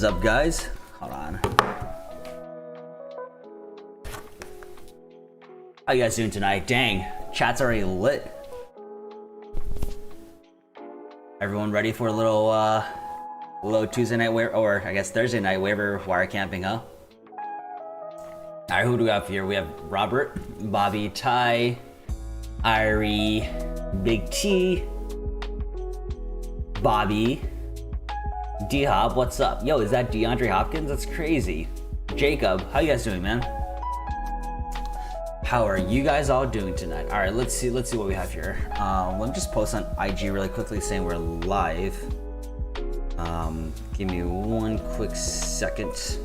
is up, guys? Hold on. How you guys doing tonight? Dang, chat's already lit. Everyone ready for a little Tuesday night waiver, or I guess Thursday night waiver wire camping, huh? All right, who do we have here? We have Robert, Bobby, Ty, Irie, Big T, Bobby, D-Hop, what's up? Yo, is that DeAndre Hopkins? That's crazy. Jacob, how you guys doing, man? How are you guys all doing tonight? All right, let's see what we have here. Let me just post on IG really quickly saying we're live. Give me one quick second.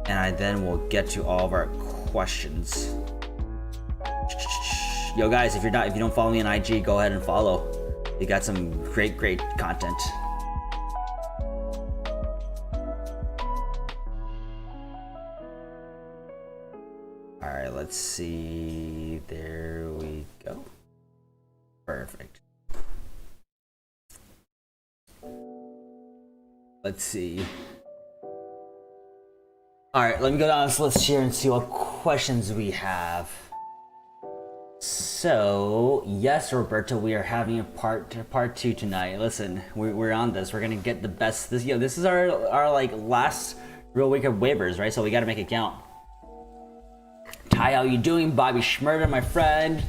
And I then will get to all of our questions. Yo guys, if you don't follow me on IG, go ahead and follow. We got some great content. All right, let's see. There we go. Perfect. Let's see. All right, let me go down this list here and see what questions we have. So, yes, Roberto, we are having a part two tonight. Listen, we're on this. We're gonna get the best. This is our like last real week of waivers, right? So we got to make it count. Ty, how you doing? Bobby Schmurda, my friend.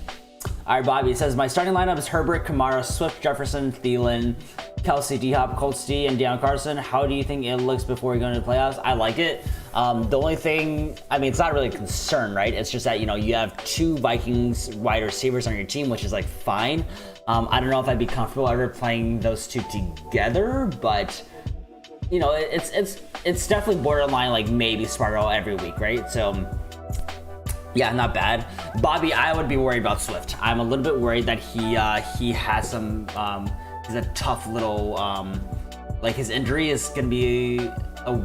All right, Bobby, it says, my starting lineup is Herbert, Kamara, Swift, Jefferson, Thielen, Kelsey, D-Hop, Colts D, and Deion Carson. How do you think it looks before we go into the playoffs? I like it. The only thing, I mean, it's not really a concern, right? It's just that, you have two Vikings wide receivers on your team, which is like fine. I don't know if I'd be comfortable ever playing those two together, but it's definitely borderline, like maybe Sparrow every week, right? So, yeah, not bad. Bobby, I would be worried about Swift. I'm a little bit worried that he has some, he's a tough little, like his injury is gonna be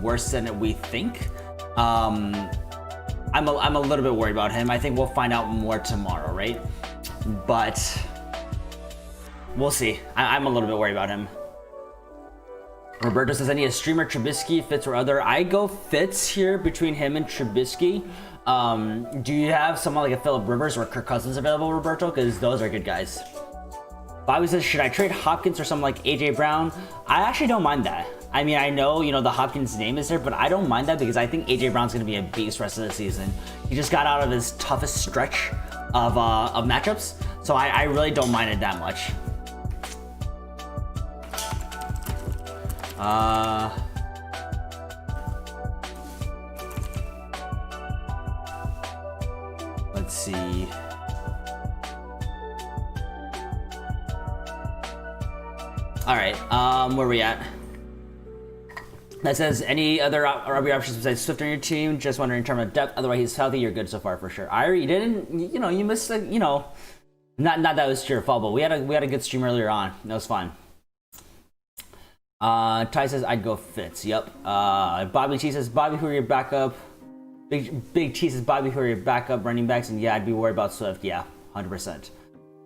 worse than we think. I'm a little bit worried about him. I think we'll find out more tomorrow, right? But we'll see. I'm a little bit worried about him. Roberto says, I need a streamer, Trubisky, Fitz, or other. I go Fitz here between him and Trubisky. Do you have someone like a Phillip Rivers or Kirk Cousins available, Roberto? Because those are good guys. Bobby says, should I trade Hopkins or something like AJ Brown? I actually don't mind that. I mean, I know, the Hopkins name is there, but I don't mind that because I think AJ Brown's going to be a beast rest of the season. He just got out of his toughest stretch of matchups, so I really don't mind it that much. Let's see. All right, where are we at? That says, any other RB options besides Swift on your team? Just wondering in terms of depth. Otherwise, he's healthy. You're good so far for sure. Irie, you didn't, you missed, not that it was your fault, but we had a good stream earlier on. That was fun. Ty says, I'd go Fitz. Yep. Bobby T says, Bobby, who are your backup? Big T says, Bobby, who are your backup running backs? And yeah, I'd be worried about Swift. Yeah, 100%.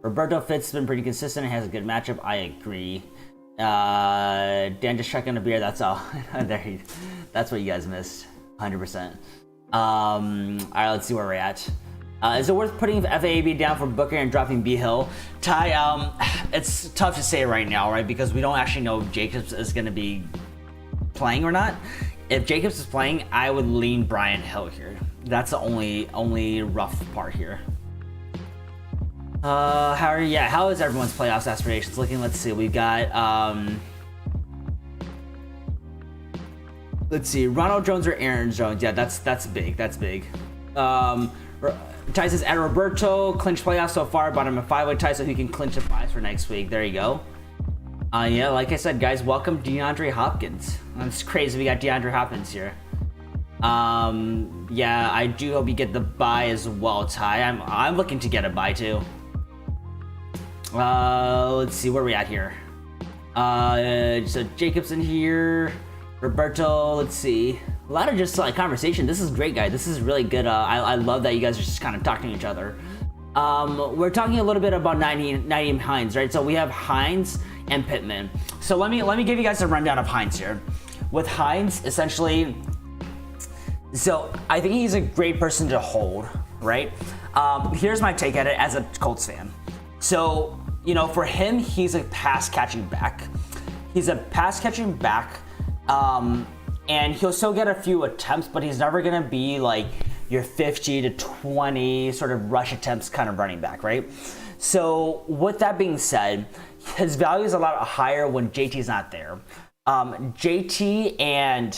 Roberto Fitz has been pretty consistent and has a good matchup. I agree. Dan just checking a beer. That's all. That's what you guys missed. 100%. All right, let's see where we're at. Is it worth putting FAAB down for Booker and dropping B Hill? Ty, it's tough to say right now, right? Because we don't actually know if Jacobs is going to be playing or not. If Jacobs is playing, I would lean Brian Hill here. That's the only rough part here. How is everyone's playoffs aspirations looking? Let's see. We've got let's see, Ronald Jones or Aaron Jones. Yeah, that's big. That's big. Ty says, at Roberto, clinch playoffs so far, bottom of 5 with Ty, so he can clinch the buys for next week. There you go. Yeah, like I said, guys, welcome DeAndre Hopkins. That's crazy. We got DeAndre Hopkins here. Yeah, I do hope you get the buy as well, Ty. I'm looking to get a buy too. Let's see where we at here. So Jacobs in here, Roberto. Let's see. A lot of just like conversation. This is great, guys. This is really good. I love that you guys are just kind of talking to each other. we're talking a little bit about Nyheim Hines, right? So we have Hines and Pittman. So let me give you guys a rundown of Hines here. With Hines, essentially, so I think he's a great person to hold, right? Here's my take at it as a Colts fan. So, you know, for him, he's a pass catching back. And he'll still get a few attempts, but he's never gonna be like your 50 to 20 sort of rush attempts kind of running back, right? So with that being said, his value is a lot higher when JT's not there. JT and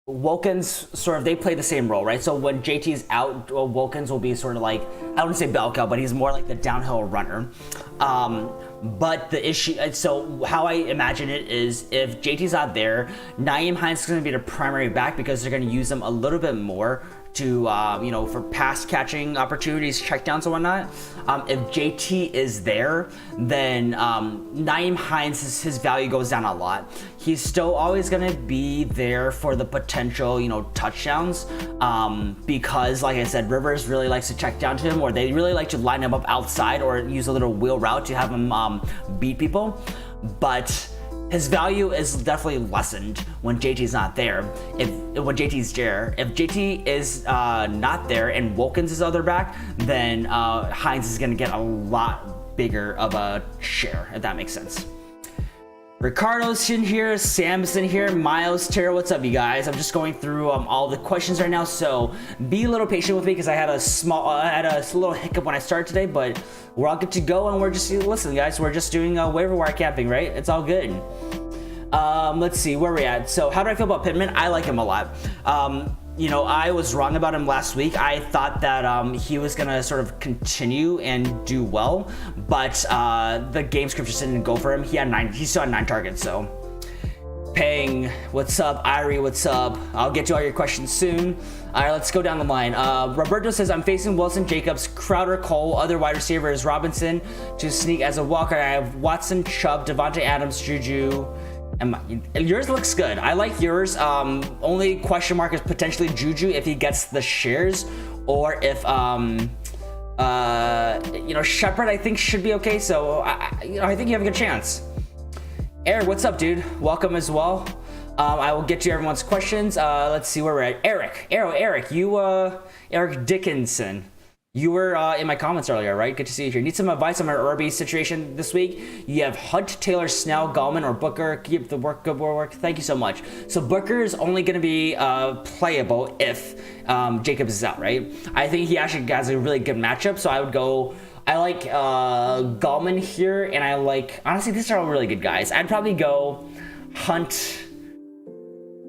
Wilkins sort of, they play the same role, right? So when JT's out, Wilkins will be sort of like, I wouldn't say bell cow, but he's more like the downhill runner. But the issue, so how I imagine it is if JT's not there, Nyheim Hines is going to be the primary back because they're going to use him a little bit more to, you know, for pass catching opportunities, checkdowns and whatnot. If JT is there, then Nyheim Hines, his value goes down a lot. He's still always going to be there for the potential, you know, touchdowns because, like I said, Rivers really likes to check down to him, or they really like to line him up outside or use a little wheel route to have him beat people. But his value is definitely lessened when JT's not there. When JT's there, if JT is not there and Wilkins is other back, then Hines is going to get a lot bigger of a share, if that makes sense. Ricardo's in here, Sam's in here, Miles, Tara, what's up, you guys? I'm just going through all the questions right now, so be a little patient with me because I had a little hiccup when I started today, but we're all good to go, and we're just, listen, guys, we're just doing waiver wire camping, right? It's all good. Let's see, where are we at? So how do I feel about Pittman? I like him a lot. You know, I was wrong about him last week. I thought that he was gonna sort of continue and do well, but the game script just didn't go for him. He still had 9 targets, so. Peng, what's up? Irie, what's up? I'll get to all your questions soon. All right, let's go down the line. Roberto says, I'm facing Wilson, Jacobs, Crowder, Cole, other wide receivers, Robinson to sneak as a walker. I have Watson, Chubb, Devontae Adams, Juju. And yours looks good. I like yours. Only question mark is potentially Juju if he gets the shares, or if you know, Shepard I think should be okay. So I think you have a good chance. Eric, what's up, dude? Welcome as well. I will get to everyone's questions. Let's see where we're at. Eric, Eric Dickinson. You were in my comments earlier, right? Good to see you here. Need some advice on my RB situation this week? You have Hunt, Taylor, Snell, Gallman, or Booker. Keep the work, good work. Thank you so much. So Booker is only going to be playable if Jacobs is out, right? I think he actually has a really good matchup, so I would go. I like Gallman here, and I like, honestly, these are all really good guys. I'd probably go Hunt,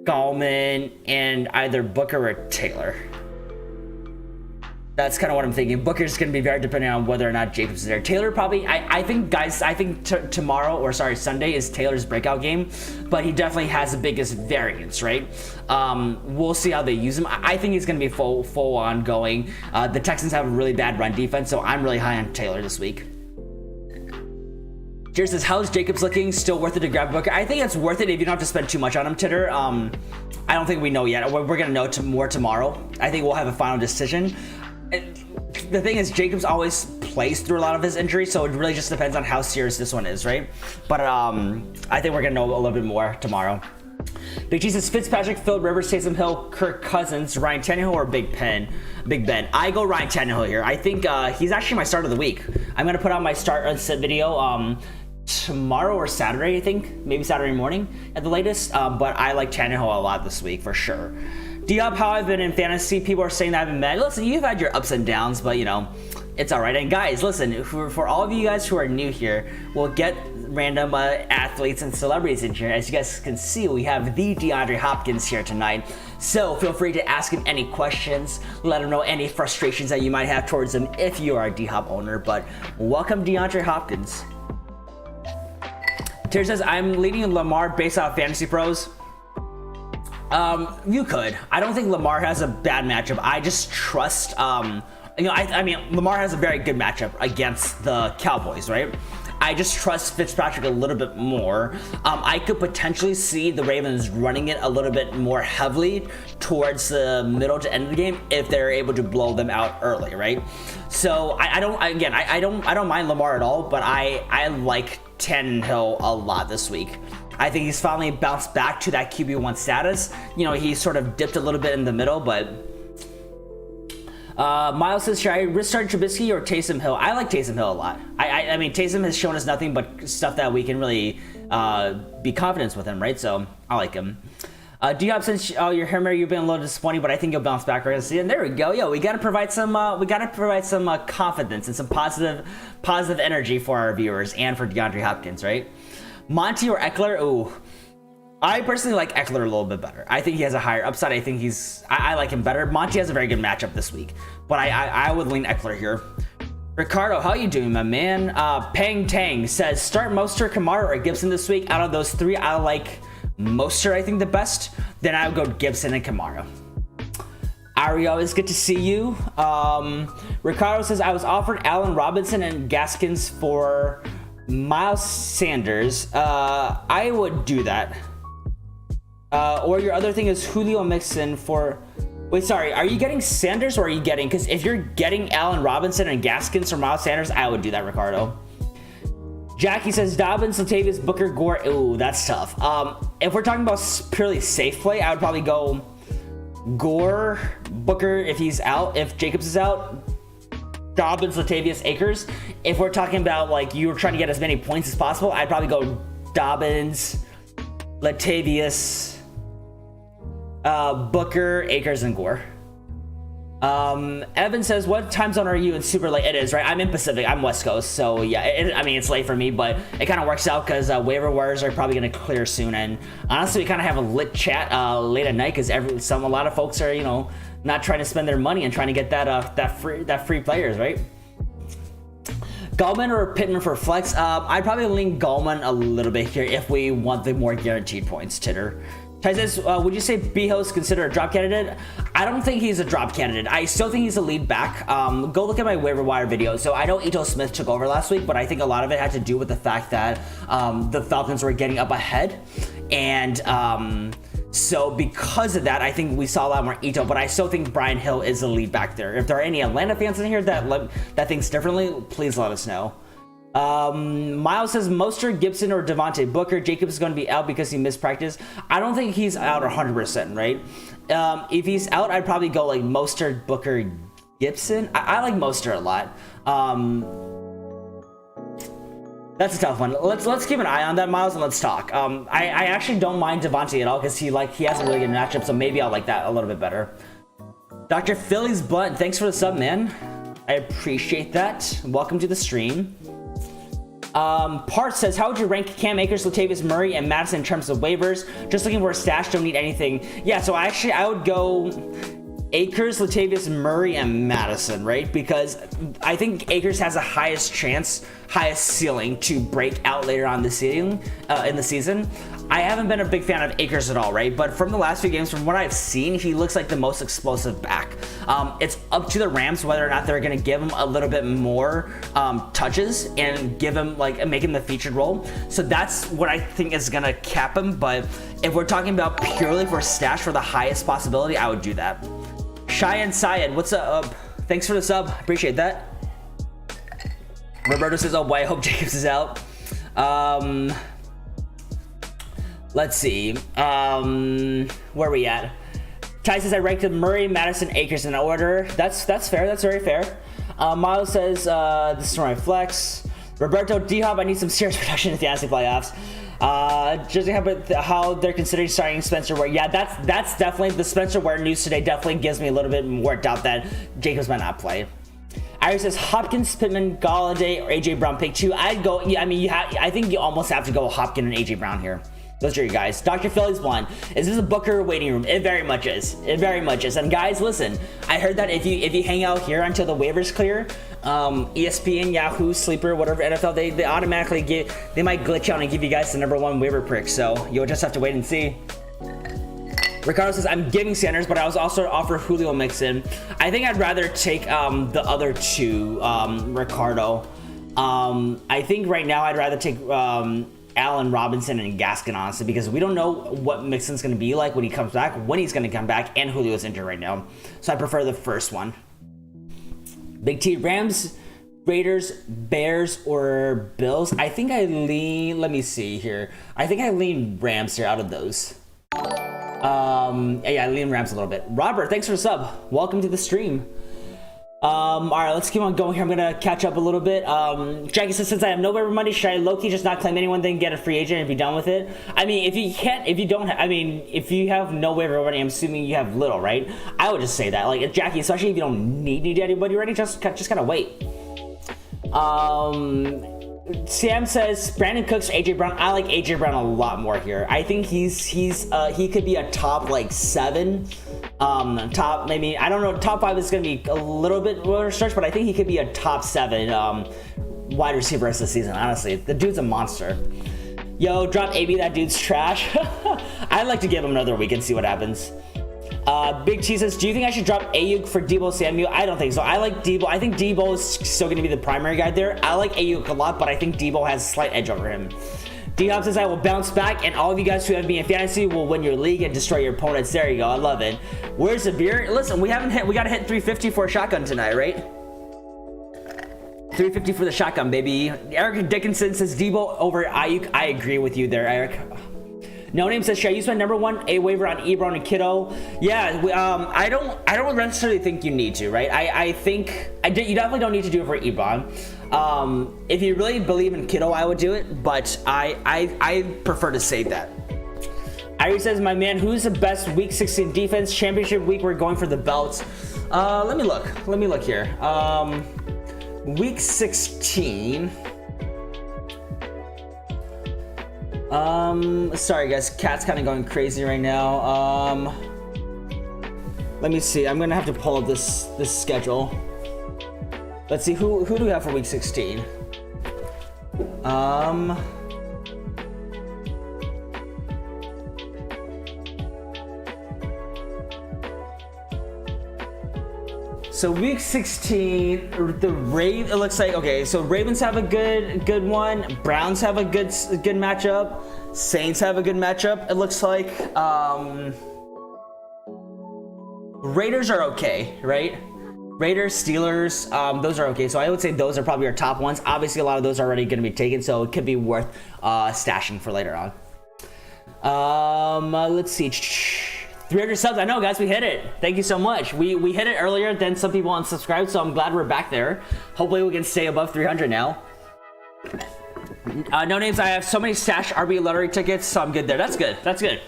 Gallman, and either Booker or Taylor. That's kind of what I'm thinking. Booker's going to be very dependent on whether or not Jacobs is there. Taylor probably, I think, guys, I think Sunday is Taylor's breakout game, but he definitely has the biggest variance, right? We'll see how they use him. I think he's going to be full on going. The Texans have a really bad run defense, so I'm really high on Taylor this week. Jared says, how's Jacobs looking? Still worth it to grab Booker? I think it's worth it if you don't have to spend too much on him, Titter. I don't think we know yet. We're going to know more tomorrow. I think we'll have a final decision. The thing is, Jacobs always plays through a lot of his injuries, so it really just depends on how serious this one is, right? But I think we're gonna know a little bit more tomorrow. Big G says, Fitzpatrick, Phil Rivers, Taysom Hill, Kirk Cousins, Ryan Tannehill, or Big Ben? I go Ryan Tannehill here. I think he's actually my start of the week. I'm gonna put out my start and sit video tomorrow or Saturday, I think, maybe Saturday morning at the latest. But I like Tannehill a lot this week for sure. D-Up, how I've been in fantasy. People are saying that I've been mad. Listen, you've had your ups and downs, but you know, it's all right. And guys, listen, for all of you guys who are new here, we'll get random athletes and celebrities in here. As you guys can see, we have the DeAndre Hopkins here tonight. So feel free to ask him any questions. Let him know any frustrations that you might have towards him if you are a D-Hop owner. But welcome, DeAndre Hopkins. Terry says, I'm leading Lamar based off Fantasy Pros. You could. I don't think Lamar has a bad matchup. I just trust, you know, I mean, Lamar has a very good matchup against the Cowboys, right? I just trust Fitzpatrick a little bit more. I could potentially see the Ravens running it a little bit more heavily towards the middle to end of the game if they're able to blow them out early, right? So I don't mind Lamar at all, but I like Tannehill a lot this week. I think he's finally bounced back to that QB1 status. You know, he sort of dipped a little bit in the middle, but Miles says, should I restart Trubisky or Taysom Hill? I like Taysom Hill a lot. I mean, Taysom has shown us nothing but stuff that we can really be confident with him, right? So I like him. D-Hop says, oh, your hair, you've been a little disappointing, but I think you'll bounce back right see. And there we go. Yo, we gotta provide some confidence and some positive energy for our viewers and for DeAndre Hopkins, right? Monty or Eckler? Ooh. I personally like Eckler a little bit better. I think he has a higher upside. I think I like him better. Monty has a very good matchup this week, but I would lean Eckler here. Ricardo, how you doing, my man? Pang Tang says, start Mostert, Kamara, or Gibson this week. Out of those three, I like Mostert, I think, the best. Then I would go Gibson and Kamara. Ariel, it's good to see you. Ricardo says, I was offered Allen Robinson and Gaskins for Miles Sanders. I would do that. Or your other thing is Julio Mixon for... Wait, sorry, are you getting Sanders or are you getting... Because if you're getting Allen Robinson and Gaskins for Miles Sanders, I would do that, Ricardo. Jackie says Dobbins, Latavius, Booker, Gore. Ooh, that's tough. If we're talking about purely safe play, I would probably go Gore, Booker if he's out, if Jacobs is out, Dobbins, Latavius, Akers. If we're talking about like you were trying to get as many points as possible, I'd probably go Dobbins, Latavius, Booker, Akers, and Gore. Evan says, what time zone are you in? Super late. It is, right? I'm in Pacific. I'm West Coast. So yeah, I mean, it's late for me, but it kind of works out because waiver wires are probably going to clear soon. And honestly, we kind of have a lit chat late at night because a lot of folks are, you know, not trying to spend their money and trying to get that free players, right? Gallman or Pittman for flex? I'd probably lean Gallman a little bit here if we want the more guaranteed points, Titter. Ty says, would you say Beho's considered a drop candidate? I don't think he's a drop candidate. I still think he's a lead back. Go look at my waiver wire video. So I know Ito Smith took over last week, but I think a lot of it had to do with the fact that the Falcons were getting up ahead. And so because of that, I think we saw a lot more Ito, but I still think Brian Hill is the lead back there. If there are any Atlanta fans in here that thinks differently, please let us know. Miles says Mostert, Gibson, or Devontae Booker. Jacobs is going to be out because he missed practice. I don't think he's out 100%, right? If he's out, I'd probably go like Mostert, Booker, Gibson. I like Mostert a lot. That's a tough one. Let's keep an eye on that, Miles, and let's talk. I actually don't mind Devontae at all because he has a really good matchup, so maybe I'll like that a little bit better. Dr. Philly's Blunt, thanks for the sub, man. I appreciate that. Welcome to the stream. Part says, how would you rank Cam Akers, Latavius Murray, and Madison in terms of waivers? Just looking for a stash, don't need anything. Yeah, so I would go Akers, Latavius Murray, and Madison, right? Because I think Akers has the highest ceiling to break out later on in the season. I haven't been a big fan of Akers at all, right? But from the last few games, from what I've seen, he looks like the most explosive back. It's up to the Rams whether or not they're going to give him a little bit more touches and give him make him the featured role. So that's what I think is going to cap him. But if we're talking about purely for stash for the highest possibility, I would do that. Cheyenne Syed, what's up? Thanks for the sub. Appreciate that. Roberto says, oh boy, I hope Jacobs is out. Let's see. Where are we at? Ty says I ranked Murray, Madison, Akers in order. That's fair. That's very fair. Miles says this is for my flex. Roberto, D-Hop, I need some serious production in the fantasy playoffs. Just how they're considering starting Spencer Ware. Yeah, that's definitely the Spencer Ware news today. Definitely gives me a little bit more doubt that Jacobs might not play. Iris says Hopkins, Pittman, Galladay, or AJ Brown pick two. I'd go. Yeah, I mean, I think you almost have to go Hopkins and AJ Brown here. Those are your guys. Dr. Philly's Blonde. Is this a Booker waiting room? It very much is. It very much is. And guys, listen. I heard that if you hang out here until the waivers clear, ESPN, Yahoo, Sleeper, whatever NFL, they automatically they might glitch out and give you guys the #1 waiver prick. So you'll just have to wait and see. Ricardo says, I'm giving Sanders, but I was also offer Julio Mixon. I think I'd rather take the other two, Ricardo. I think right now I'd rather take Allen Robinson and Gaskin, honestly, because we don't know what Mixon's going to be like when he comes back, when he's going to come back, and Julio's injured right now. So I prefer the first one. Big T, Rams, Raiders, Bears, or Bills? I think I lean, let me see here. I think I lean Rams here out of those. Yeah, I lean Rams a little bit. Robert, thanks for the sub. Welcome to the stream. All right, let's keep on going here. I'm gonna catch up a little bit. Jackie says, since I have no waiver money, should I low-key just not claim anyone, then get a free agent and be done with it? I mean, if you have no waiver money, I'm assuming you have little, right? I would just say that, like, Jackie, especially if you don't need anybody already, just kind of wait. Sam says Brandon Cooks, AJ Brown. I like AJ Brown a lot more here. I think he could be a top like 7. Top, maybe, I don't know, top 5 is going to be a little bit more stretch, but I think he could be a top 7 wide receiver rest of the season, honestly. The dude's a monster. Yo, drop AB, that dude's trash. I'd like to give him another week and see what happens. Big T says, do you think I should drop Ayuk for Deebo Samuel? I don't think so. I like Deebo. I think Deebo is still going to be the primary guy there. I like Ayuk a lot, but I think Deebo has a slight edge over him. D-Hop says, I will bounce back, and all of you guys who have me in fantasy will win your league and destroy your opponents. There you go. I love it. Where's the beer? Listen, we got to hit 350 for a shotgun tonight, right? 350 for the shotgun, baby. Eric Dickinson says, Deebo over Ayuk. I agree with you there, Eric. No Name says, should I use my number 1 A waiver on Ebron and Kittle? Yeah, I don't necessarily think you need to, right? I think you definitely don't need to do it for Ebron. If you really believe in Kittle, I would do it, but I prefer to save that. Irie says, my man, who's the best week 16 defense? Championship week, we're going for the belts. Let me look here. Week 16. Sorry guys, cat's kind of going crazy right now. Let me see. I'm gonna have to pull up this schedule. Let's see, who do we have for week 16? So week 16, it looks like, okay, so Ravens have a good one, Browns have a good matchup, Saints have a good matchup, it looks like. Raiders are okay, right? Raiders, Steelers, those are okay. So I would say those are probably our top ones. Obviously, a lot of those are already going to be taken, so it could be worth stashing for later on. Let's see. 300 subs. I know, guys, we hit it. Thank you so much. We hit it earlier than some people unsubscribed, so I'm glad we're back there. Hopefully, we can stay above 300 now. No Names. I have so many stash RB lottery tickets, so I'm good there. That's good. That's good.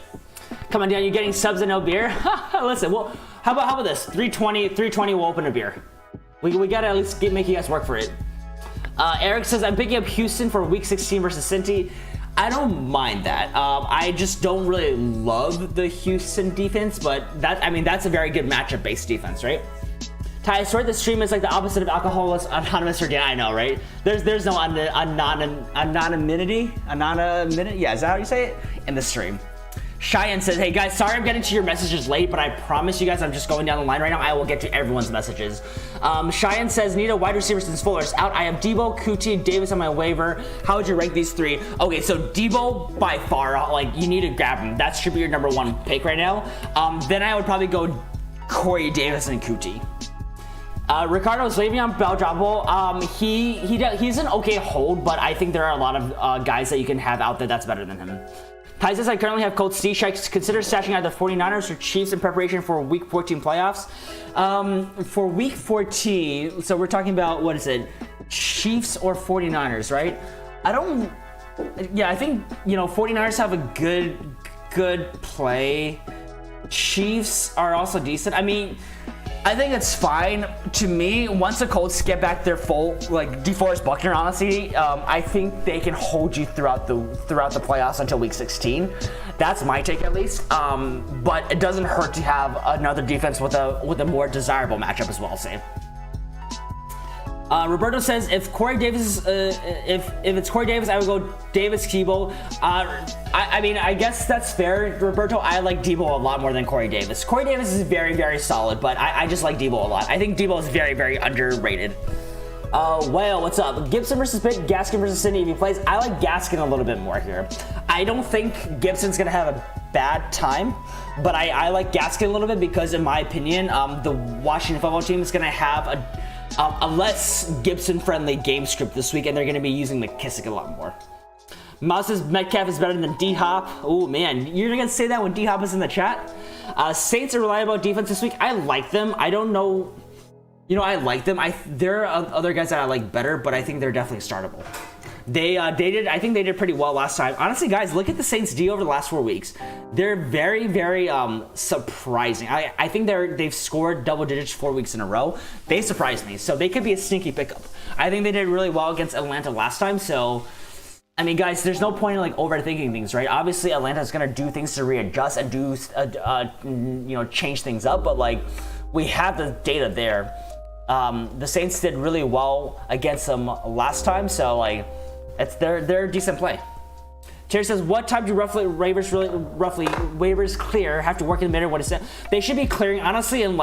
Come on, Dan. You're getting subs and no beer. Listen, well, how about this? 320. We'll open a beer. We gotta at least make you guys work for it. Eric says, I'm picking up Houston for week 16 versus Cincy. I don't mind that. I just don't really love the Houston defense, but that's a very good matchup-based defense, right? Ty, I swear the stream is like the opposite of Alcoholics Anonymous or I know, right? There's no anonymity. Yeah, is that how you say it? In the stream. Cheyenne says, hey guys, sorry I'm getting to your messages late, but I promise you guys I'm just going down the line right now. I will get to everyone's messages. Cheyenne says, need a wide receiver since Fuller's out. I have Deebo, Kuti, Davis on my waiver. How would you rank these 3? Okay, so Deebo by far, like, you need to grab him. That should be your number 1 pick right now. Then I would probably go Corey Davis and Kuti. Ricardo's Le'Veon Bell droppable. He's an okay hold, but I think there are a lot of guys that you can have out there that's better than him. Ty says, I currently have Colts C. Should I consider stashing either 49ers or Chiefs in preparation for week 14 playoffs? For week 14, so we're talking about, what is it? Chiefs or 49ers, right? I think, 49ers have a good play. Chiefs are also decent. I mean, I think it's fine. To me, once the Colts get back their full, like DeForest Buckner, honestly, I think they can hold you throughout the playoffs until week 16. That's my take, at least. But it doesn't hurt to have another defense with a more desirable matchup as well. I'll say. Roberto says, if Corey Davis, if it's Corey Davis, I would go Davis Debo. I mean, I guess that's fair, Roberto. I like Debo a lot more than Corey Davis. Corey Davis is very, very solid, but I just like Debo a lot. I think Debo is very, very underrated. Well, what's up? Gibson versus Pitt, Gaskin versus Sydney if he plays. I like Gaskin a little bit more here. I don't think Gibson's gonna have a bad time, but I like Gaskin a little bit because, in my opinion, the Washington football team is gonna have a less Gibson-friendly game script this week, and they're gonna be using McKissick a lot more. Mouse says Metcalf is better than D-Hop. Oh man, you're gonna say that when D-Hop is in the chat? Saints are reliable defense this week. I like them. I don't know. You know, I like them. There are other guys that I like better, but I think they're definitely startable. I think they did pretty well last time. Honestly, guys, look at the Saints D over the last 4 weeks. They're very, very surprising. I think they've scored double digits 4 weeks in a row. They surprised me, so they could be a sneaky pickup. I think they did really well against Atlanta last time, so I mean, guys, there's no point in like overthinking things, right? Obviously, Atlanta's gonna do things to readjust and do change things up, but like we have the data there. The Saints did really well against them last time, so like they're a decent play. Terry says, what time do waivers clear? Have to work in a minute. What is it? They should be clearing honestly in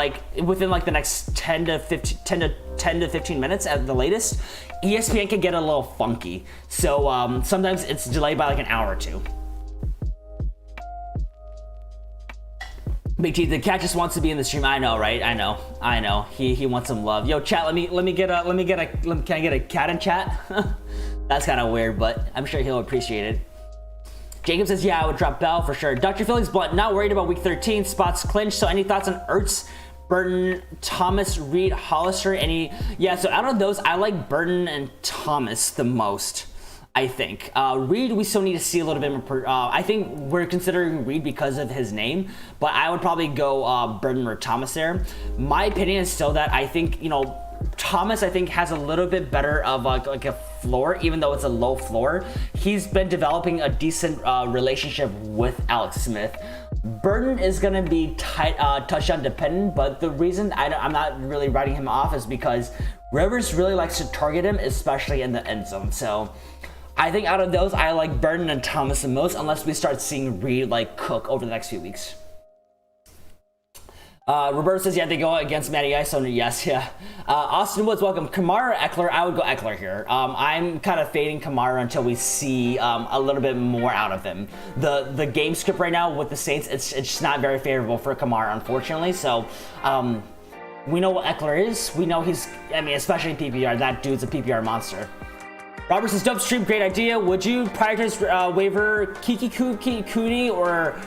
within the next 10 to 15 minutes at the latest. ESPN can get a little funky, so sometimes it's delayed by like an hour or two. Big T, the cat just wants to be in the stream. I know, right? I know. He wants some love. Yo, chat. Can I get a cat in chat? That's kind of weird, but I'm sure he'll appreciate it. Jacob says, yeah, I would drop Bell for sure. Dr. Felix Blunt, not worried about week 13. Spots clinched. So any thoughts on Ertz, Burton, Thomas, Reed, Hollister? Yeah, so out of those, I like Burton and Thomas the most, I think. Reed, we still need to see a little bit more. I think we're considering Reed because of his name, but I would probably go Burton or Thomas there. My opinion is still that I think, Thomas, I think, has a little bit better of like a floor, even though it's a low floor. He's been developing a decent relationship with Alex Smith. Burton is going to be touchdown dependent, but the reason I'm not really writing him off is because Rivers really likes to target him, especially in the end zone. So I think out of those, I like Burton and Thomas the most, unless we start seeing Reed cook over the next few weeks. Roberto says, yeah, they go against Matty Ice. Yes, yeah. Austin Woods, welcome. Kamara, Eckler. I would go Eckler here. I'm kind of fading Kamara until we see a little bit more out of him. The game script right now with the Saints, it's just not very favorable for Kamara, unfortunately. So we know what Eckler is. We know especially in PPR, that dude's a PPR monster. Robert says, dope stream, great idea. Would you prioritize waiver Kiki Cooney or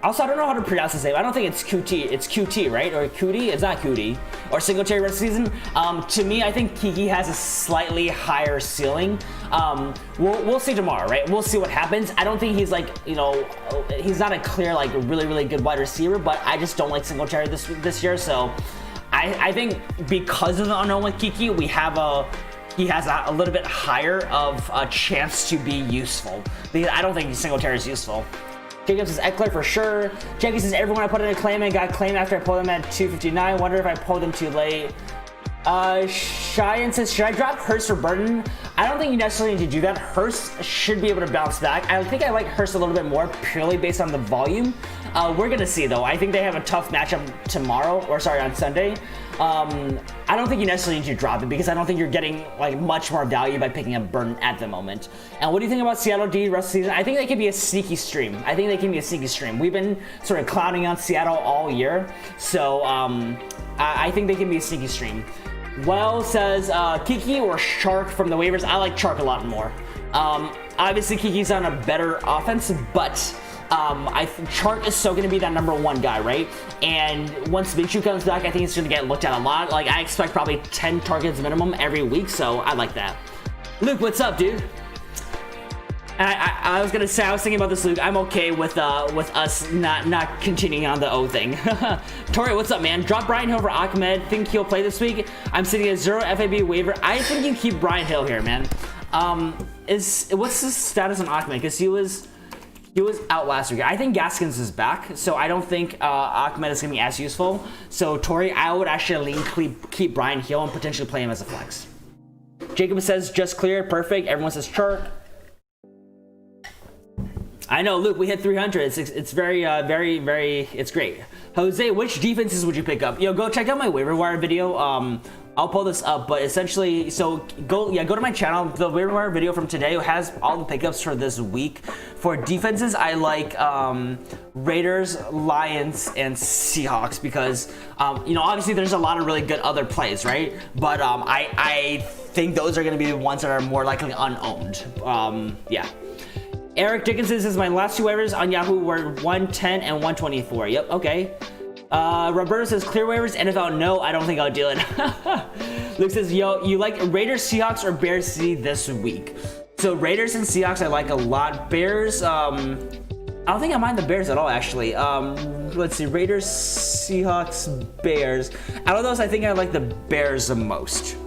also, I don't know how to pronounce his name. I don't think it's QT. It's QT, right? Or Cootie? It's not Cootie. Or Singletary rest of the season. To me, I think Kiki has a slightly higher ceiling. We'll see tomorrow, right? We'll see what happens. I don't think he's he's not a clear, really, really good wide receiver, but I just don't like Singletary this year. So I think because of the unknown with Kiki, he has a little bit higher of a chance to be useful. Because I don't think Singletary is useful. Jacob says Eckler for sure. Jackie says everyone I put in a claim and got claimed after I pulled them at 259. Wonder if I pulled them too late. Cheyenne says, should I drop Hurst for Burton? I don't think you necessarily need to do that. Hurst should be able to bounce back. I think I like Hurst a little bit more purely based on the volume. We're going to see, though. I think they have a tough matchup on Sunday. I don't think you necessarily need to drop it because I don't think you're getting much more value by picking up Burton at the moment. And what do you think about Seattle D rest of the season? I think they could be a sneaky stream. We've been sort of clowning on Seattle all year. So I think they can be a sneaky stream. Well says Kiki or Chark from the waivers. I like Chark a lot more. Obviously, Kiki's on a better offense, but I think Chark is still going to be that number one guy, right? And once Minshew comes back, I think he's going to get looked at a lot. I expect probably 10 targets minimum every week, so I like that. Luke, what's up, dude? And I was thinking about this, Luke. I'm okay with us not continuing on the O thing. Tori, what's up, man? Drop Brian Hill for Ahmed. Think he'll play this week? I'm sitting at 0 FAB waiver. I think you keep Brian Hill here, man. What's the status on Ahmed? Because he was out last week. I think Gaskins is back, so I don't think Ahmed is going to be as useful. So Tori, I would actually keep Brian Hill and potentially play him as a flex. Jacob says just cleared, perfect. Everyone says Chark. I know, Luke, we hit 300. It's very, it's great. Jose, which defenses would you pick up? Yo, go check out my waiver wire video I'll pull this up, but essentially, so go to my channel. The waiver wire video from today has all the pickups for this week. For defenses, I like Raiders, Lions, and Seahawks because you know, obviously there's a lot of really good other plays, right? But I think those are going to be the ones that are more likely unowned. Yeah. Eric Dickinson says my last 2 waivers on Yahoo were 110 and 124. Yep. Okay. Roberto says clear waivers, NFL no, I don't think I'll do it. Luke says, yo, you like Raiders, Seahawks, or Bears C this week? So Raiders and Seahawks I like a lot. Bears, I don't think I mind the Bears at all, actually. Let's see, Raiders, Seahawks, Bears. Out of those, I think I like the Bears the most.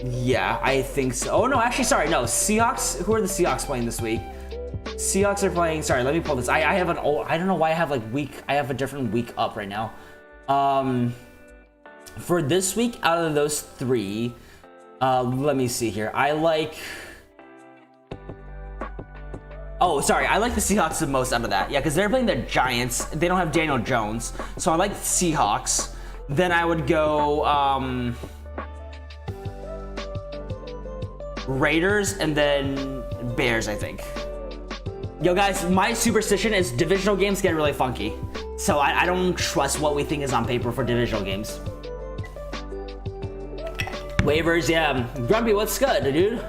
Yeah, I think so. Oh no, actually, sorry, no, Seahawks, who are the Seahawks playing this week? Seahawks are playing, sorry, let me pull this. I have an old, I don't know why I have like I have a different week up right now. For this week, out of those 3, let me see here. I like the Seahawks the most out of that. Yeah, because they're playing the Giants. They don't have Daniel Jones. So I like the Seahawks. Then I would go Raiders and then Bears, I think. Yo guys, my superstition is divisional games get really funky. So I don't trust what we think is on paper for divisional games. Waivers, yeah. Grumpy, what's good, dude?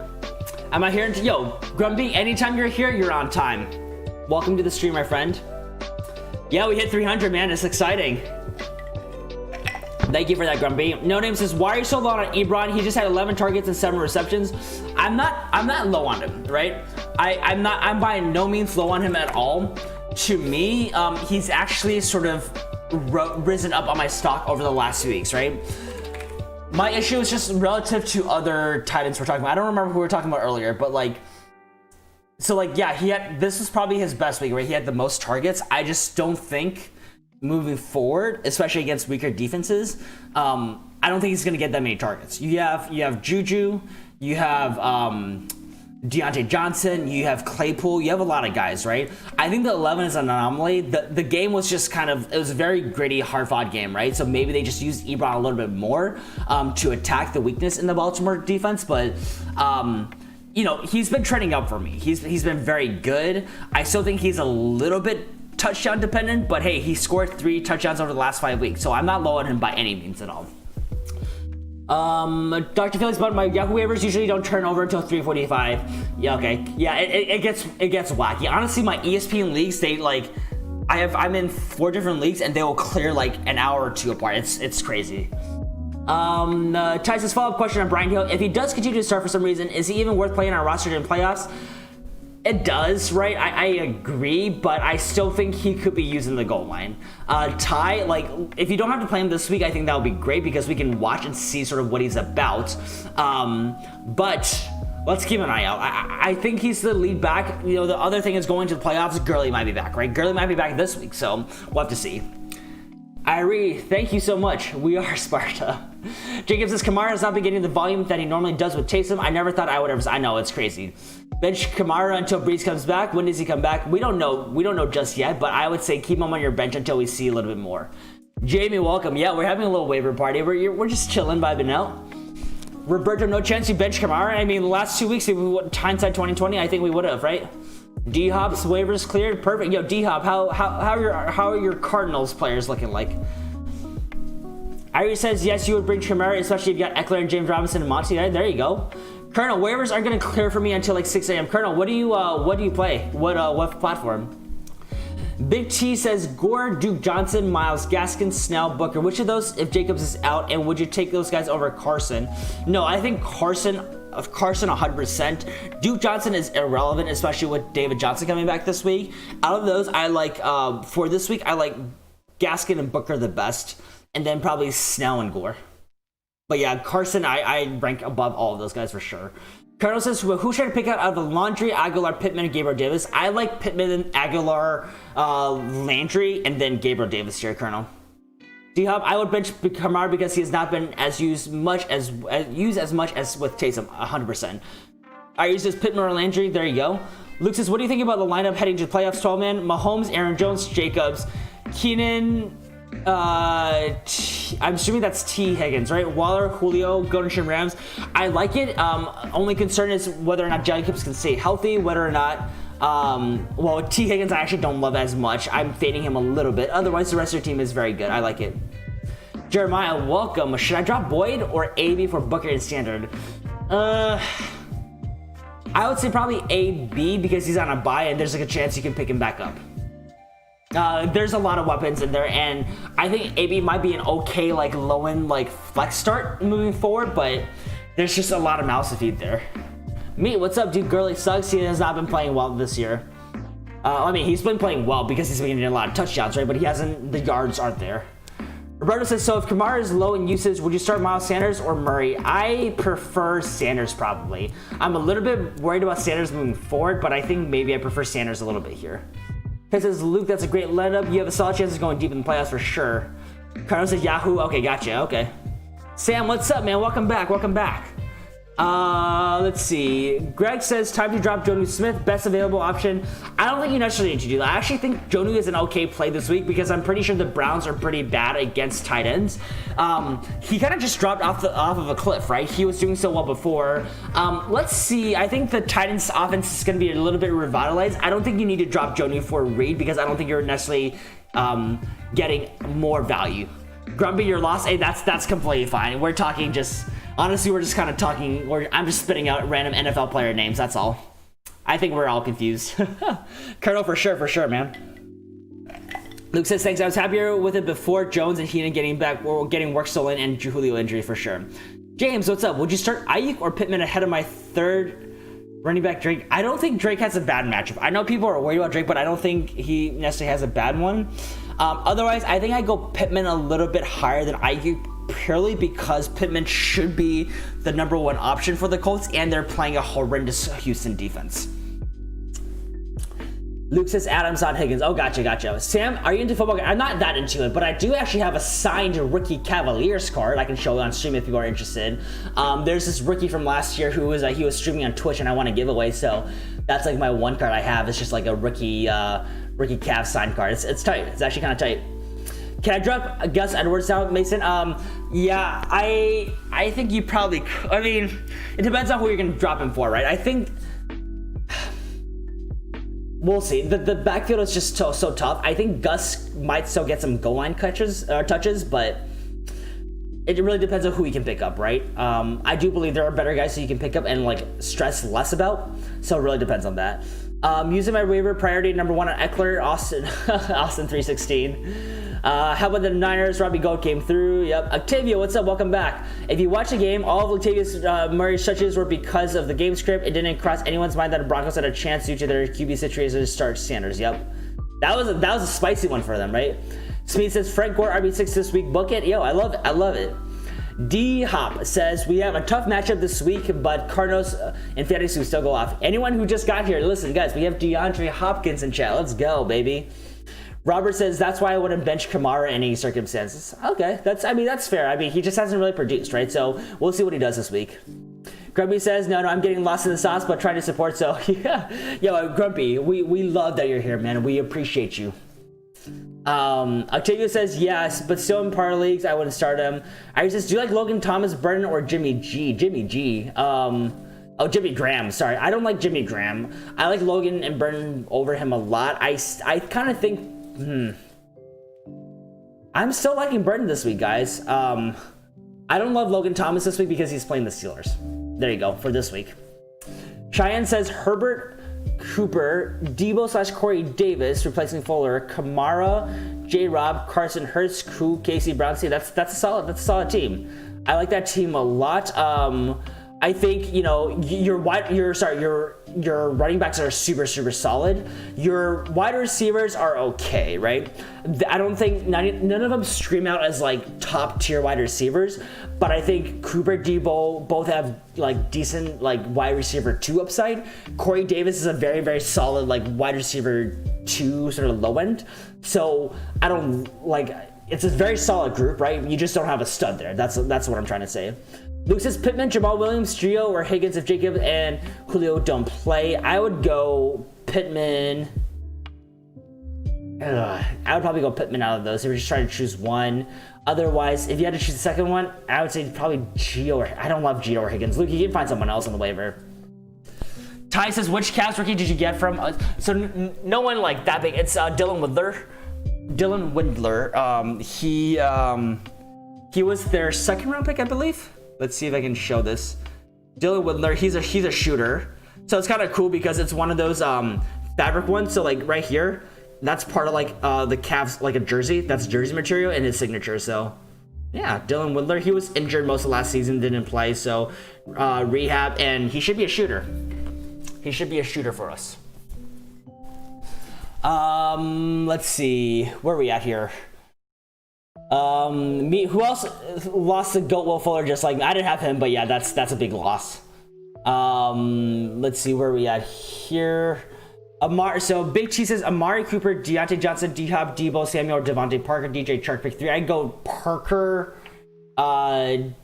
Am I here? Yo, Grumpy, anytime you're here, you're on time. Welcome to the stream, my friend. Yeah, we hit 300, man. It's exciting. Thank you for that, Grumpy. No Name says, why are you so low on Ebron? He just had 11 targets and 7 receptions. I'm not low on him, right? I'm by no means low on him at all. To me, he's actually sort of risen up on my stock over the last 2 weeks, right? My issue is just relative to other tight ends we're talking about. I don't remember who we were talking about earlier, but yeah, this was probably his best week, right? He had the most targets. I just don't think moving forward, especially against weaker defenses, I don't think he's going to get that many targets. You have Juju, you have Deontay Johnson, you have Claypool, you have a lot of guys, right? I think the 11 is an anomaly. The game was just it was a very gritty, hard-fought game, right? So maybe they just used Ebron a little bit more to attack the weakness in the Baltimore defense, but you know, he's been trending up for me. He's been very good. I still think he's a little bit touchdown dependent, but hey, he scored 3 touchdowns over the last 5 weeks, so I'm not low on him by any means at all. Dr. Felix, but my Yahoo waivers usually don't turn over until 3:45. Yeah, okay. Yeah, it gets wacky. Honestly, my ESPN leagues, I'm in 4 different leagues and they will clear like an hour or 2 apart. It's crazy. Tyson's follow-up question on Brian Hill. If he does continue to start for some reason, is he even worth playing on our roster in playoffs? It does, right? I agree, but I still think he could be using the goal line. Ty, like, if you don't have to play him this week, I think that would be great because we can watch and see sort of what he's about. But let's keep an eye out. I think he's the lead back. You know, the other thing is going to the playoffs, Gurley might be back, right? Gurley might be back this week, so we'll have to see. Irie, thank you so much. We are Sparta. Jacob says Kamara has not been getting the volume that he normally does with Taysom. I never thought I would ever. I know, it's crazy. Bench Kamara until Breeze comes back. When does he come back? We don't know. We don't know just yet, but I would say keep him on your bench until we see a little bit more. Jamie, welcome. Yeah, we're having a little waiver party. We're just chilling, vibing out. Roberto, no chance you bench Kamara? I mean, the last 2 weeks, if we went hindsight 2020, I think we would have, right? D-Hop's waivers cleared. Perfect. Yo, D-Hop, how are your Cardinals players looking like? Irie says, yes, you would bring Kamara, especially if you got Eckler and James Robinson and Monty. Right, there you go. Colonel, waivers aren't going to clear for me until like 6 a.m. Colonel, what do you play? What platform? Big T says Gore, Duke Johnson, Myles Gaskin, Snell, Booker. Which of those, if Jacobs is out, and would you take those guys over Carson? No, I think Carson 100%. Duke Johnson is irrelevant, especially with David Johnson coming back this week. Out of those, I like for this week, I like Gaskin and Booker the best, and then probably Snell and Gore. But yeah, Carson, I rank above all of those guys for sure. Colonel says, well, who should I pick out of the Landry, Aguilar, Pittman, and Gabriel Davis? I like Pittman, Aguilar, Landry, and then Gabriel Davis here, Colonel. D-Hop, I would bench Kamara because he has not been used as much as with Taysom, 100%. I use this Pittman or Landry, there you go. Luke says, what do you think about the lineup heading to the playoffs? 12-man, Mahomes, Aaron Jones, Jacobs, Keenan, I'm assuming that's T. Higgins, right? Waller, Julio, Golden Rams. I like it. Only concern is whether or not Jacobs can stay healthy, whether or not, well, T. Higgins I actually don't love as much. I'm fading him a little bit. Otherwise, the rest of your team is very good. I like it. Jeremiah, welcome. Should I drop Boyd or AB for Booker and Standard? I would say probably AB because he's on a bye and there's like a chance you can pick him back up. There's a lot of weapons in there, and I think AB might be an okay like low-end like flex start moving forward, but there's just a lot of mouths to feed there. Me, what's up, dude? Gurley sucks. He has not been playing well this year. I mean, he's been playing well because he's been getting a lot of touchdowns, right? But he hasn't. The yards aren't there. Roberto says, so if Kamara is low in usage, would you start Miles Sanders or Murray? I prefer Sanders probably. I'm a little bit worried about Sanders moving forward, but I think maybe I prefer Sanders a little bit here. He says, Luke, that's a great lineup. You have a solid chance of going deep in the playoffs for sure. Carlos says, Yahoo. Okay, gotcha. Okay. Sam, what's up, man? Welcome back. Welcome back. Let's see. Greg says, time to drop Jonnu Smith. Best available option. I don't think you necessarily need to do that. I actually think Jonnu is an okay play this week because I'm pretty sure the Browns are pretty bad against tight ends. He kind of just dropped off of a cliff, right? He was doing so well before. Let's see. I think the Titans offense is going to be a little bit revitalized. I don't think you need to drop Jonnu for Reed because I don't think you're necessarily getting more value. Grumpy, your loss. Hey, that's completely fine. We're talking just... Honestly, we're just kind of talking, I'm just spitting out random NFL player names, that's all. I think we're all confused. Colonel, for sure, man. Luke says, thanks, I was happier with it before Jones and Heenan getting work stolen and Julio injury for sure. James, what's up? Would you start Ayuk or Pittman ahead of my third running back, Drake? I don't think Drake has a bad matchup. I know people are worried about Drake, but I don't think he necessarily has a bad one. Otherwise, I think I go Pittman a little bit higher than Ayuk, purely because Pittman should be the number one option for the Colts, and they're playing a horrendous Houston defense. Luke says Adams on Higgins. Oh, gotcha. Sam, are you into football? I'm not that into it, but I do actually have a signed rookie Cavaliers card I can show on stream if people are interested. There's this rookie from last year who was he was streaming on Twitch, and I want to give away, so that's like my one card I have. It's just like a rookie Cav signed card. It's tight. It's actually kind of tight. Can I drop Gus Edwards out, Mason? Yeah, I think you probably could. I mean, it depends on who you're going to drop him for, right? I think we'll see. The backfield is just so tough. I think Gus might still get some goal line touches, but it really depends on who you can pick up, right? I do believe there are better guys who you can pick up and like stress less about. So it really depends on that. Using my waiver, priority number one on Eckler, Austin 316. How about the Niners? Robbie Gold came through. Yep. Octavio, what's up? Welcome back. If you watch the game, all of Latavius Murray's touches were because of the game script. It didn't cross anyone's mind that the Broncos had a chance due to their QB situation to start Sanders. Yep. That was a spicy one for them, right? Smith says Frank Gore RB6 this week. Book it. Yo, I love it. D Hop says we have a tough matchup this week, but Cardinals and Fantasy will still go off. Anyone who just got here, listen, guys, we have DeAndre Hopkins in chat. Let's go, baby. Robert says that's why I wouldn't bench Kamara in any circumstances. Okay, that's fair. I mean, he just hasn't really produced, right? So we'll see what he does this week. Grumpy says, no, I'm getting lost in the sauce, but trying to support. So yeah, yo, Grumpy, we love that you're here, man. We appreciate you. Octavio says yes, but still in par leagues, I wouldn't start him. Iris says, do you like Logan Thomas, Burton, or Jimmy G? Jimmy Graham. Sorry, I don't like Jimmy Graham. I like Logan and Burton over him a lot. I kind of think. I'm still liking Burton this week, guys. I don't love Logan Thomas this week because he's playing the Steelers. There you go for this week. Cheyenne says Herbert, Cooper, Debo / Corey Davis replacing Fuller, Kamara, J-Rob, Carson Hurts, Koo, Casey Brown. See, that's a solid team. I like that team a lot. I think, you know, your running backs are super solid. Your wide receivers are okay, right? I don't think none of them scream out as like top tier wide receivers, but I think Cooper, Debo both have like decent like wide receiver 2 upside. Corey Davis is a very solid like wide receiver 2 sort of low end. So I don't like, it's a very solid group, right? You just don't have a stud there. That's what I'm trying to say. Luke says Pittman, Jamal Williams, Trio, or Higgins if Jacob and Julio don't play. I would go Pittman. I would probably go Pittman out of those if you're just trying to choose one. Otherwise, if you had to choose the second one, I would say probably Gio. Or I don't love Gio or Higgins. Luke, you can find someone else on the waiver. Ty says, which Cavs rookie did you get from? So no one like that big. It's Dylan Windler. Dylan Windler. He was their second round pick, I believe. Let's see if I can show this. Dylan Windler. He's a shooter. So it's kind of cool because it's one of those fabric ones. So like right here, that's part of like the Cavs, like a jersey. That's jersey material and his signature. So yeah, Dylan Windler. He was injured most of last season, didn't play. So rehab, and he should be a shooter. He should be a shooter for us. Let's see. Where are we at here? Who else lost the GOAT Will Fuller just like me? I didn't have him, but yeah, that's a big loss. Let's see, where are we at here? So Big Cheese says Amari Cooper, Deontay Johnson, D-Hop, Debo Samuel, Devontae Parker, DJ Chark, pick 3. I'd go Parker, Debo,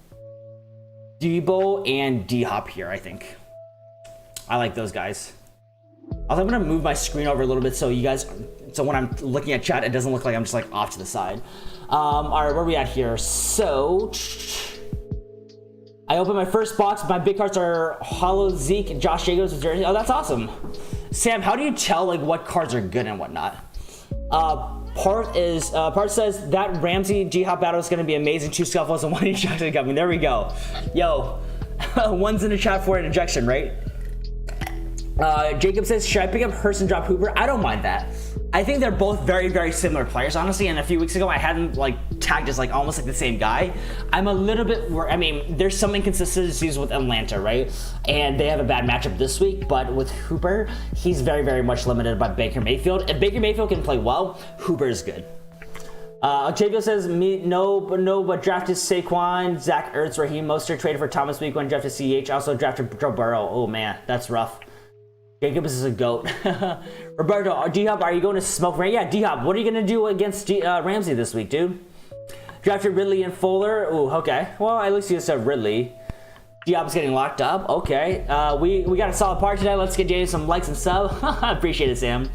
and D-Hop here, I think. I like those guys. Also, I'm gonna move my screen over a little bit so you guys, so when I'm looking at chat, it doesn't look like I'm just like off to the side. All right, where are we at here? So I opened my first box. My big cards are Hollow Zeke, Josh Jacobs with jersey. Oh, that's awesome. Sam, how do you tell like what cards are good and whatnot? Part says that Ramsey G-Hop battle is gonna be amazing. 2 scuffles and 1 ejection coming. There we go. Yo, one's in the chat for an ejection, right? Jacob says, should I pick up Hurst and drop Hooper? I don't mind that. I think they're both very, very similar players, honestly. And a few weeks ago, I had them like tagged as like almost like the same guy. I'm a little bit, I mean, there's some inconsistencies with Atlanta, right? And they have a bad matchup this week. But with Hooper, he's very, very much limited by Baker Mayfield. If Baker Mayfield can play well, Hooper is good. Jacob says, but drafted Saquon, Zach Ertz, Raheem Mostert, traded for Thomas Week 1, drafted CH, also drafted Joe Burrow. Oh man, that's rough. Jacobs is a goat. Roberto, D-Hop, are you going to smoke? Yeah, D-Hop, what are you going to do against Ramsey this week, dude? Drafted Ridley and Fuller. Ooh, okay. Well, at least you said Ridley. D-Hop's getting locked up. Okay. We got a solid part today. Let's get James some likes and sub. I appreciate it, Sam.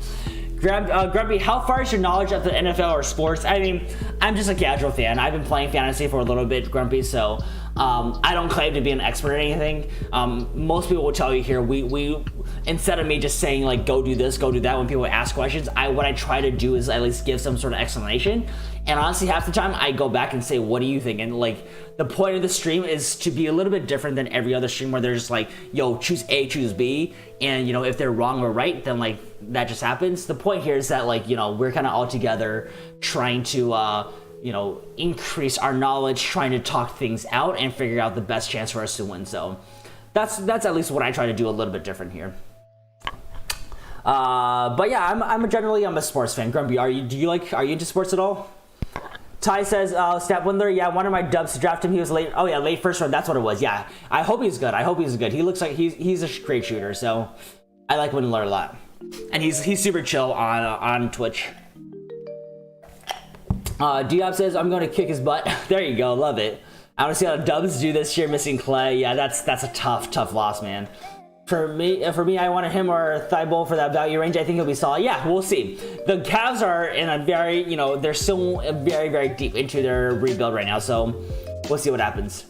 Grumpy, how far is your knowledge of the NFL or sports? I mean, I'm just a casual fan. I've been playing fantasy for a little bit, Grumpy, so I don't claim to be an expert at anything. Most people will tell you here, we instead of me just saying like, go do this, go do that, when people ask questions, what I try to do is at least give some sort of explanation. And honestly, half the time I go back and say, what do you think? And like, the point of the stream is to be a little bit different than every other stream where they're just like, yo, choose A, choose B. And, you know, if they're wrong or right, then like, that just happens. The point here is that like, you know, we're kind of all together trying to, you know, increase our knowledge, trying to talk things out and figure out the best chance for us to win. So that's at least what I try to do a little bit different here. But yeah, I'm a sports fan. Grumpy, are you into sports at all? Ty says, Snap Windler, yeah, one of my dubs to draft him. He was late. Oh yeah, late first round. That's what it was. Yeah, I hope he's good. He looks like he's a great shooter. So I like Windler a lot, and he's super chill on Twitch. Diop says, I'm going to kick his butt. There you go. Love it. I want to see how the Dubs do this year, missing Clay. Yeah, that's a tough loss, man. For me, I wanted him or Thibault for that value range. I think he'll be solid. Yeah, we'll see. The Cavs are in a very, you know, they're still very, very deep into their rebuild right now. So we'll see what happens.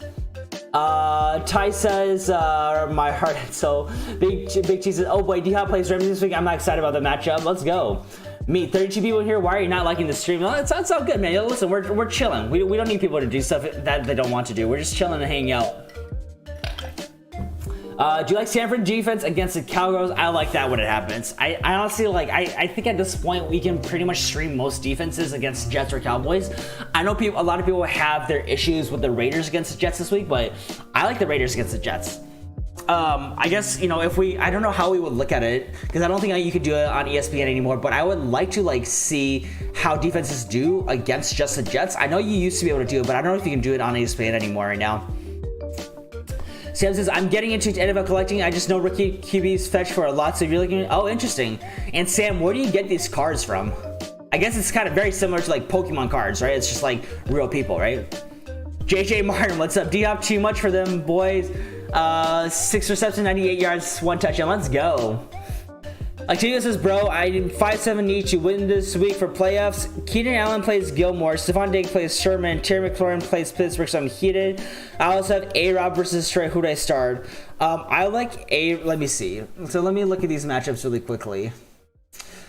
Ty says, my heart. So Big Cheese says, oh boy, D-Hop plays Ramsey this week. I'm not excited about the matchup. Let's go. Me, 32 people here. Why are you not liking the stream? No, it's all good, man. Listen, we're chilling. We don't need people to do stuff that they don't want to do. We're just chilling and hanging out. Do you like Stanford defense against the Cowgirls? I like that when it happens. I honestly like. I think at this point we can pretty much stream most defenses against Jets or Cowboys. I know a lot of people have their issues with the Raiders against the Jets this week, but I like the Raiders against the Jets. I guess, you know, I don't know how we would look at it, because I don't think you could do it on ESPN anymore, but I would like to like see how defenses do against just the Jets. I know you used to be able to do it, but I don't know if you can do it on ESPN anymore right now. Sam says, I'm getting into NFL collecting. I just know rookie QBs fetch for a lot, so if you're looking, oh, interesting. And Sam, where do you get these cards from? I guess it's kind of very similar to like Pokemon cards, right? It's just like real people, right? JJ Martin, what's up? D-Hop, too much for them, boys. 6 receptions, 98 yards, 1 touchdown. Let's go. Octavio says, bro, I 5-7 need to win this week for playoffs. Keenan Allen plays Gilmore. Stephon Diggs plays Sherman. Terry McLaurin plays Pittsburgh, so I'm heated. I also have A-Rob versus Trey. Who do I start? I like let me see. So let me look at these matchups really quickly.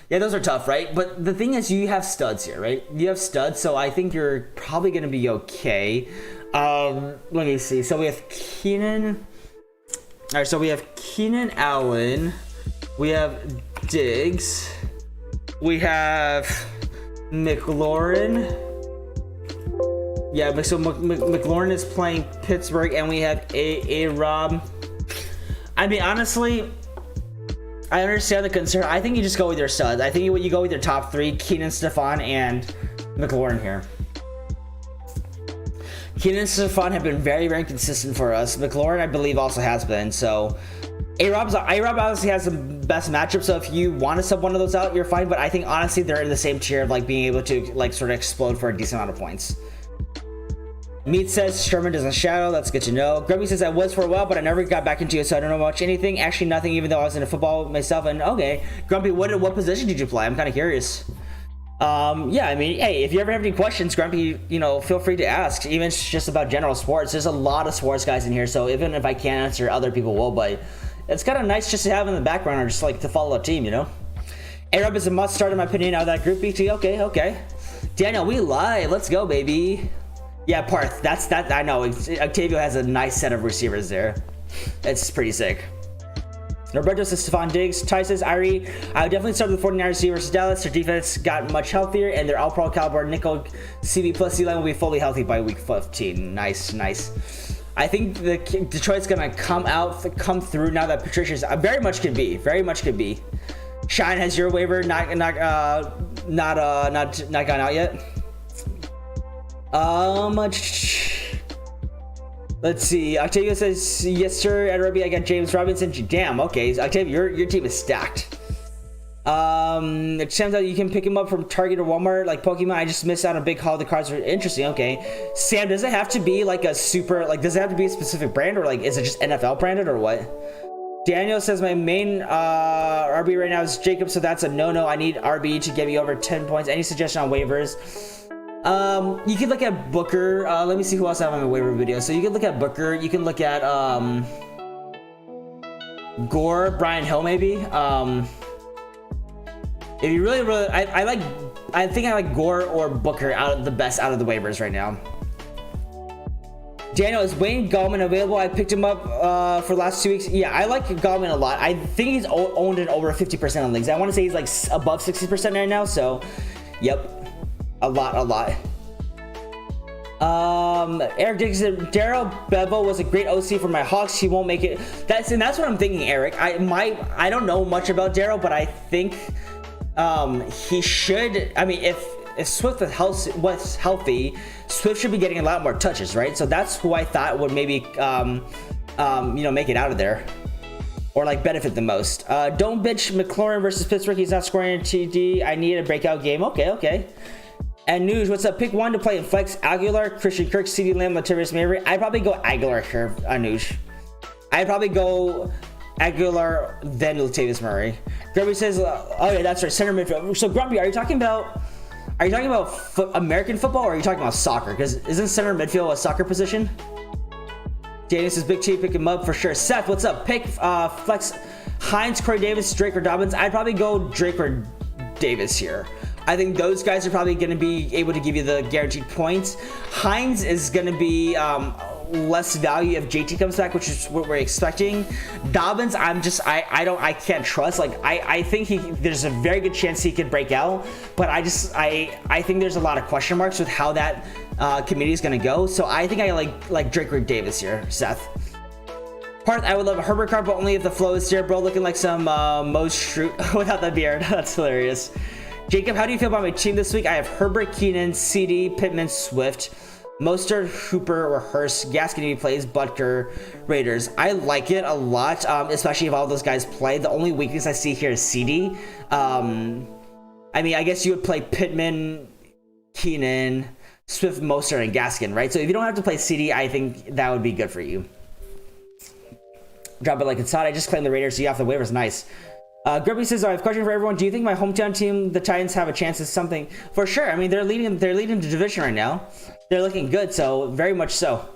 Yeah, those are tough, right? But the thing is, you have studs here, right? You have studs, so I think you're probably going to be okay. Let me see. So we have Keenan. All right, so we have Keenan Allen. We have Diggs. We have McLaurin. Yeah, so McLaurin is playing Pittsburgh, and we have A-Rob. I mean, honestly, I understand the concern. I think you just go with your studs. I think you go with your top three: Keenan, Stephon, and McLaurin here. Keenan and Stephon have been very, very consistent for us. McLaurin, I believe, also has been. So A-Rob obviously has the best matchup. So if you want to sub one of those out, you're fine. But I think honestly, they're in the same tier of like being able to like sort of explode for a decent amount of points. Meat says Sherman doesn't shadow. That's good to know. Grubby says I was for a while, but I never got back into it, so I don't know much anything. Actually, nothing, even though I was into football myself. And okay, Grumpy, what position did you play? I'm kind of curious. Yeah, I mean, hey, if you ever have any questions, Grumpy, feel free to ask. Even if it's just about general sports. There's a lot of sports guys in here, so even if I can't answer, other people will. But it's kind of nice just to have in the background, or just like to follow a team, A-Rob is a must start in my opinion out of that group. BT, okay. Daniel, we live. Let's go, baby. Yeah, Parth, that's that. I know. Octavio has a nice set of receivers there. It's pretty sick. Roberto says Stephon Diggs. Ty says Irie. I would definitely start with the 49ers versus Dallas. Their defense got much healthier, and their all-pro caliber nickel CB plus C-line will be fully healthy by week 15. Nice. I think Detroit's gonna come through now that Patricia's very much could be. Shine, has your waiver not gone out yet? Let's see. Octavio says yes, sir. At Ruby, I got James Robinson. Damn. Okay, Octavio, your team is stacked. It turns out you can pick him up from Target or Walmart, like Pokemon. I just missed out on a big haul. The cards are interesting. Okay, Sam, does it have to be like a super? Like, does it have to be a specific brand, or like is it just NFL branded, or what? Daniel says my main RB right now is Jacob, so that's a no. I need RB to get me over 10 points. Any suggestion on waivers? You can look at Booker. Let me see who else I have on my waiver video. So you can look at Booker. You can look at Gore, Brian Hill, maybe. If you really, I think I like Gore or Booker out of the waivers right now. Daniel, is Wayne Gallman available? I picked him up for the last 2 weeks. Yeah, I like Gallman a lot. I think he's owned in over 50% of leagues. I want to say he's like above 60% right now. So, yep. A lot. Eric Dixon, Daryl Bevo was a great OC for my Hawks. He won't make it. That's what I'm thinking, Eric. I don't know much about Daryl, but I think he should. I mean, if Swift was healthy, Swift should be getting a lot more touches, right? So that's who I thought would maybe make it out of there, or like benefit the most. Don't bitch McLaurin versus Pittsburgh. He's not scoring a TD. I need a breakout game. Okay. And News, what's up? Pick one to play in flex. Aguilar, Christian Kirk, CeeDee Lamb, Latavius Murray. I'd probably go Aguilar here, News. I'd probably go Aguilar, then Latavius Murray. Grumpy says, oh yeah, that's right, center midfield. So Grumpy, are you talking about American football, or are you talking about soccer? Because isn't center midfield a soccer position? Daniel says, Big T, pick him up for sure. Seth, what's up? Pick flex Hines, Corey Davis, Drake, or Dobbins. I'd probably go Drake or Davis here. I think those guys are probably going to be able to give you the guaranteed points. Hines is going to be less value if JT comes back, which is what we're expecting. Dobbins, I can't trust. Like I think there's a very good chance he could break out, but I think there's a lot of question marks with how that committee is going to go. So I think I like Drake or Davis here, Seth. Parth, I would love a Herbert card, but only if the flow is there, bro. Looking like some Mose Schrute without the beard. That's hilarious. Jacob, how do you feel about my team this week? I have Herbert, Keenan, CD, Pittman, Swift, Mostert, Hooper, or Hurst, Gaskin if he plays, Butker, Raiders. I like it a lot, especially if all those guys play. The only weakness I see here is CD. I mean, I guess you would play Pittman, Keenan, Swift, Mostert, and Gaskin, right? So if you don't have to play CD, I think that would be good for you. Drop it like it's hot. I just claimed the Raiders, so you have the waivers. Nice. Grumpy says, I have a question for everyone. Do you think my hometown team, the Titans, have a chance at something? For sure. I mean, they're leading the division right now. They're looking good, so very much so.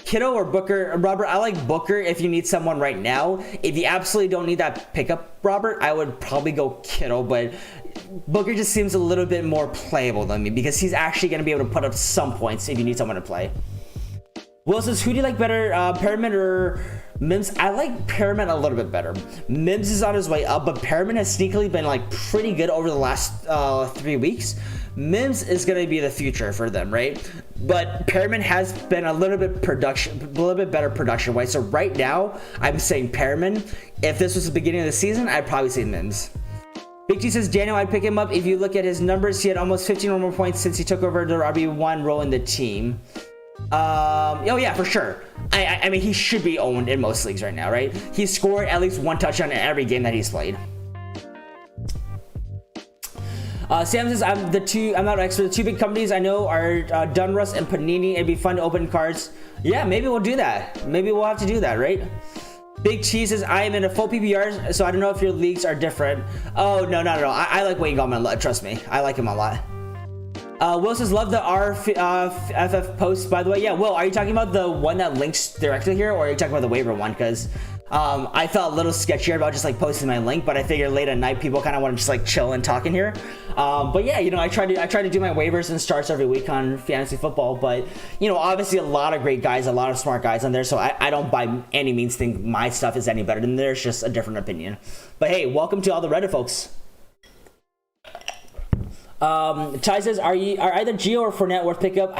Kittle or Booker? Robert, I like Booker if you need someone right now. If you absolutely don't need that pickup, Robert, I would probably go Kittle, but Booker just seems a little bit more playable than me because he's actually going to be able to put up some points if you need someone to play. Will says, who do you like better, Perriman or Mims? I like Perriman a little bit better. Mims is on his way up, but Perriman has sneakily been like pretty good over the last 3 weeks. Mims is going to be the future for them, right? But Perriman has been a little bit better production-wise. So right now, I'm saying Perriman. If this was the beginning of the season, I'd probably say Mims. Big G says, Daniel, I'd pick him up. If you look at his numbers, he had almost 15 or more points since he took over the RB1 role in the team. Oh yeah, for sure. I mean, he should be owned in most leagues right now, right? He scored at least 1 touchdown in every game that he's played. Sam says, I'm not an expert. The 2 big companies I know are Dunruss and Panini. It'd be fun to open cards. Yeah, maybe we'll do that. Maybe we'll have to do that, right? Big Cheese says, I am in a full PPR, so I don't know if your leagues are different. Oh, no, not at all. I like Wayne Gallman. Trust me. I like him a lot. Will says, love the RFF post, by the way. Yeah, Will, are you talking about the one that links directly here, or are you talking about the waiver one? Because I felt a little sketchier about just like posting my link, but I figured late at night people kind of want to just like chill and talk in here. But yeah, you know, I try to do my waivers and starts every week on fantasy football. But you know, obviously a lot of great guys, a lot of smart guys on there. So I don't by any means think my stuff is any better than theirs. Just a different opinion. But hey, welcome to all the Reddit folks. Ty says, are either Gio or Fournette worth pickup?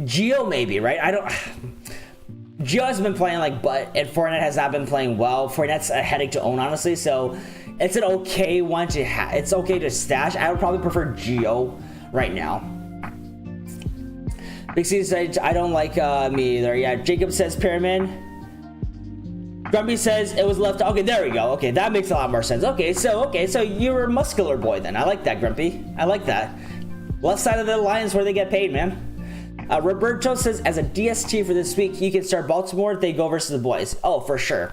Gio maybe, right? Gio has been playing like butt, and Fournette has not been playing well. Fournette's a headache to own, honestly, so it's an okay one to it's okay to stash. I would probably prefer Gio right now. Big C says, I don't like me either. Yeah, Jacob says Perriman. Grumpy says it was left. Okay, there we go. Okay, that makes a lot more sense. Okay, so you're a muscular boy then. I like that, Grumpy. I like that. Left side of the line is where they get paid, man. Roberto says, as a DST for this week, you can start Baltimore. They go versus the boys. Oh, for sure.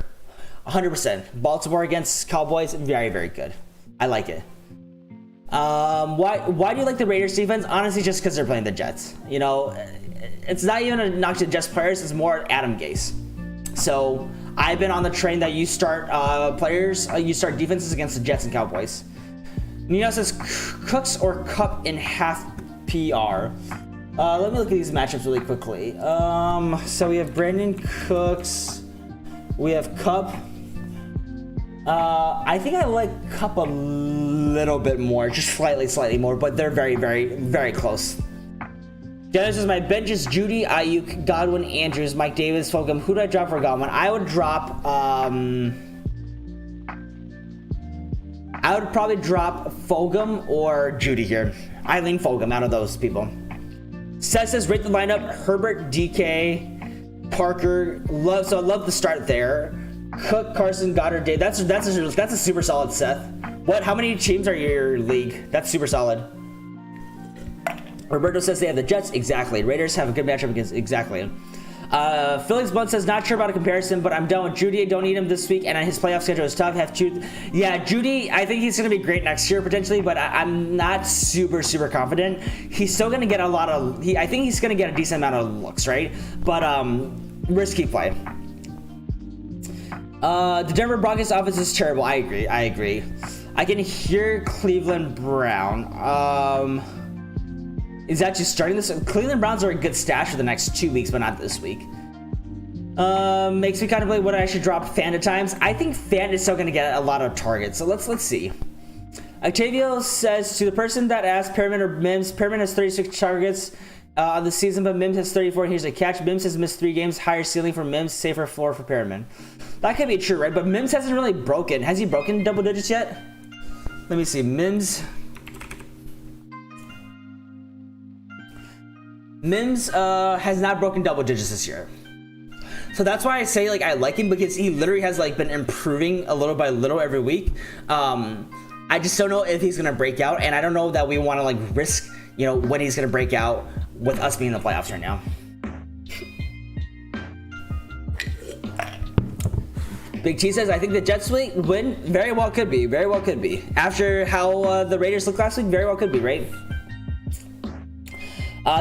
100%. Baltimore against Cowboys, very, very good. I like it. Why do you like the Raiders defense? Honestly, just because they're playing the Jets. You know, it's not even a knock to the Jets players. It's more Adam Gase. So I've been on the train that you start you start defenses against the Jets and Cowboys. Nino says Cooks or Cup in half PR. Let me look at these matchups really quickly. So we have Brandon Cooks. We have Cup. I think I like Cup a little bit more, just slightly more, but they're very, very, very close. Dennis says, my bench is Judy, Ayuk, Godwin, Andrews, Mike Davis, Fulgham. Who do I drop for Godwin? I would drop, I would probably drop Fulgham or Judy here. I lean Fulgham out of those people. Seth says, rate the lineup, Herbert, DK, Parker. I love the start there. Cook, Carson, Goddard, Dave. That's a super solid Seth. How many teams are in your league? That's super solid. Roberto says they have the Jets. Exactly. Raiders have a good matchup against. Exactly. Felix Blunt says, not sure about a comparison, but I'm done with Judy. I don't need him this week, and his playoff schedule is tough. Yeah, Judy, I think he's going to be great next year, potentially, but I'm not super confident. He's still going to get a lot of... I think he's going to get a decent amount of looks, right? But risky play. The Denver Broncos offense is terrible. I agree. I can hear Cleveland Brown. Is actually starting this. Cleveland Browns are a good stash for the next 2 weeks, but not this week. Makes me kind of play what I should drop Fan at times. I think Fan is still going to get a lot of targets, so let's see. Octavio says, to the person that asked Perriman or Mims, Perriman has 36 targets on the season, but Mims has 34. Here's a catch. Mims has missed 3 games. Higher ceiling for Mims, safer floor for Perriman. That could be true, right? But Mims hasn't really broken. Has he broken double digits yet? Let me see. Mims has not broken double digits this year. So that's why I say like I like him, because he literally has like been improving a little by little every week. I just don't know if he's gonna break out, and I don't know that we want to like risk, you know, when he's gonna break out with us being in the playoffs right now. Big T says, I think the Jets win. Very well could be. Very well could be. After how the Raiders looked last week, very well could be, right?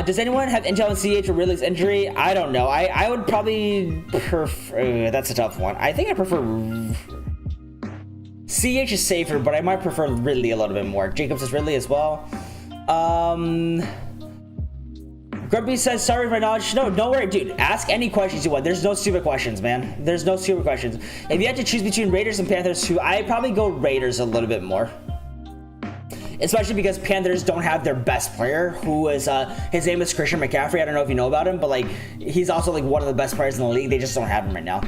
Does anyone have intel on CH or Ridley's injury? I don't know. I would probably prefer... that's a tough one. I think I prefer... CH is safer, but I might prefer Ridley a little bit more. Jacob says Ridley as well. Grumpy says, sorry for my knowledge. No, don't worry, dude. Ask any questions you want. There's no stupid questions, man. There's no stupid questions. If you had to choose between Raiders and Panthers, I'd probably go Raiders a little bit more. Especially because Panthers don't have their best player, who is, his name is Christian McCaffrey. I don't know if you know about him, but, like, he's also, like, one of the best players in the league. They just don't have him right now.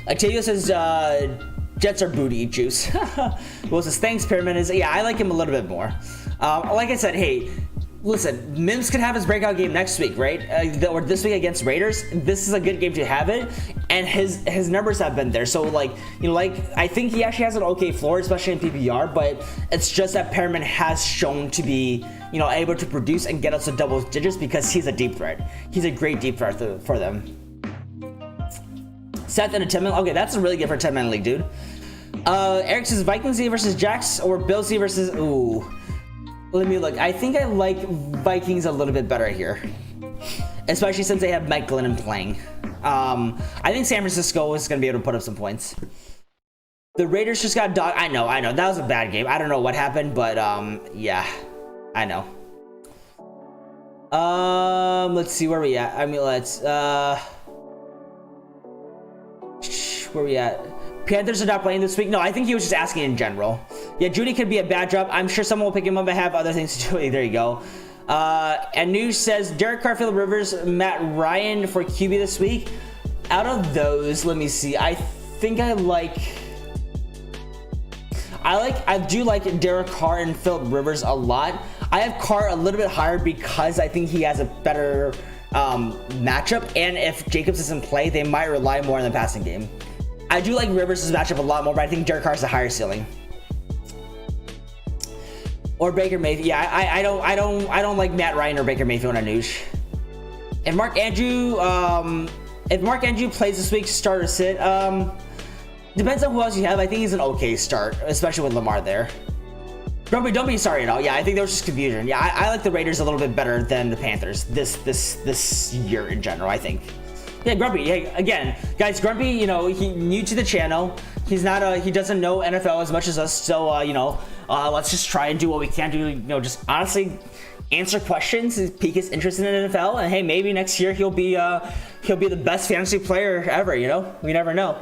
Octavio says, Jets are booty juice. Will says, thanks, Pyramid. Yeah, I like him a little bit more. Like I said, hey, listen, Mims could have his breakout game next week, right? Or this week against Raiders. This is a good game to have it, and his numbers have been there. So, like, you know, like, I think he actually has an okay floor, especially in PPR, but it's just that Perriman has shown to be, you know, able to produce and get us to double digits because he's a deep threat. He's a great deep threat for them. Seth in a 10-man. Okay, that's really good for a 10-man league, dude. Eric says Vikings versus Jacks or Bills versus... Ooh. Let me look. I think I like Vikings a little bit better here. Especially since they have Mike Glennon playing. I think San Francisco is going to be able to put up some points. The Raiders just got dog. I know. That was a bad game. I don't know what happened, but yeah. I know. Let's see where we at. I mean, let's... where we at? Panthers are not playing this week. No, I think he was just asking in general. Yeah, Judy could be a bad drop. I'm sure someone will pick him up. I have other things to do. There you go. And News says Derek Carr, Phillip Rivers, Matt Ryan for QB this week. Out of those, let me see. I think I do like Derek Carr and Phillip Rivers a lot. I have Carr a little bit higher because I think he has a better matchup. And if Jacobs is in play, they might rely more on the passing game. I do like Rivers' matchup a lot more, but I think Derek Carr's a higher ceiling. Or Baker Mayfield. Yeah, I don't like Matt Ryan or Baker Mayfield on Anoush. If Mark Andrew plays this week, start or sit. Depends on who else you have. I think he's an okay start, especially with Lamar there. Grumpy, don't be sorry at all. Yeah, I think there was just confusion. Yeah, I like the Raiders a little bit better than the Panthers this year in general, I think. Yeah, Grumpy. Hey, again, guys, Grumpy, you know, he new to the channel. He's not he doesn't know NFL as much as us. So, you know, let's just try and do what we can do. You know, just honestly answer questions, pique his interest in the NFL, and hey, maybe next year he'll be the best fantasy player ever. You know, we never know.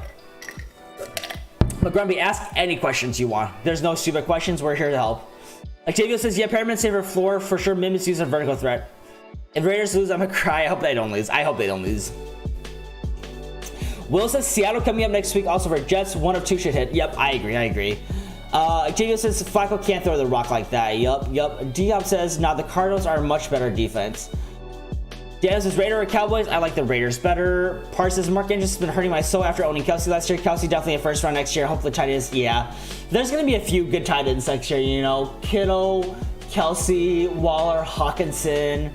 But Grumpy, ask any questions you want. There's no stupid questions. We're here to help. Octavio says, yeah, Perriman's favorite floor for sure. Mims uses a vertical threat. If Raiders lose, I'm gonna cry. I hope they don't lose. I hope they don't lose. Will says Seattle coming up next week. Also for Jets, 1 of 2 should hit. Yep, I agree. Octavio says Flacco can't throw the rock like that. Yup. D-Hop says, nah, the Cardinals are a much better defense. Dan says Raider or Cowboys? I like the Raiders better. Par says Mark Andrews has been hurting my soul after owning Kelsey last year. Kelsey definitely a first round next year. Hopefully tight ends. Yeah. There's going to be a few good tight ends next year, you know. Kittle, Kelsey, Waller, Hawkinson.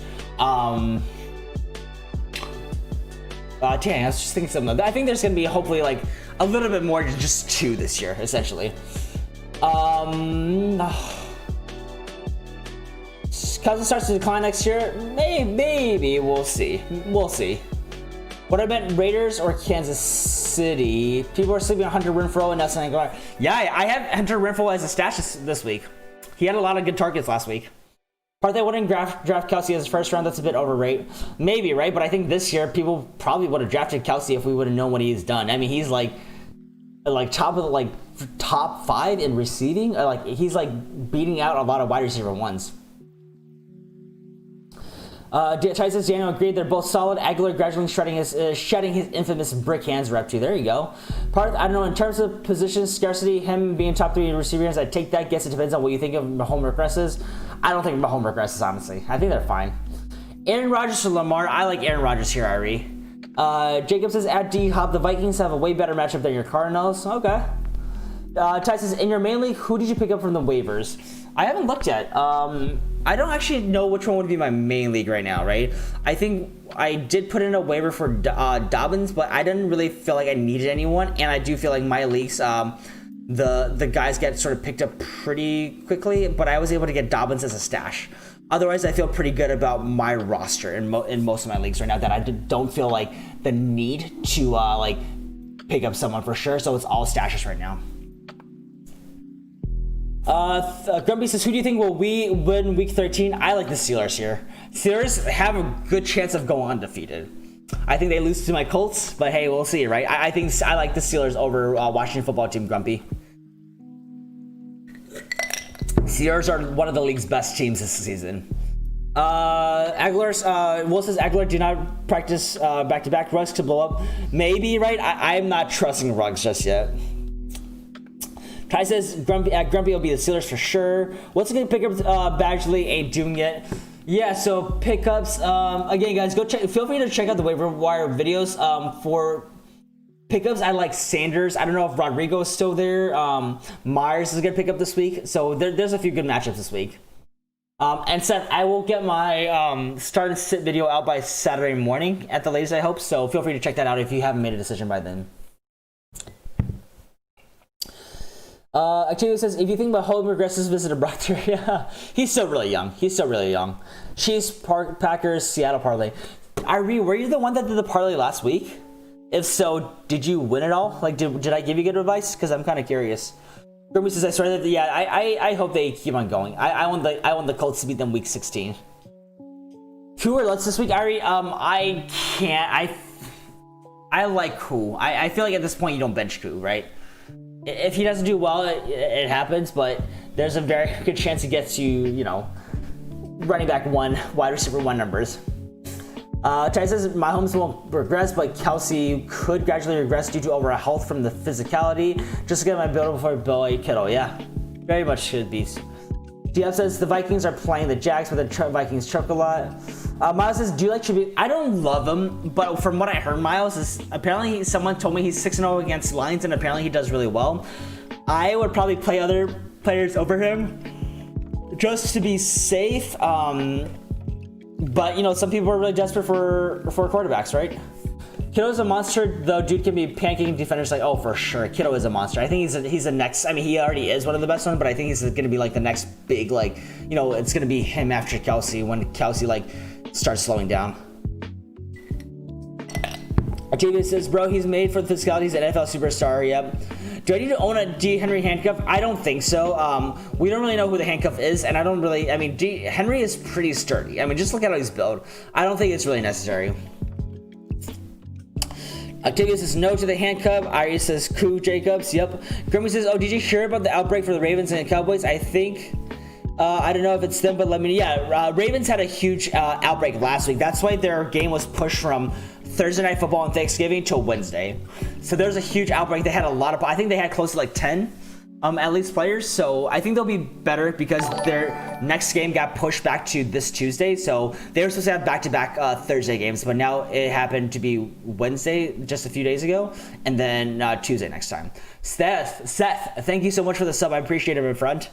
Dang, I was just thinking something. I think there's going to be hopefully like a little bit more than just 2 this year, essentially. Cousins starts to decline next year. Maybe we'll see. What I meant, Raiders or Kansas City? People are sleeping on Hunter Renfrow and Nelson Aguilar. Yeah, I have Hunter Renfrow as a stash this week. He had a lot of good targets last week. Part they wouldn't draft Kelsey as a first round. That's a bit overrated. Maybe, right? But I think this year people probably would have drafted Kelsey if we would have known what he's done. I mean, he's like top of the top 5 in receiving. He's like beating out a lot of wide receiver ones. Tyson Daniel agreed they're both solid. Aguilar gradually shedding his infamous brick hands rep too. There you go. I don't know, in terms of position scarcity, him being top 3 receivers, I take that. Guess it depends on what you think of Mahomes regresses. I don't think Mahomes regresses, honestly. I think they're fine. Aaron Rodgers to Lamar. I like Aaron Rodgers here, Ari. Jacob says, at D-Hop, the Vikings have a way better matchup than your Cardinals. Okay. Ty says, in your main league, who did you pick up from the waivers? I haven't looked yet. I don't actually know which one would be my main league right now, right? I think I did put in a waiver for Dobbins, but I didn't really feel like I needed anyone, and I do feel like my leagues, the guys get sort of picked up pretty quickly, but I was able to get Dobbins as a stash. Otherwise, I feel pretty good about my roster in most of my leagues right now, that I don't feel like the need to like pick up someone for sure. So it's all stashes right now. Grumpy says, who do you think will win week 13? I like the Steelers here. Steelers have a good chance of going undefeated. I think they lose to my Colts, but hey, we'll see, right? I think I like the Steelers over Washington football team, Grumpy. Steelers are one of the league's best teams this season. Will says Aguilar do not practice back-to-back rugs to blow up. Maybe, right? I'm not trusting rugs just yet. Ty says Grumpy will be the Steelers for sure. What's a good pickup? Badgley ain't doing it. Yeah, so pickups. Again, guys, feel free to check out the waiver wire videos for pickups. I like Sanders. I don't know if Rodrigo is still there. Myers is gonna pick up this week. So there's a few good matchups this week. And Seth, I will get my start and sit video out by Saturday morning at the latest, I hope. So feel free to check that out if you haven't made a decision by then. Octavio says, if you think about Mahomes regresses visit to Brock, yeah, he's still really young. Chiefs, Packers, Seattle parlay. Were you the one that did the parlay last week? If so, did you win it all? Like, did I give you good advice? Because I'm kind of curious. Grimmy says, I started. Yeah, I hope they keep on going. I want the Colts to beat them week 16. Who or let's this week, Ari? I can't. I like Koo. I feel like at this point you don't bench Koo, right? If he doesn't do well, it happens, but there's a very good chance he gets you, running back 1, wide receiver 1 numbers. Ty says Mahomes won't regress, but Kelsey could gradually regress due to overall health from the physicality. Just to get my build before Billy Kittle. Yeah, very much should be. DF says the Vikings are playing the Jags, but the Vikings choke a lot. Miles says, do you like Tribute? I don't love him, but from what I heard, Miles is apparently someone told me he's 6-0 against Lions, and apparently he does really well. I would probably play other players over him just to be safe. But some people are really desperate for quarterbacks, right? Kitto's a monster, though. Dude can be pancaking defenders like, oh, for sure. Kitto is a monster. I think he's the next. I mean, he already is one of the best ones, but I think he's going to be like the next big, it's going to be him after Kelsey when Kelsey starts slowing down. Octavia says, bro, he's made for the physicality. He's an NFL superstar. Yep. Do I need to own a D. Henry handcuff? I don't think so. We don't really know who the handcuff is, and I don't really. I mean, D. Henry is pretty sturdy. I mean, just look at how he's built. I don't think it's really necessary. Octavia says no to the handcuff. Ari says Koo Jacobs. Yep. Grimmy says, oh, did you hear about the outbreak for the Ravens and the Cowboys? I think. I don't know if it's them, but let me. Yeah, Ravens had a huge outbreak last week. That's why their game was pushed from Thursday Night Football and Thanksgiving till Wednesday. So there's a huge outbreak. They had a lot of. I think they had close to 10. At least players, so I think they'll be better because their next game got pushed back to this Tuesday. So they were supposed to have back-to-back Thursday games, but now it happened to be Wednesday just a few days ago, and then Tuesday next time. Seth, thank you so much for the sub. I appreciate it, my friend.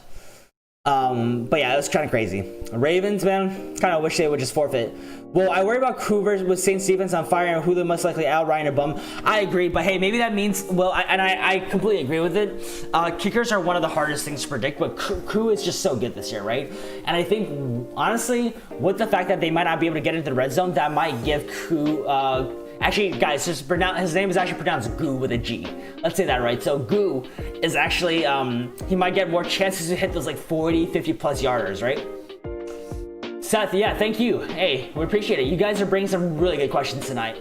But yeah, it was kind of crazy. Ravens, man, kind of wish they would just forfeit. Well, I worry about Cooper with St. Stephen's on fire and Hulu most likely out, Ryan a bum. I agree, but hey, maybe that means, I completely agree with it. Kickers are one of the hardest things to predict, but Koo is just so good this year, right? And I think, honestly, with the fact that they might not be able to get into the red zone, that might give Koo, actually, guys, his name is actually pronounced Goo with a G. Let's say that right. So Goo is actually, he might get more chances to hit those 40, 50 plus yarders, right? Seth, yeah, thank you. Hey, we appreciate it. You guys are bringing some really good questions tonight.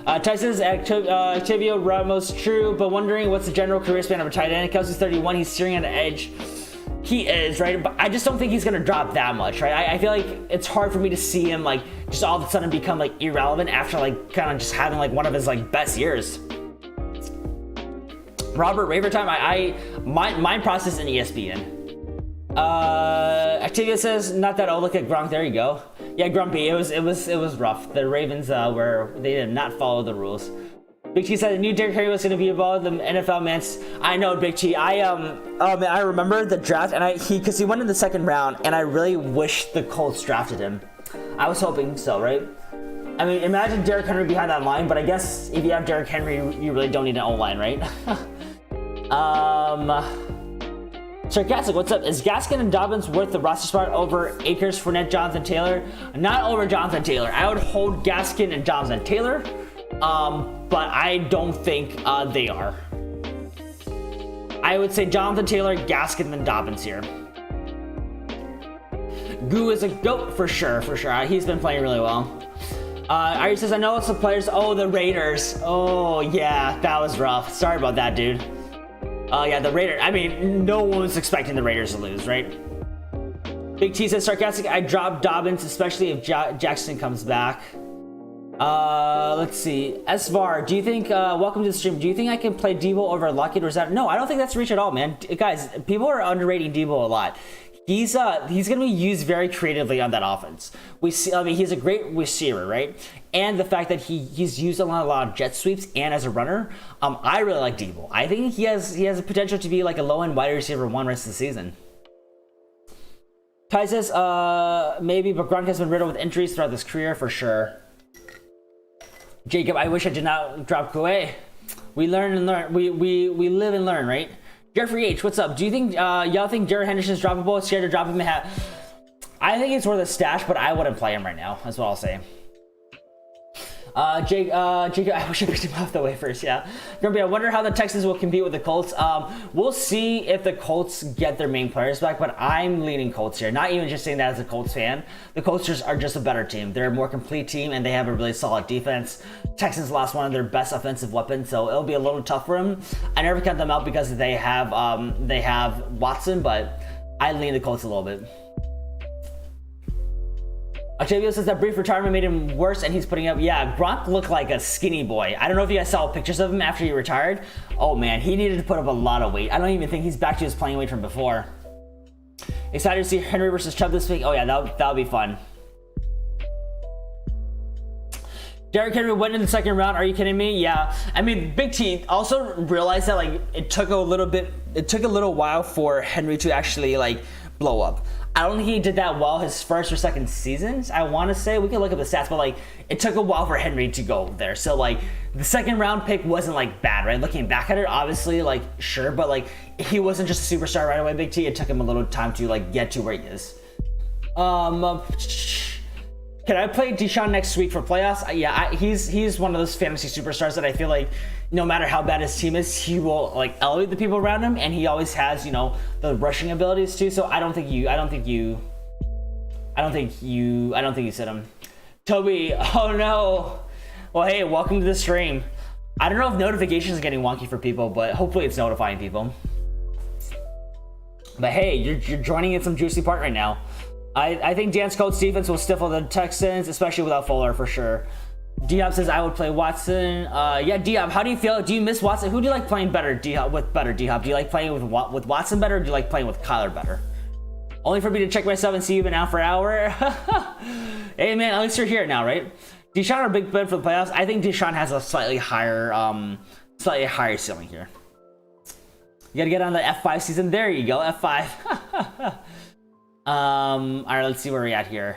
Ty says Octavio Ramos, true, but wondering what's the general career span of a tight end. Kelsey's 31, he's steering on the edge. He is, right? But I just don't think he's going to drop that much, right? I feel like it's hard for me to see him, just all of a sudden become, irrelevant after, kind of just having, one of his, best years. Robert, Raver time, my process in ESPN. Activia says, not that old, look at Gronk, there you go. Yeah, Grumpy, it was rough. The Ravens, they did not follow the rules. Big T said the new Derrick Henry was going to be involved in the NFL, man. I know, Big T. Oh man, I remember the draft, and because he went in the second round, and I really wish the Colts drafted him. I was hoping so, right? I mean, imagine Derrick Henry behind that line, but I guess if you have Derrick Henry, you really don't need an O-line, right? Sarcastic, what's up? Is Gaskin and Dobbins worth the roster spot over Akers, Fournette, Jonathan Taylor? Not over Jonathan Taylor. I would hold Gaskin and Jonathan Taylor. But I don't think they are. I would say Jonathan Taylor, Gaskin, and Dobbins here. Goo is a GOAT for sure. He's been playing really well. Ari says, I know it's the players. Oh, the Raiders. Oh, yeah, that was rough. Sorry about that, dude. Yeah, the Raiders. I mean, no one was expecting the Raiders to lose, right? Big T says, sarcastic, I dropped Dobbins, especially if Jackson comes back. Let's see. Esvar, do you think, welcome to the stream. Do you think I can play Debo over Lockett or is that? No, I don't think that's reach at all, man. Guys, people are underrating Debo a lot. He's going to be used very creatively on that offense. I mean, he's a great receiver, right? And the fact that he's used a lot of jet sweeps and as a runner, I really like Debo. I think he has a potential to be like a low-end wide receiver one rest of the season. Ty says, maybe, but Gronk has been riddled with injuries throughout his career for sure. Jacob, I wish I did not drop Koué. We learn and learn. We live and learn, right? Jeffrey H, what's up? Do you think y'all think Jared Henderson's droppable? Scared to drop him? I think it's worth a stash, but I wouldn't play him right now. That's what I'll say. Jacob, I wish I picked him off the waivers. Yeah, Grumpy, I wonder how the Texans will compete with the Colts. We'll see if the Colts get their main players back, but I'm leaning Colts here. Not even just saying that as a Colts fan. The Colts are just a better team. They're a more complete team, and they have a really solid defense. Texans lost one of their best offensive weapons, so it'll be a little tough for them. I never count them out because they have Watson, but I lean the Colts a little bit. Octavio says that brief retirement made him worse and he's putting up. Yeah, Gronk looked like a skinny boy. I don't know if you guys saw pictures of him after he retired. Oh man, he needed to put up a lot of weight. I don't even think he's back to his playing weight from before. Excited to see Henry versus Chubb this week. Oh yeah, that'll be fun. Derrick Henry went in the second round. Are you kidding me? Yeah. I mean, Big T also realized that like it took a little while for Henry to actually like blow up. I don't think he did that well his first or second seasons. I want to say we can look up the stats, but like it took a while for Henry to go there. So like the second round pick wasn't like bad, right? Looking back at it, obviously like sure, but like he wasn't just a superstar right away. Big T, it took him a little time to like get to where he is. Can I play Deshaun next week for playoffs? Yeah, he's one of those fantasy superstars that I feel like no matter how bad his team is, he will like elevate the people around him, and he always has, you know, the rushing abilities too. So I don't think you sit him. Toby, oh no. Well, hey, welcome to the stream. I don't know if notifications are getting wonky for people, but hopefully it's notifying people. But hey, you're joining in some juicy part right now. I think Dan's Colts defense will stifle the Texans, especially without Fuller for sure. Diop says I would play Watson. Yeah, Diop, how do you feel? Do you miss Watson? Who do you like playing better, Diop? Do you like playing with Watson better, or do you like playing with Kyler better? Only for me to check myself and see you've been out for an hour. Hey man, at least you're here now, right? Deshaun are a big bet for the playoffs. I think Deshaun has a slightly higher ceiling here. You gotta get on the F5 season. There you go, F5. All right, let's see where we're at here.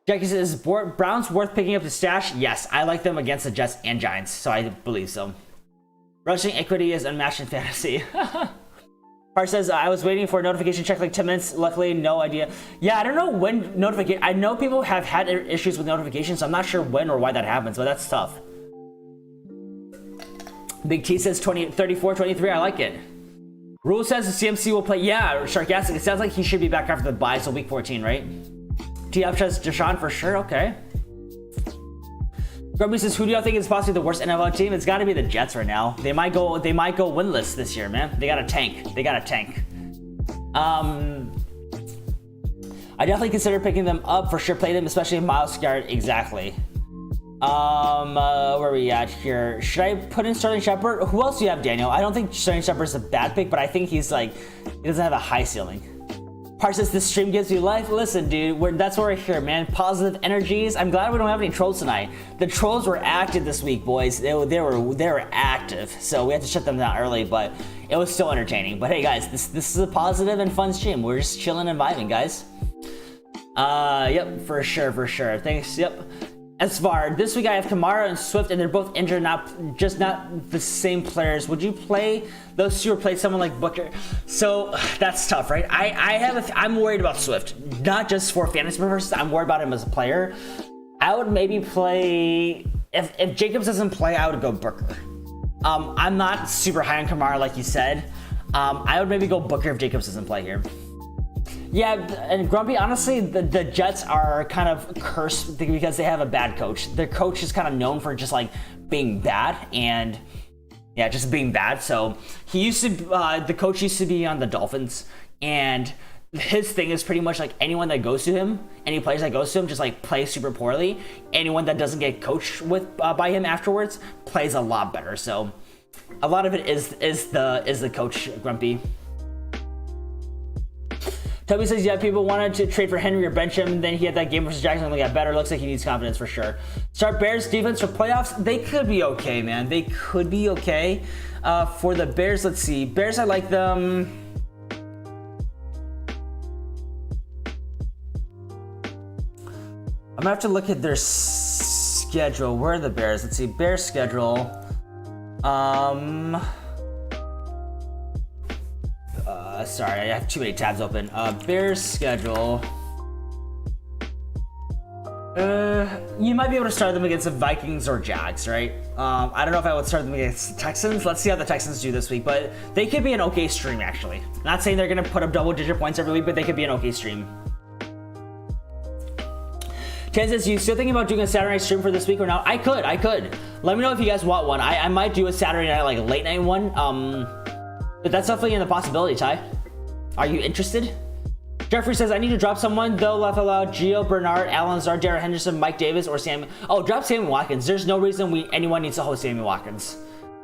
Jackie says, is Browns worth picking up the stash? Yes, I like them against the Jets and Giants, so I believe so. Rushing equity is unmatched in fantasy. Part says, I was waiting for a notification check like 10 minutes. Luckily, no idea. Yeah, I don't know when notification. I know people have had issues with notifications, so I'm not sure when or why that happens, but that's tough. Big T says 34-23. I like it. Rule says the CMC will play. Yeah, sarcastic. It sounds like he should be back after the bye, so week 14, right? T-Up says Deshaun for sure. Okay. Grubby says, who do y'all think is possibly the worst NFL team? It's got to be the Jets right now. They might go winless this year, man. They got a tank. I definitely consider picking them up for sure. Play them, especially if Miles Garrett. Exactly. Where are we at here? Should I put in Sterling Shepard? Who else do you have, Daniel? I don't think Sterling Shepard is a bad pick, but I think he's like, he doesn't have a high ceiling. Parsons, this stream gives you life. Listen, dude, that's what we're here, man. Positive energies. I'm glad we don't have any trolls tonight. The trolls were active this week, boys. They were active, so we had to shut them down early, but it was still entertaining. But hey, guys, this is a positive and fun stream. We're just chilling and vibing, guys. Yep, for sure. Thanks. Yep. As far this week, I have Kamara and Swift, and they're both injured, not the same players. Would you play those two or play someone like Booker? So that's tough, right? I'm worried about Swift, not just for fantasy purposes. I'm worried about him as a player. I would maybe play if Jacobs doesn't play. I would go Booker. I'm not super high on Kamara, like you said. I would maybe go Booker if Jacobs doesn't play here. Yeah, and Grumpy, honestly, the Jets are kind of cursed because they have a bad coach. Their coach is kind of known for just like being bad and yeah, just being bad. So the coach used to be on the Dolphins, and his thing is pretty much like anyone that goes to him, any players that goes to him, just like plays super poorly. Anyone that doesn't get coached with by him afterwards plays a lot better. So a lot of it is the coach, Grumpy. Toby says, yeah, people wanted to trade for Henry or bench him, then he had that game versus Jackson and got better. Looks like he needs confidence for sure. Start Bears defense for playoffs. They could be okay, man. They could be okay. For the Bears, let's see. Bears, I like them. I'm gonna have to look at their schedule. Where are the Bears? Let's see. Bears schedule. Sorry, I have too many tabs open. Bears schedule. You might be able to start them against the Vikings or Jags, right? I don't know if I would start them against the Texans. Let's see how the Texans do this week, but they could be an okay stream, actually. Not saying they're gonna put up double-digit points every week, but they could be an okay stream. Chen says, you still thinking about doing a Saturday night stream for this week or not? I could. Let me know if you guys want one. I might do a Saturday night, like a late night one. But that's definitely in the possibility, Ty. Are you interested? Jeffrey says, I need to drop someone. They'll left aloud Gio, Bernard, Alan Lazard, Darrell Henderson, Mike Davis, or Sammy. Oh, drop Sammy Watkins. There's no reason anyone needs to host Sammy Watkins.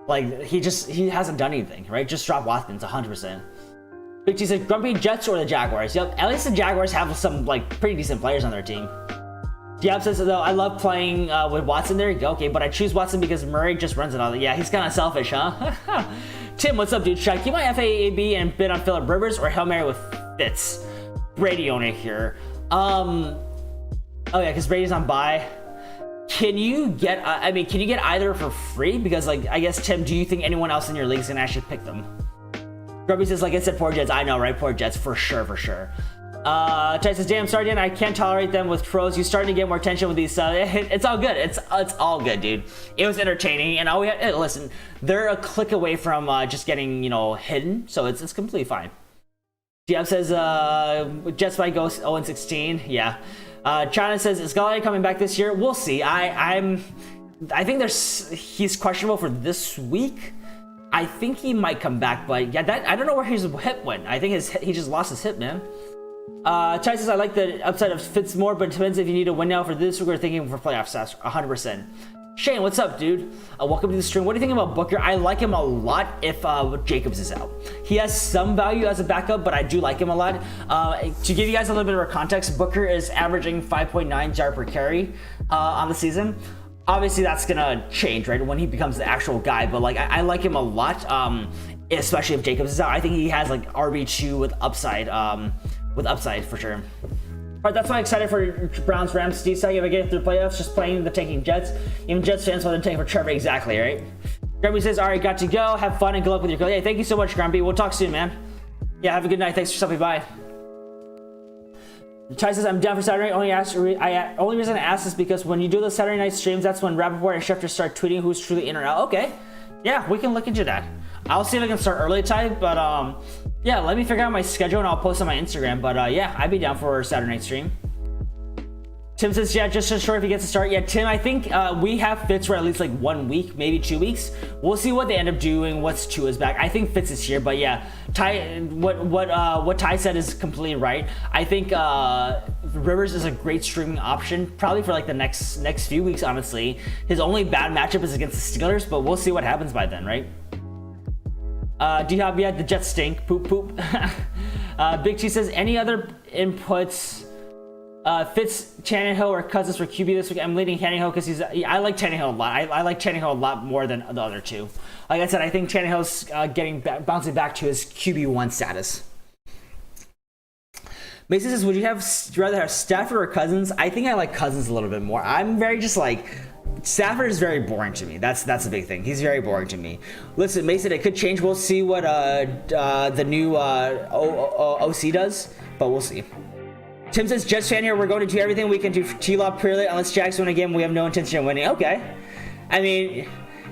Like, he hasn't done anything, right? Just drop Watkins, 100%. Big T says, Grumpy, Jets or the Jaguars? Yep, at least the Jaguars have some, like, pretty decent players on their team. Diab says, though, I love playing with Watson. There you go. Okay, but I choose Watson because Murray just runs it all. Yeah, he's kind of selfish, huh? Tim, what's up, dude? Should I keep my FAAB and bid on Phillip Rivers or Hail Mary with Fitz? Brady on it here. Oh yeah, because Brady's on bye. Can you get either for free? Because like, I guess, Tim, do you think anyone else in your league is gonna actually pick them? Grubby says, like I said, poor Jets. I know, right? Poor Jets, for sure. Ty says, damn, sorry, Dan, I can't tolerate them with pros. You're starting to get more attention with these. It's all good. It's all good, dude. It was entertaining, and all we had. Listen, they're a click away from just getting hidden, so it's completely fine. Diab says, Jets might go 0-16. Yeah. China says, is Galladay coming back this year? We'll see. I think he's questionable for this week. I think he might come back, but yeah, I don't know where his hip went. I think he just lost his hip, man. Chai says, I like the upside of Fitz more, but it depends if you need a win now for this. We're thinking for playoffs, 100%. Shane, what's up, dude? Welcome to the stream. What do you think about Booker? I like him a lot if Jacobs is out. He has some value as a backup, but I do like him a lot. To give you guys a little bit of context, Booker is averaging 5.9 yards per carry on the season. Obviously, that's gonna change, right, when he becomes the actual guy. But like, I like him a lot, especially if Jacobs is out. I think he has like RB2 with upside for sure. All right, that's why I'm excited for Browns Rams. Decide if I get through the playoffs, just playing the tanking Jets. Even Jets fans want to tank for Trevor, exactly, right? Grumpy says, all right, got to go. Have fun and good luck with your goal. Hey, thank you so much, Grumpy. We'll talk soon, man. Yeah, have a good night. Thanks for stopping by. Ty says, I'm down for Saturday. Only reason I ask is because when you do the Saturday night streams, that's when Rappaport and Schefter start tweeting who's truly in or out. Okay, yeah, we can look into that. I'll see if I can start early, Ty, but yeah, let me figure out my schedule and I'll post on my Instagram. But yeah, I'd be down for a Saturday night stream. Tim says, yeah, just sure if he gets to start. Yeah, Tim, I think we have Fitz for at least like 1 week, maybe 2 weeks. We'll see what they end up doing once Tua is back. I think Fitz is here, but yeah, Ty, what Ty said is completely right. I think Rivers is a great streaming option, probably for like the next few weeks, honestly. His only bad matchup is against the Steelers, but we'll see what happens by then, right? D-Hop, yeah, the Jets stink. Poop. Big T says, any other inputs? Fitz, Tannehill, or Cousins for QB this week? I'm leading Tannehill because I like Tannehill a lot. I like Tannehill a lot more than the other two. Like I said, I think Tannehill's bouncing back to his QB1 status. Mason says, would you rather have Stafford or Cousins? I think I like Cousins a little bit more. I'm very just like, Stafford is very boring to me. That's a big thing. He's very boring to me. Listen, Mason, it could change. We'll see what the new OC does, but we'll see. Tim says, Jets fan here. We're going to do everything we can do for T-Law purely. Unless Jags win again, we have no intention of winning. Okay. I mean,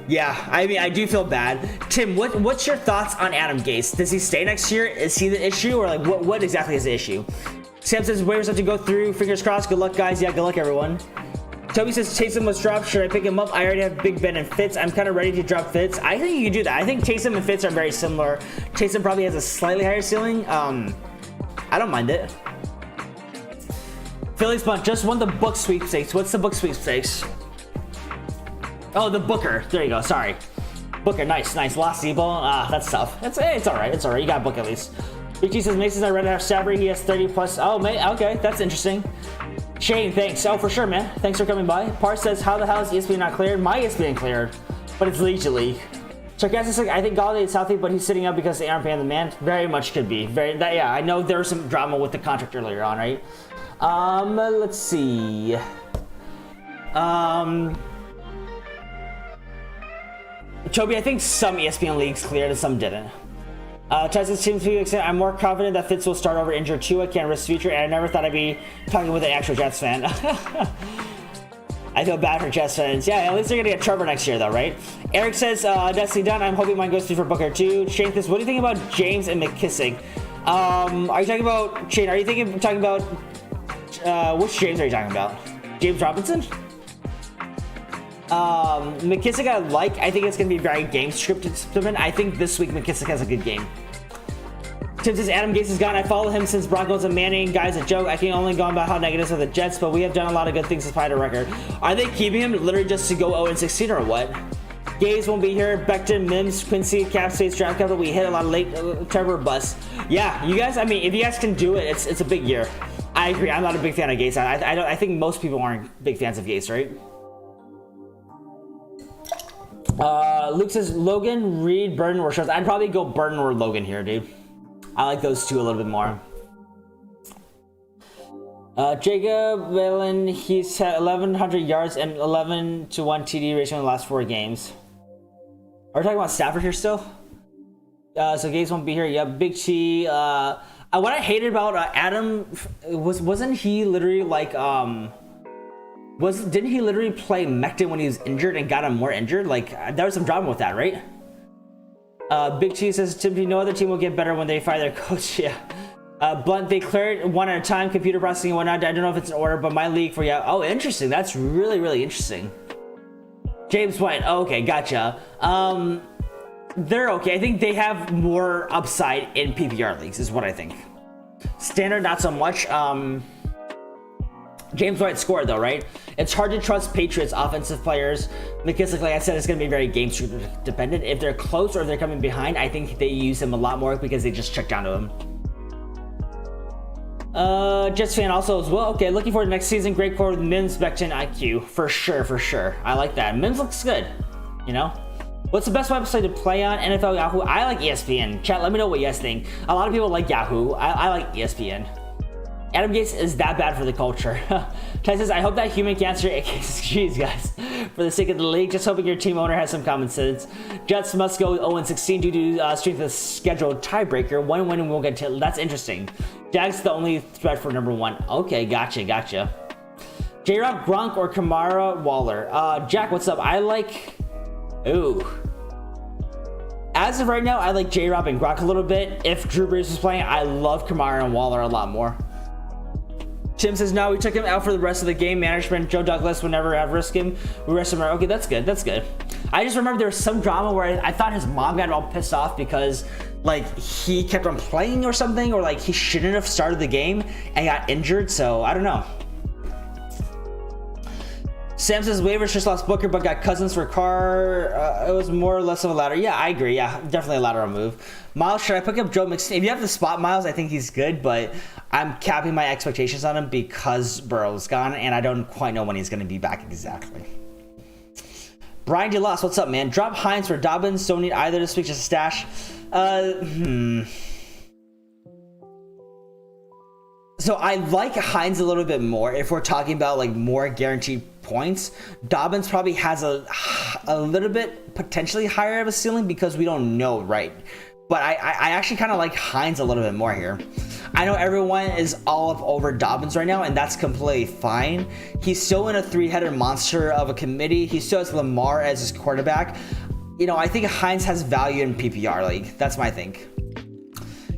yeah. I mean, I do feel bad. Tim, what's your thoughts on Adam Gase? Does he stay next year? Is he the issue? Or like, what exactly is the issue? Sam says, waivers have to go through. Fingers crossed. Good luck, guys. Yeah, good luck, everyone. Toby says, Taysom was dropped. Should I pick him up? I already have Big Ben and Fitz. I'm kind of ready to drop Fitz. I think you can do that. I think Taysom and Fitz are very similar. Taysom probably has a slightly higher ceiling. I don't mind it. Philly Spunt just won the book sweepstakes. What's the book sweepstakes? Oh, the Booker. There you go. Sorry. Booker. Nice. Lost Debo. That's tough. It's all right. It's all right. You got a book at least. Big G says, Mason's I read have Stafford. He has 30 plus. Oh, mate. Okay. That's interesting. Shane, thanks. Oh, for sure, man. Thanks for coming by. Par says, how the hell is ESPN not cleared? My ESPN cleared, but it's League to League. Sarcastic like, I think Galladay is healthy, but he's sitting up because they aren't paying the man. Very much could be. Yeah, I know there was some drama with the contract earlier on, right? Let's see. Toby, I think some ESPN leagues cleared and some didn't. Texas seems to be excited. I'm more confident that Fitz will start over injured too. I can't risk future, and I never thought I'd be talking with an actual Jets fan. I feel bad for Jets fans. Yeah, at least they're gonna get Trevor next year, though, right? Eric says, Destiny done. I'm hoping mine goes through for Booker too. Shane says, what do you think about James and McKissick? Are you talking about Shane? Are you talking about which James are you talking about? James Robinson? McKissick I like. I think it's going to be very game scripted. I think this week McKissick has a good game. Tim says Adam Gase is gone. I follow him since Broncos and Manning. Guys, a joke. I can only go on about how negative are the Jets, but we have done a lot of good things despite a record. Are they keeping him literally just to go 0-16 or what? Gase won't be here. Becton, Mims, Quincy, Cap State's draft capital. We hit a lot of late Trevor bust. Yeah, you guys. I mean, if you guys can do it, it's a big year. I agree. I'm not a big fan of Gase. I think most people aren't big fans of Gase, right? Luke says Logan, Reed, Burton, or Schultz. I'd probably go Burton or Logan here, dude. I like those two a little bit more. Jacob Valen, he's had 1,100 yards and 11-1 TD ratio in the last 4 games. Are we talking about Stafford here still? So Gates won't be here. Yep, Big T. What I hated about Adam wasn't he literally like didn't he literally play Mecton when he was injured and got him more injured? Like there was some drama with that, right? Big T says, Timothy, no other team will get better when they fire their coach. Yeah. Blunt, they cleared one at a time, computer processing and whatnot. I don't know if it's in order, but my league for yeah. Oh, interesting. That's really, really interesting. James White. Oh, okay, gotcha. They're okay. I think they have more upside in PPR leagues, is what I think. Standard, not so much. James White scored though, right? It's hard to trust Patriots offensive players. McKissick, like I said, it's going to be very game dependent. If they're close or if they're coming behind, I think they use him a lot more because they just check down to him. Jets fan also as well. Okay, looking forward to next season. Great core with Mims, Becton, IQ. For sure. I like that. Mims looks good, you know? What's the best website to play on? NFL, Yahoo? I like ESPN. Chat, let me know what you guys think. A lot of people like Yahoo. I like ESPN. Adam Gates is that bad for the culture. Ty says, I hope that human cancer, jeez guys, for the sake of the league, just hoping your team owner has some common sense. Jets must go 0-16 due to strength of the schedule tiebreaker. One win and we'll get to, that's interesting. Jags the only threat for number 1. Okay, gotcha. J-Rock, Gronk, or Kamara, Waller. Jack, what's up? I like, as of right now, I like J-Rock and Gronk a little bit. If Drew Brees was playing, I love Kamara and Waller a lot more. Tim says, no, we took him out for the rest of the game. Management, Joe Douglas would never have risked him. We rest him. Okay, that's good. I just remember there was some drama where I thought his mom got all pissed off because, like, he kept on playing or something, or, like, he shouldn't have started the game and got injured, so I don't know. Sam says waivers just lost Booker but got Cousins for Carr. It was more or less of a ladder. Yeah, I agree. Yeah, definitely a lateral move. Miles, should I pick up Joe Mixon? If you have the spot Miles, I think he's good, but I'm capping my expectations on him because Burrow's gone, and I don't quite know when he's going to be back exactly. Brian DeLoss, what's up, man? Drop Hines for Dobbins. Don't need either this week, just a stash. So I like Hines a little bit more if we're talking about like more guaranteed points. Dobbins probably has a little bit potentially higher of a ceiling because we don't know, right? But I actually kind of like Hines a little bit more here. I know everyone is all up over Dobbins right now, and that's completely fine. He's still in a three-headed monster of a committee. He still has Lamar as his quarterback. You know, I think Hines has value in PPR league. That's my thing.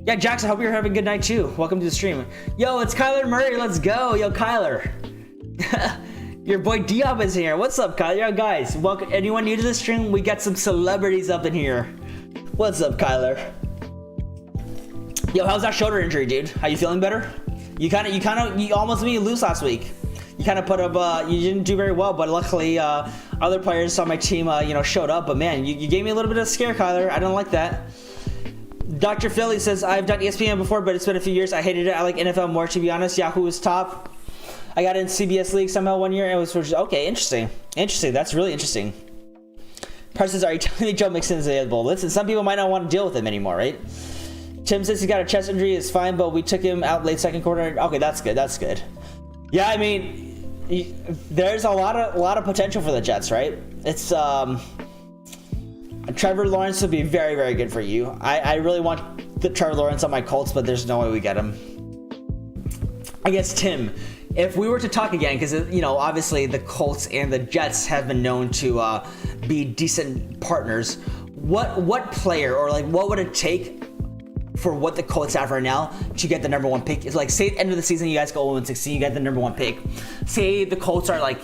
Yeah, Jackson, I hope you're having a good night too. Welcome to the stream. Yo, it's Kyler Murray. Let's go. Yo, Kyler. Your boy Diop is here. What's up, Kyler? Yo, guys, welcome. Anyone new to the stream? We got some celebrities up in here. What's up, Kyler? Yo, how's that shoulder injury, dude? How you feeling better? You almost made me lose last week. You kind of put up, you didn't do very well, but luckily other players on my team, showed up. But man, you gave me a little bit of a scare, Kyler. I don't like that. Dr. Philly says, I've done ESPN before, but it's been a few years. I hated it. I like NFL more, to be honest. Yahoo was top. I got in CBS League somehow one year, and it was okay, interesting. Interesting. That's really interesting. Parsons, are you telling me Joe Mixon is available? Listen, some people might not want to deal with him anymore, right? Tim says he got a chest injury. It's fine, but we took him out late second quarter. Okay, that's good. That's good. Yeah, I mean, there's a lot of potential for the Jets, right? It's Trevor Lawrence would be very, very good for you. I really want the Trevor Lawrence on my Colts, but there's no way we get him. I guess, Tim, if we were to talk again, because, obviously the Colts and the Jets have been known to be decent partners, what player or what would it take for what the Colts have right now to get the number one pick? It's like, say at the end of the season, you guys go 0-16, you get the number one pick. Say the Colts are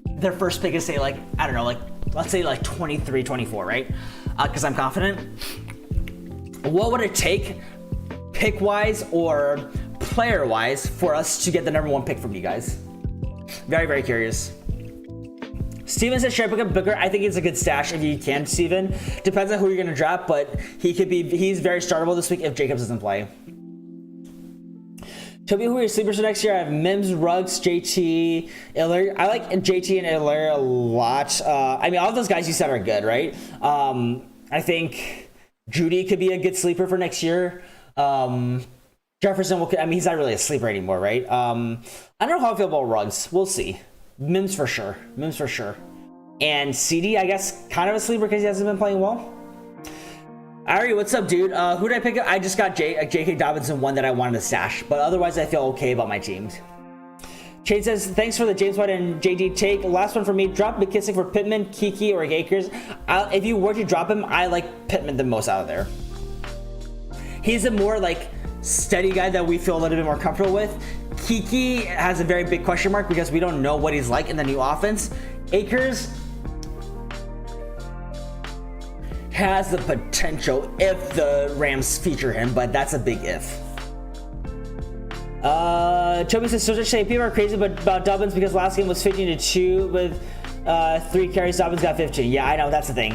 their first pick is say let's say 23, 24, right? Because I'm confident. What would it take pick-wise or player-wise for us to get the number one pick from you guys? Very, very curious. Steven says, should I pick up Booker? I think it's a good stash if you can, Steven. Depends on who you're going to drop, but he's very startable this week if Jacobs doesn't play. Toby, who are your sleepers for next year? I have Mims, Ruggs, JT, Iller. I like JT and Iller a lot. All those guys you said are good, right? I think Judy could be a good sleeper for next year. Jefferson, he's not really a sleeper anymore, right? I don't know how I feel about Ruggs. We'll see. Mims for sure. And CD, I guess, kind of a sleeper because he hasn't been playing well. Ari, what's up, dude? Who did I pick up? I just got J.K. Dobbins and one that I wanted to stash, but otherwise I feel okay about my teams. Shane says, thanks for the James White and JD take. Last one for me, drop McKissick for Pittman, Kiki, or Akers. If you were to drop him, I like Pittman the most out of there. He's a more steady guy that we feel a little bit more comfortable with. Kiki has a very big question mark because we don't know what he's like in the new offense. Akers has the potential if the Rams feature him, but that's a big if. Toby says, so say people are crazy about Dobbins because last game was 15-2 with 3 carries. Dobbins got 15. Yeah, I know, that's the thing.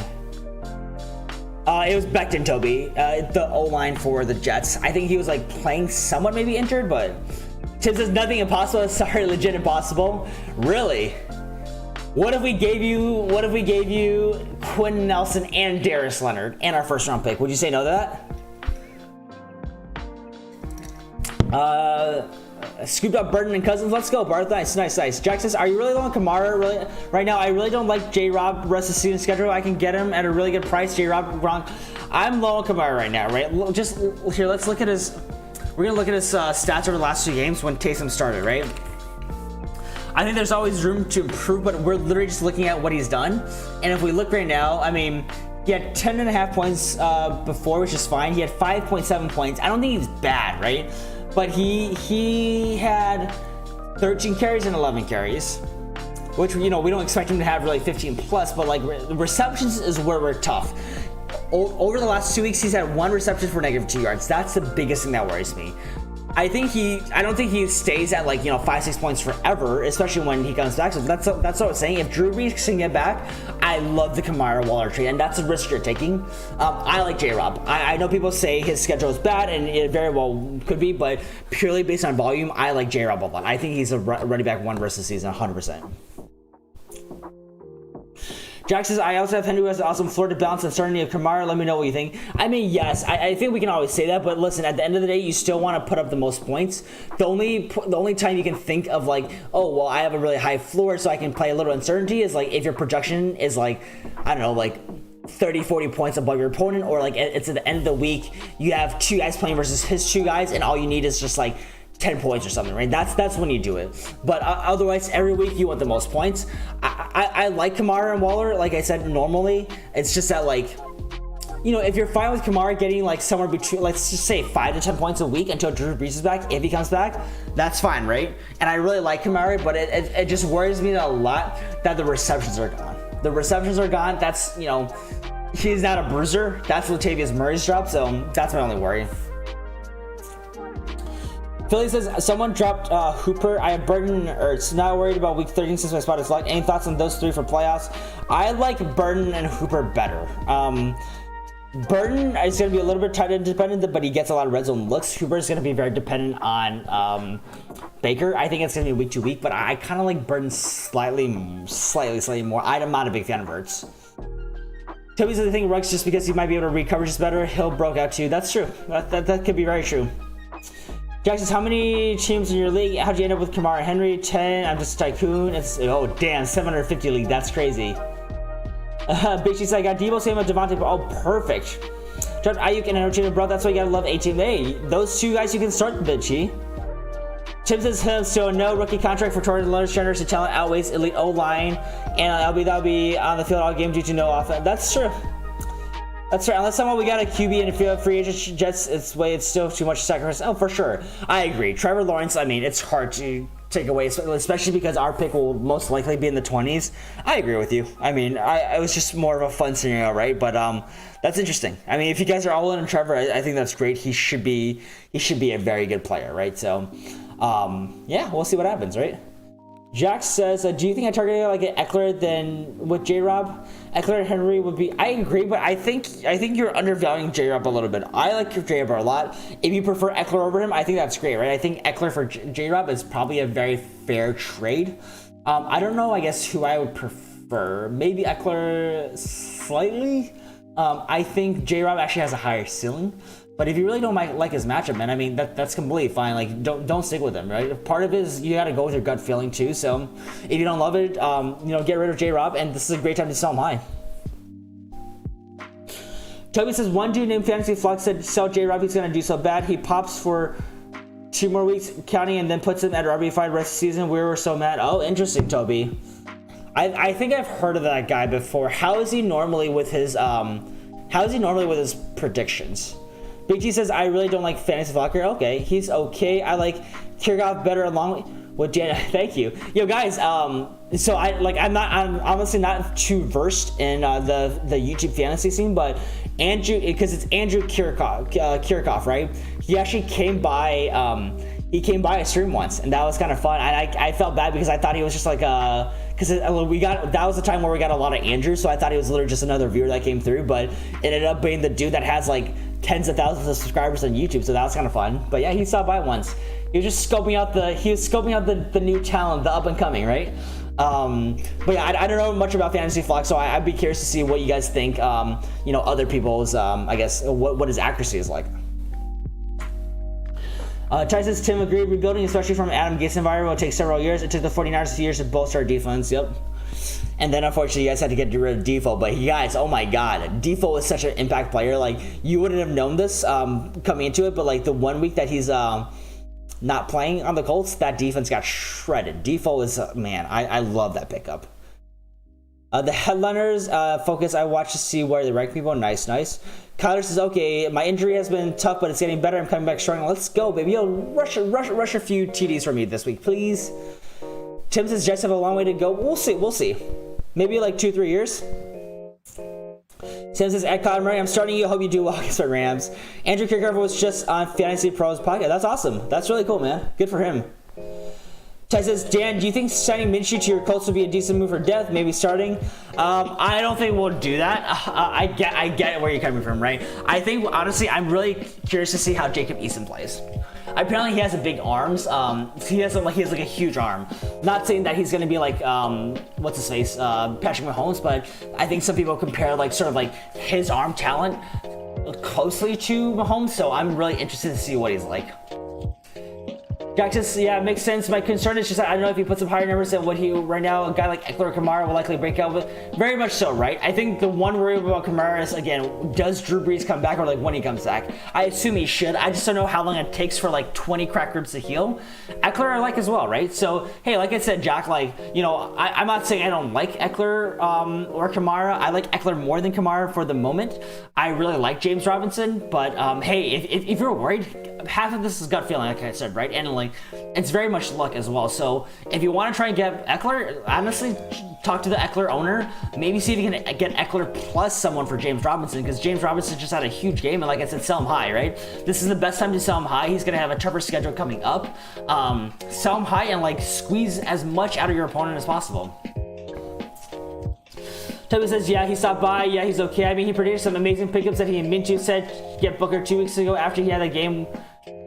It was Becton, Toby, the O-line for the Jets. I think he was playing somewhat maybe injured, but Tim says nothing impossible. Sorry, legit impossible. Really? What if we gave you Quinn Nelson and Darius Leonard and our first round pick? Would you say no to that? Scooped up Burton and Cousins. Let's go, Barth. Nice. Jack says, are you really low on Kamara? Really? Right now, I really don't like J-Rob rest of the season schedule. I can get him at a really good price. J-Rob, wrong. I'm low on Kamara right now, right? Just here, let's look at his. We're gonna look at his stats over the last 2 games when Taysom started, right? I think there's always room to improve, but we're literally just looking at what he's done. And if we look right now, he had 10.5 points before, which is fine. He had 5.7 points. I don't think he's bad, right? But he had 13 carries and 11 carries, which, we don't expect him to have really 15 plus, but receptions is where we're tough. Over the last 2 weeks, he's had 1 reception for -2 yards. That's the biggest thing that worries me. I don't think he stays at like, 5-6 points forever, especially when he comes back. So that's what I was saying. If Drew Brees can get back, I love the Kamara Waller trade, and that's a risk you're taking. I like J-Rob. I know people say his schedule is bad, and it very well could be, but purely based on volume, I like J-Rob a lot. I think he's a running back one rest of the season, 100%. Jack says, I also have Henry who has an awesome floor to balance and certainty of Kamara. Let me know what you think. I mean, yes, I think we can always say that, but listen, at the end of the day, you still want to put up the most points. The only time you can think of like, oh, well, I have a really high floor, so I can play a little uncertainty is like if your projection is like, I don't know, like 30-40 points above your opponent, or like it's at the end of the week, you have two guys playing versus his two guys, and all you need is just like 10 points or something, right? That's when you do it. But otherwise, every week you want the most points. I like Kamara and Waller, like I said, normally. It's just that, like, if you're fine with Kamara getting like somewhere between, let's just say 5 to 10 points a week until Drew Brees is back, if he comes back, that's fine, right? And I really like Kamara, but it just worries me a lot that the receptions are gone. The receptions are gone. That's, he's not a bruiser. That's Latavius Murray's job, so that's my only worry. Philly says, someone dropped Hooper. I have Burton or Ertz. Not worried about week 13 since my spot is locked. Any thoughts on those three for playoffs? I like Burton and Hooper better. Burton is going to be a little bit tight end dependent, but he gets a lot of red zone looks. Hooper is going to be very dependent on Baker. I think it's going to be week to week, but I kind of like Burton slightly more. I'm not a big fan of Ertz. Toby says, I think Ruggs, just because he might be able to read coverages better, Hill broke out too. That's true. That could be very true. Jack says, how many teams in your league? How'd you end up with Kamara Henry? 10. I'm just a tycoon. It's, oh, damn, 750 league. That's crazy. Big G said, I got Debo, same with Devontae. Oh, perfect. Dropped Ayuk and Entertainment, bro. That's why you gotta love ATM. Those two guys you can start, Big G. Tim says, so no rookie contract for Torrey Leonard's generation talent outweighs elite O-line. And that'll be on the field all game due to no offense. That's true. That's right. Unless someone we got a QB and a free agent Jets, it's still too much sacrifice. Oh, for sure. I agree. Trevor Lawrence, I mean, it's hard to take away, especially because our pick will most likely be in the 20s. I agree with you. I mean, it was just more of a fun scenario, right? But that's interesting. I mean, if you guys are all in on Trevor, I think that's great. He should be a very good player, right? So, yeah, we'll see what happens, right? Jack says, do you think I targeted like an Eckler than with J-Rob? Eckler and Henry would be, I agree, but I think you're undervaluing J-Rob a little bit. I like your J-Rob a lot. If you prefer Eckler over him, I think that's great, right? I think Eckler for J-Rob is probably a very fair trade. I don't know, I guess, who I would prefer. Maybe Eckler slightly. I think J-Rob actually has a higher ceiling. But if you really don't like his matchup, man, I mean, that's completely fine. Like, don't stick with him, right? Part of it is you got to go with your gut feeling too. So if you don't love it, get rid of J-Rob, and this is a great time to sell him high. Toby says, one dude named Fantasy Flux said sell J-Rob, he's going to do so bad. He pops for 2 more weeks counting and then puts him at RB5 rest of the season. We were so mad. Oh, interesting, Toby. I think I've heard of that guy before. How is he normally with his predictions? Big G says, I really don't like Fantasy Flocker. Okay, he's okay. I like Kirchhoff better along with Jan. Thank you. Yo, guys, so I'm honestly not too versed in the YouTube fantasy scene, but Andrew, because it's Andrew Kirchhoff, right? He actually came by a stream once, and that was kind of fun. I felt bad because I thought he was just like because that was the time where we got a lot of Andrews, so I thought he was literally just another viewer that came through, but it ended up being the dude that has like tens of thousands of subscribers on YouTube, so that was kind of fun. But yeah, he stopped by once. He was just scoping out the new talent, the up and coming, right? But yeah, I don't know much about Fantasy Flock, so I'd be curious to see what you guys think. Other people's I guess what his accuracy is like. Ty says, Tim agreed, rebuilding, especially from Adam Gase environment, will take several years. It took the 49ers years to bolster our defense. Yep. And then unfortunately you guys had to get rid of Defoe. But you guys, oh my god, Defoe was such an impact player. Like, you wouldn't have known this coming into it, but like the 1 week that he's not playing on the Colts, that defense got shredded. Defoe is man, I love that pickup. The headliners focus, I watch to see where they rank people. Nice. Kyler says, okay, my injury has been tough, but it's getting better. I'm coming back strong. Let's go, baby. Yo, rush a few TDs for me this week, please. Tim says Jets have a long way to go. We'll see. Maybe like 2-3 years. Sam says, Ed Murray, I'm starting you. I hope you do well against the Rams. Andrew Kirkhofer was just on Fantasy Pros podcast. That's awesome. That's really cool, man. Good for him. Ty says, Dan, do you think signing Minshew to your Colts would be a decent move for depth? Maybe starting? I don't think we'll do that. I get where you're coming from, right? I think, honestly, I'm really curious to see how Jacob Eason plays. Apparently, he has a big arms. He has like a huge arm. Not saying that he's going to be like, what's his face, Patrick Mahomes, but I think some people compare like sort of like his arm talent closely to Mahomes. So I'm really interested to see what he's like. Jack says, yeah, it makes sense. My concern is just that I don't know if he puts up higher numbers than what he right now. A guy like Eckler or Kamara will likely break out, but very much so, right? I think the one worry about Kamara is, again, does Drew Brees come back or like when he comes back? I assume he should. I just don't know how long it takes for like 20 crack ribs to heal. Eckler I like as well, right? So, hey, like I said, Jack, like, you know, I'm not saying I don't like Eckler or Kamara. I like Eckler more than Kamara for the moment. I really like James Robinson, but hey, if you're worried, half of this is gut feeling, like I said, right? And like, it's very much luck as well. So if you want to try and get Eckler, honestly, talk to the Eckler owner. Maybe see if you can get Eckler plus someone for James Robinson, because James Robinson just had a huge game, and like I said, sell him high, right? This is the best time to sell him high. He's gonna have a tougher schedule coming up. Sell him high and like squeeze as much out of your opponent as possible. Toby says, yeah, he stopped by. Yeah, he's okay. I mean, he predicted some amazing pickups that he and Minshew said get Booker 2 weeks ago after he had a game,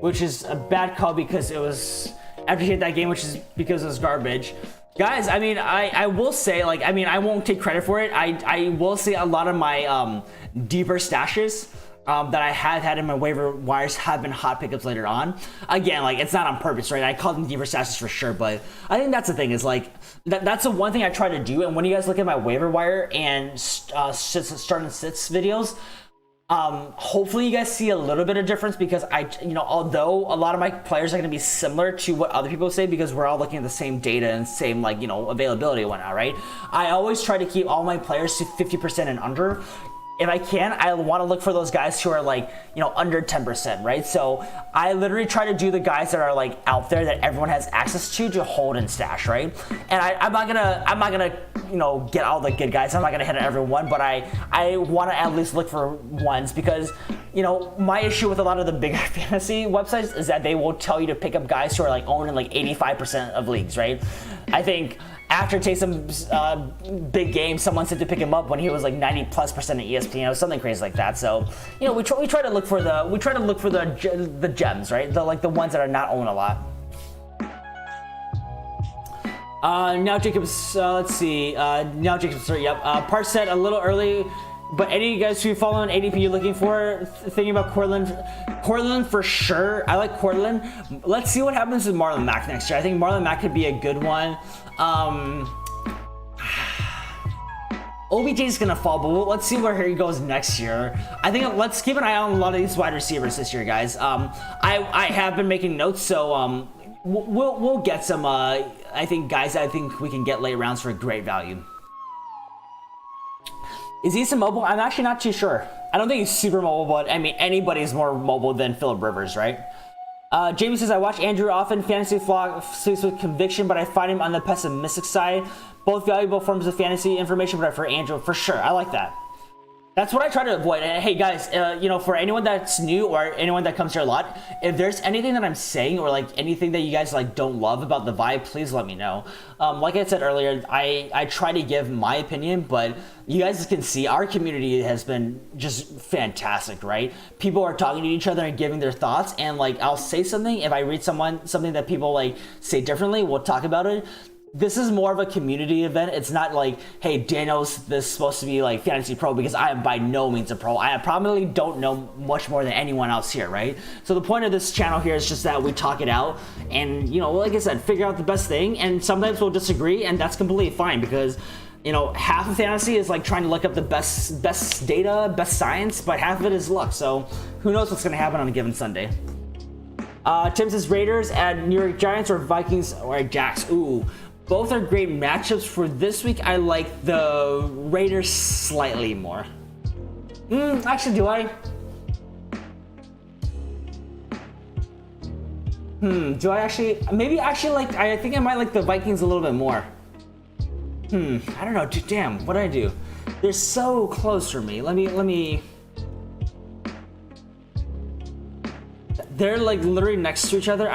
which is a bad call because it was after he had that game, which is because it was garbage. Guys, I mean, I will say, like, I mean, I won't take credit for it. I will say a lot of my deeper stashes that I have had in my waiver wires have been hot pickups later on. Again, like, it's not on purpose, right? I call them deeper stashes for sure, but I think that's the thing is, like, that's the one thing I try to do. And when you guys look at my waiver wire and start and sits videos, hopefully you guys see a little bit of difference, because although a lot of my players are going to be similar to what other people say, because we're all looking at the same data and same, like, availability and whatnot, right? I always try to keep all my players to 50% and under. If I can, I want to look for those guys who are like, under 10%, right? So I literally try to do the guys that are like out there that everyone has access to hold and stash, right? And I'm not gonna, get all the good guys. I'm not gonna hit on everyone, but I want to at least look for ones, because, my issue with a lot of the bigger fantasy websites is that they will tell you to pick up guys who are like owning like 85% of leagues, right? I think after Taysom's big game, someone said to pick him up when he was like 90+% at ESPN, something crazy like that. So, we try to look for the gems, right? The ones that are not owned a lot. Now Jacob's, let's see. Now Jacob's, yep. Part said a little early, but any of you guys who follow on ADP you're looking for, thinking about Cortland for sure. I like Cortland. Let's see what happens with Marlon Mack next year. I think Marlon Mack could be a good one. OBJ is gonna fall, but let's see where he goes next year. I think let's keep an eye on a lot of these wide receivers this year, guys. I have been making notes, so we'll get some. I think guys that I think we can get late rounds for great value. Is Eason mobile? I'm actually not too sure. I don't think he's super mobile, but I mean, anybody's more mobile than Phillip Rivers, right? Jamie says, I watch Andrew often. Fantasy flock sleeps with conviction, but I find him on the pessimistic side. Both valuable forms of fantasy information, but I prefer Andrew for sure. I like that. That's what I try to avoid. And hey guys, for anyone that's new or anyone that comes here a lot, if there's anything that I'm saying or like anything that you guys like don't love about the vibe, please let me know. Like I said earlier, I try to give my opinion, but you guys can see our community has been just fantastic, right? People are talking to each other and giving their thoughts, and like I'll say something, if I read something that people like say differently, we'll talk about it. This is more of a community event. It's not like, hey, Daniel's this supposed to be like fantasy pro, because I am by no means a pro. I probably don't know much more than anyone else here, right? So the point of this channel here is just that we talk it out and, like I said, figure out the best thing. And sometimes we'll disagree, and that's completely fine, because half of fantasy is like trying to look up the best data, best science, but half of it is luck. So who knows what's going to happen on a given Sunday. Tim says Raiders at New York Giants or Vikings or Jacks. Ooh. Both are great matchups for this week. I like the Raiders slightly more. Actually, do I? Do I actually? Maybe actually like, I think I might like the Vikings a little bit more. I don't know. Damn, what did I do? They're so close for me. Let me. They're like literally next to each other.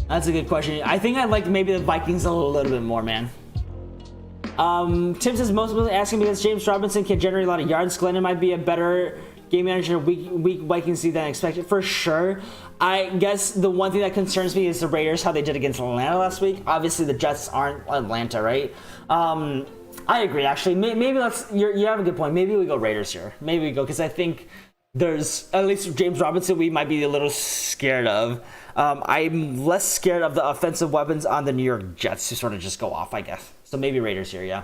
That's a good question. I think I like maybe the Vikings a little bit more, man. Tim says most people asking because James Robinson can generate a lot of yards. Glennon might be a better game manager week Vikings than expected for sure. I guess the one thing that concerns me is the Raiders, how they did against Atlanta last week. Obviously the Jets aren't Atlanta, right? I agree actually. Maybe you have a good point. Maybe we go Raiders here. Maybe we go because I think there's at least James Robinson we might be a little scared of. I'm less scared of the offensive weapons on the New York Jets to sort of just go off, I guess. So maybe Raiders here, yeah.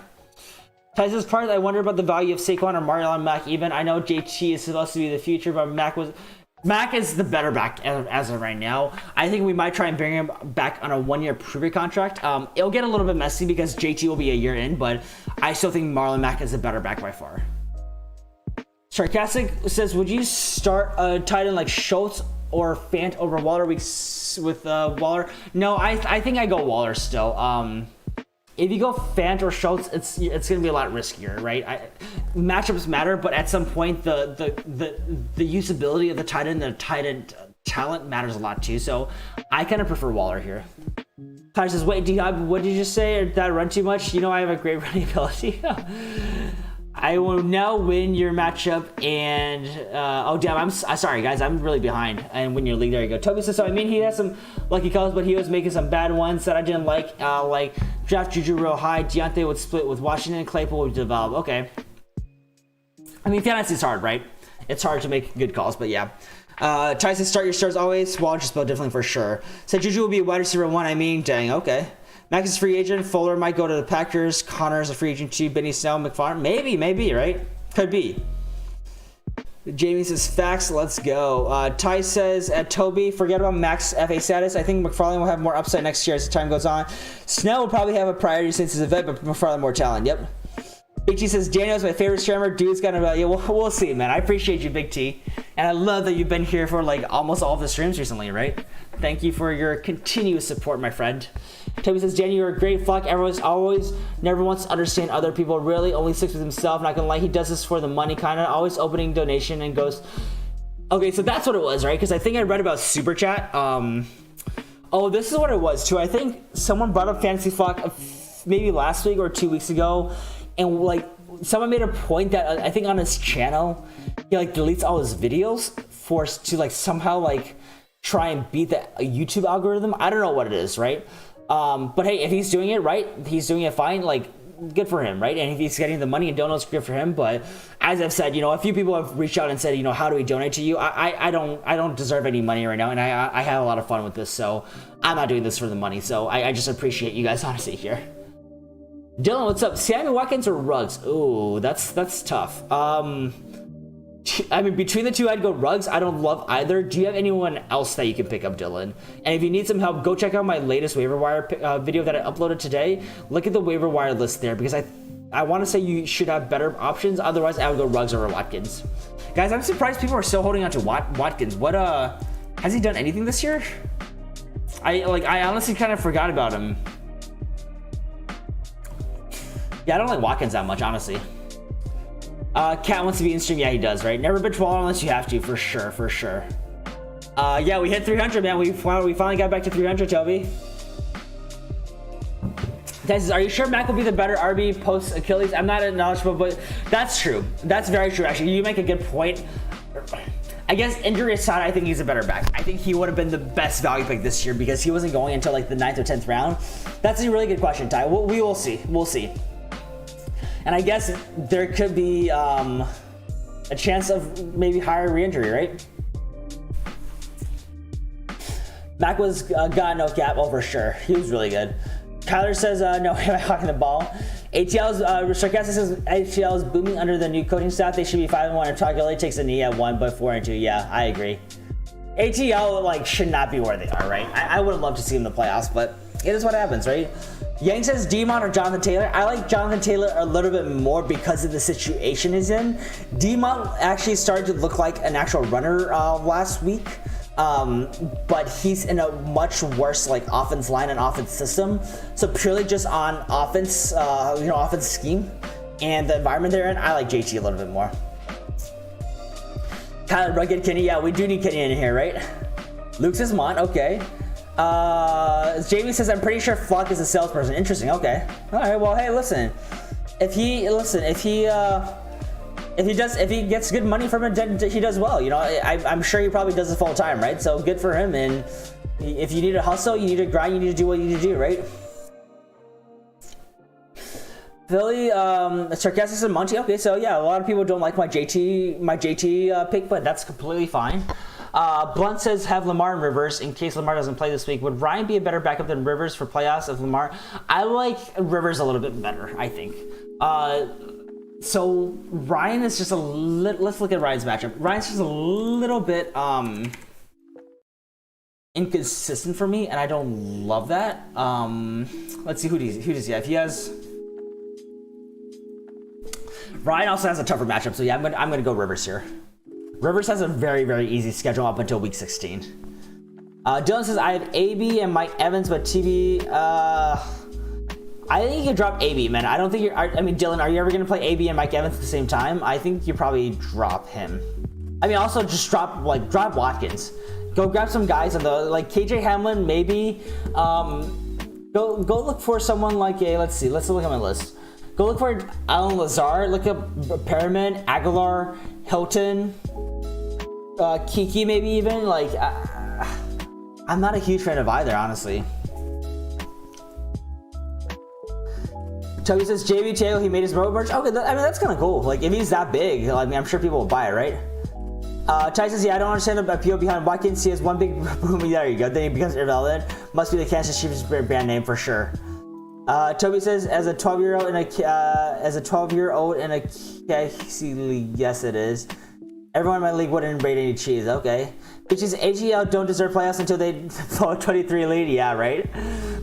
Tyson's part, I wonder about the value of Saquon or Marlon Mack even. I know JT is supposed to be the future, but Mack is the better back as of right now. I think we might try and bring him back on a 1-year prove-it contract. It'll get a little bit messy because JT will be a year in, but I still think Marlon Mack is the better back by far. Sarcastic says, would you start a tight end like Schultz or Fant over Waller weeks with Waller? No, I think I go Waller still. If you go Fant or Schultz, it's going to be a lot riskier, right? Matchups matter, but at some point the usability of the tight end, the tight end talent matters a lot too. So I kind of prefer Waller here. Tyler says, wait, what did you just say? Did I run too much? You know I have a great running ability. I will now win your matchup and oh damn, I'm sorry guys, I'm really behind and win your league. There you go. Toby says, so I mean he has some lucky calls, but he was making some bad ones that I didn't like draft Juju real high. Deontay would split with Washington, Claypool would develop. Okay. I mean fantasy's hard, right? It's hard to make good calls, but yeah. Tyson, start your stars always. Waller just spelled differently for sure. Said Juju will be a wide receiver 1. I mean, dang, okay. Mack is a free agent. Fuller might go to the Packers. Connor's a free agent too. Benny Snell, McFarland. Maybe, right? Could be. Jamie says, facts, let's go. Ty says, at Toby, forget about Max FA status. I think McFarland will have more upside next year as the time goes on. Snell will probably have a priority since he's a vet, but McFarland more talent. Yep. Big T says, Daniel's my favorite streamer. Dude's got a... Yeah, we'll see, man. I appreciate you, Big T. And I love that you've been here for like almost all of the streams recently, right? Thank you for your continuous support, my friend. Toby says, Daniel, you're a great fuck. Everyone's always never wants to understand other people. Really only sticks with himself. Not gonna lie, he does this for the money, kind of. Always opening donation and goes... Okay, so that's what it was, right? Because I think I read about Super Chat. Oh, this is what it was, too. I think someone brought up Fantasy Flock maybe last week or 2 weeks ago. And, like, someone made a point that I think on his channel, he, like, deletes all his videos to, like, somehow, like, try and beat the YouTube algorithm. I don't know what it is, right? But hey, if he's doing it right, he's doing it fine, like, good for him, right? And if he's getting the money and donuts, good for him. But as I've said, you know, a few people have reached out and said, you know, how do we donate to you? I don't deserve any money right now, and I have a lot of fun with this, so I'm not doing this for the money. So I just appreciate you guys' honesty here. Dylan, what's up? Sammy Watkins or Ruggs? Ooh, that's tough. I mean, between the two, I'd go Ruggs. I don't love either. Do you have anyone else that you can pick up, Dylan? And if you need some help, go check out my latest waiver wire video that I uploaded today. Look at the waiver wire list there, because I want to say you should have better options. Otherwise, I would go Ruggs over Watkins. Guys, I'm surprised people are still holding on to Watkins. What has he done anything this year? I honestly kind of forgot about him. Yeah, I don't like Watkins that much, honestly. Cat wants to be in stream. Yeah, he does, right? Never bitch Waller unless you have to, for sure. Yeah, we hit 300, man. We finally got back to 300, Toby. Says, are you sure Mac will be the better RB post Achilles? I'm not knowledgeable, but that's true. That's very true, actually. You make a good point. I guess injury aside, I think he's a better back. I think he would have been the best value pick this year because he wasn't going until like the 9th or 10th round. That's a really good question, Ty. We will see. We'll see. And I guess there could be a chance of maybe higher re-injury, right? Mac was got no gap. Oh, for sure. He was really good. Kyler says, no way am I hawking the ball. ATL's, Sarcastic says, ATL is booming under the new coaching staff. They should be 5-1. And Todd Gurley takes a knee at 1, but 4-2. Yeah, I agree. ATL, like, should not be where they are, right? I would have loved to see them in the playoffs, but it is what happens, right? Yang says Demon or Jonathan Taylor. I like Jonathan Taylor a little bit more because of the situation he's in. Demon actually started to look like an actual runner last week. but he's in a much worse like offense line and offense system. So purely just on offense, offense scheme and the environment they're in, I like JT a little bit more. Kind of rugged Kenny, yeah, we do need Kenny in here, right? Luke says Mont, okay. Jamie says I'm pretty sure Flock is a salesperson. Interesting, okay. All right, well, hey, listen. If he gets good money from it, then he does well. You know, I'm sure he probably does it full time, right? So good for him. And if you need to hustle, you need to grind, you need to do what you need to do, right? Philly, Sarcastic and Monty. Okay, so yeah, a lot of people don't like my JT pick, but that's completely fine. Blunt says have Lamar and Rivers in case Lamar doesn't play this week. Would Ryan be a better backup than Rivers for playoffs of Lamar? I like Rivers a little bit better, I think. So Ryan is just a little, let's look at Ryan's matchup. Ryan's just a little bit inconsistent for me, and I don't love that. Let's see who does he have. He has Ryan also has a tougher matchup, so yeah, I'm gonna go Rivers here. Rivers has a very, very easy schedule up until week 16. Dylan says I have AB and Mike Evans, but TB. I think you can drop AB, man. I don't think Dylan, are you ever gonna play AB and Mike Evans at the same time? I think you probably drop him. I mean, also just drop Watkins. Go grab some guys on the KJ Hamlin, maybe. Go look for someone like let's look at my list. Go look for Alan Lazar. Look up Perriman, Aguilar, Hilton, Kiki, maybe even. I'm not a huge fan of either, honestly. Toby says JB Taylor, he made his road merch. Okay, that's kind of cool. Like, if he's that big, I'm sure people will buy it, right? Ty says, yeah, I don't understand the appeal behind Watkins. He has one big boom. There you go. Then he becomes irrelevant. Must be the Kansas Chiefs brand name for sure. Toby says, as a 12-year-old in a KC league, yes, it is. Everyone in my league wouldn't rate any cheese. Okay. Bitches, AGL don't deserve playoffs until they blow a 23 lead. Yeah, right?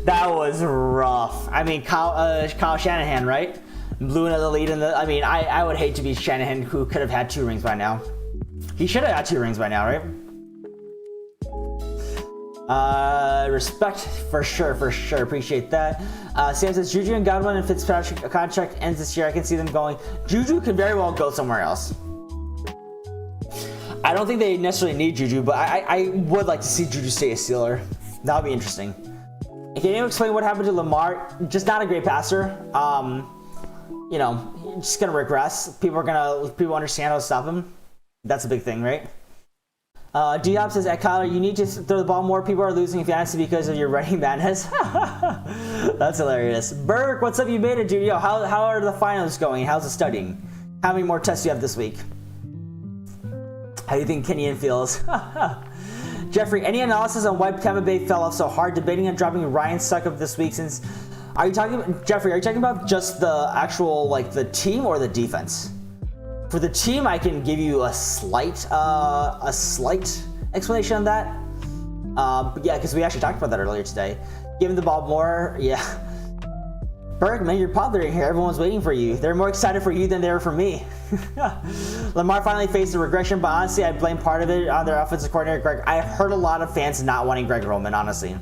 That was rough. I mean, Kyle Shanahan, right? Blew another lead in the... I would hate to be Shanahan, who could have had 2 rings by now. He should have had 2 rings by now, right? Respect for sure. Appreciate that. Sam says Juju and Godwin and Fitzpatrick contract ends this year. I can see them going. Juju could very well go somewhere else. I don't think they necessarily need Juju, but I would like to see Juju stay a Steeler. That would be interesting. Can you explain what happened to Lamar? Just not a great passer. Just gonna regress. People understand how to stop him. That's a big thing, right? D-Hop says, at Kyler, you need to throw the ball more. People are losing in fantasy because of your running madness. That's hilarious. Burke, what's up? You made it, dude. Yo, how are the finals going? How's the studying? How many more tests do you have this week? How do you think Kenyan feels? Jeffrey, any analysis on why Tampa Bay fell off so hard? Debating on dropping Ryan Suckup this week since... Jeffrey, are you talking about just the actual, the team or the defense? For the team, I can give you a slight explanation on that. But yeah, because we actually talked about that earlier today. Giving the ball more, yeah. Berg, man, you're popular here. Everyone's waiting for you. They're more excited for you than they were for me. Lamar finally faced a regression, but honestly, I blame part of it on their offensive coordinator, Greg. I heard a lot of fans not wanting Greg Roman, honestly.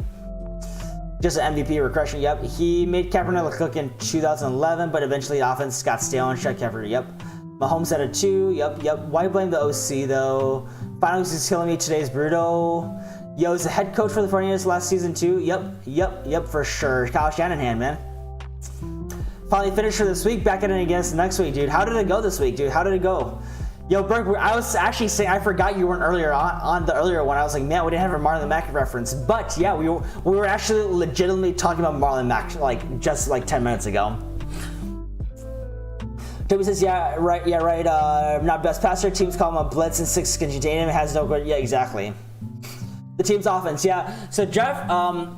Just an MVP regression, yep. He made Kaepernick look in 2011, but eventually the offense got stale and shut Kaepernick, yep. Mahomes at a 2, yep. Why blame the OC, though? Finals is killing me. Today's brutal. Yo, is the head coach for the 49ers last season, too? Yep, for sure. Kyle Shanahan, man. Finally finished for this week. Back at it against next week, dude. How did it go this week, dude? How did it go? Yo, Burke, I was actually saying, I forgot you weren't earlier on the earlier one. I was like, man, we didn't have a Marlon Mack reference. But, yeah, we were actually legitimately talking about Marlon Mack, just 10 minutes ago. Toby says, yeah, right. Not best passer. Teams call him a blitz and 6 containment has no good. Yeah, exactly. The team's offense, yeah. So Jeff, no.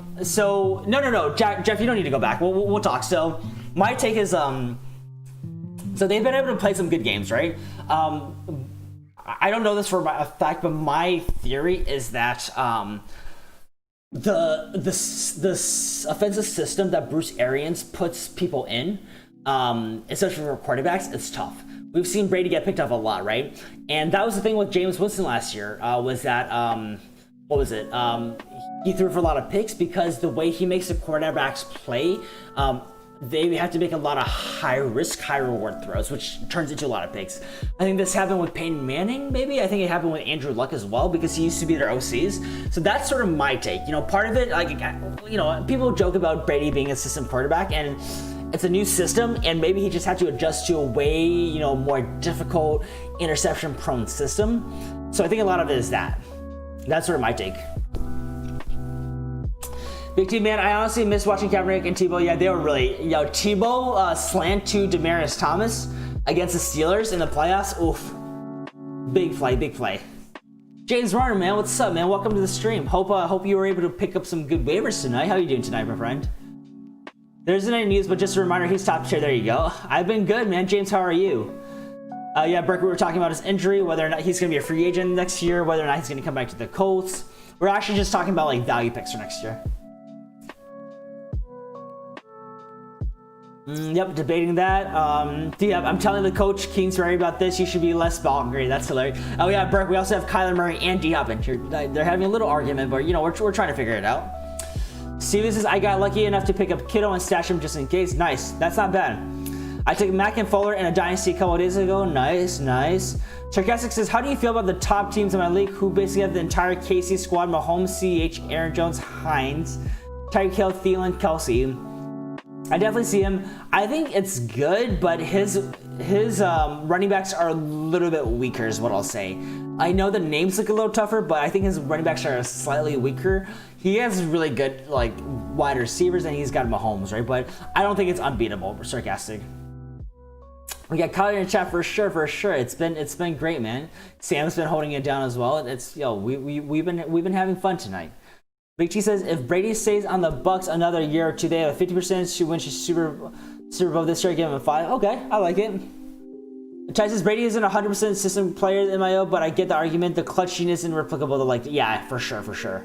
Jeff, you don't need to go back. We'll talk. So my take is, so they've been able to play some good games, right? I don't know this for a fact, but my theory is that the offensive system that Bruce Arians puts people in, especially for quarterbacks, it's tough. We've seen Brady get picked up a lot, right? And that was the thing with Jameis Winston last year, was that what was it? He threw for a lot of picks because the way he makes the quarterbacks play, they have to make a lot of high risk, high reward throws, which turns into a lot of picks. I think this happened with Peyton Manning, maybe. I think it happened with Andrew Luck as well because he used to be their OCs. So that's sort of my take. You know, part of it, like, you know, people joke about Brady being a system quarterback, and it's a new system, and maybe he just had to adjust to a way, you know, more difficult, interception-prone system. So I think a lot of it is that. That's sort of my take. Big T, man, I honestly miss watching Kaepernick and Tebow. Yeah, they were really, yo, Tebow slant to Demaryius Thomas against the Steelers in the playoffs. Oof. Big play, big play. James Warner, man, what's up, man? Welcome to the stream. Hope you were able to pick up some good waivers tonight. How are you doing tonight, my friend? There isn't any news, but just a reminder, he's top tier. There you go. I've been good, man. James, how are you? Yeah, Burke, we were talking about his injury, whether or not he's going to be a free agent next year, whether or not he's going to come back to the Colts. We're actually just talking about, like, value picks for next year. Yep, debating that. Yeah, I'm telling the coach Kingsbury about this. You should be less ball hungry. That's hilarious. Oh yeah, Burke. We also have Kyler Murray and D-Hop in here. They're having a little argument, but you know we're trying to figure it out. Steven says I got lucky enough to pick up Kittle and stash him just in case. Nice. That's not bad. I took Mack and Fuller in a dynasty a couple of days ago. Nice, nice. Sarcastic says, how do you feel about the top teams in my league who basically have the entire KC squad? Mahomes, CH, Aaron Jones, Hines, Tyreek Hill, Thielen, Kelsey. I definitely see him. I think it's good, but his running backs are a little bit weaker is what I'll say. I know the names look a little tougher, but I think his running backs are slightly weaker. He has really good like wide receivers, and he's got Mahomes, right? But I don't think it's unbeatable. We're sarcastic. We got Kyler in the chat for sure, for sure. It's been great, man. Sam's been holding it down as well. It's we've been having fun tonight. Big T says, if Brady stays on the Bucks another year or two, they have a 50% to win Super Bowl this year. Give him a 5. Okay, I like it. Ty says, Brady isn't a 100% system player in MIO, but I get the argument. The clutch genius isn't replicable to like, yeah, for sure, for sure.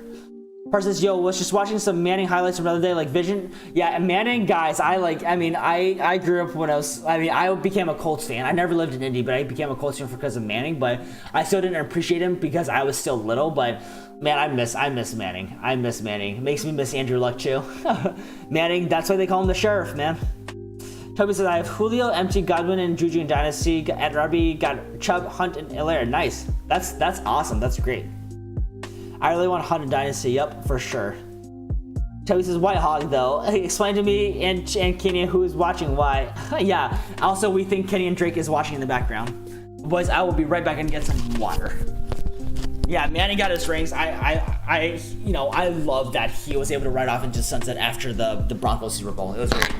Part says, yo, was just watching some Manning highlights from the other day, like Vision. Yeah, Manning, guys, I grew up when I became a Colts fan. I never lived in Indy, but I became a Colts fan because of Manning, but I still didn't appreciate him because I was still little, but man, I miss Manning. I miss Manning. It makes me miss Andrew Luck too. Manning, that's why they call him the Sheriff, man. Toby says, I have Julio, MT, Godwin, and Juju in Dynasty. At Robbie, got Chubb, Hunt, and Hilaire. Nice. That's awesome. That's great. I really want Hunt in Dynasty. Yep, for sure. Toby says, White Hog, though. Explain to me and Kenny who is watching why. Yeah. Also, we think Kenny and Drake is watching in the background. Boys, I will be right back and get some water. Yeah, Manning got his rings. I love that he was able to ride off into sunset after the Broncos Super Bowl. It was great.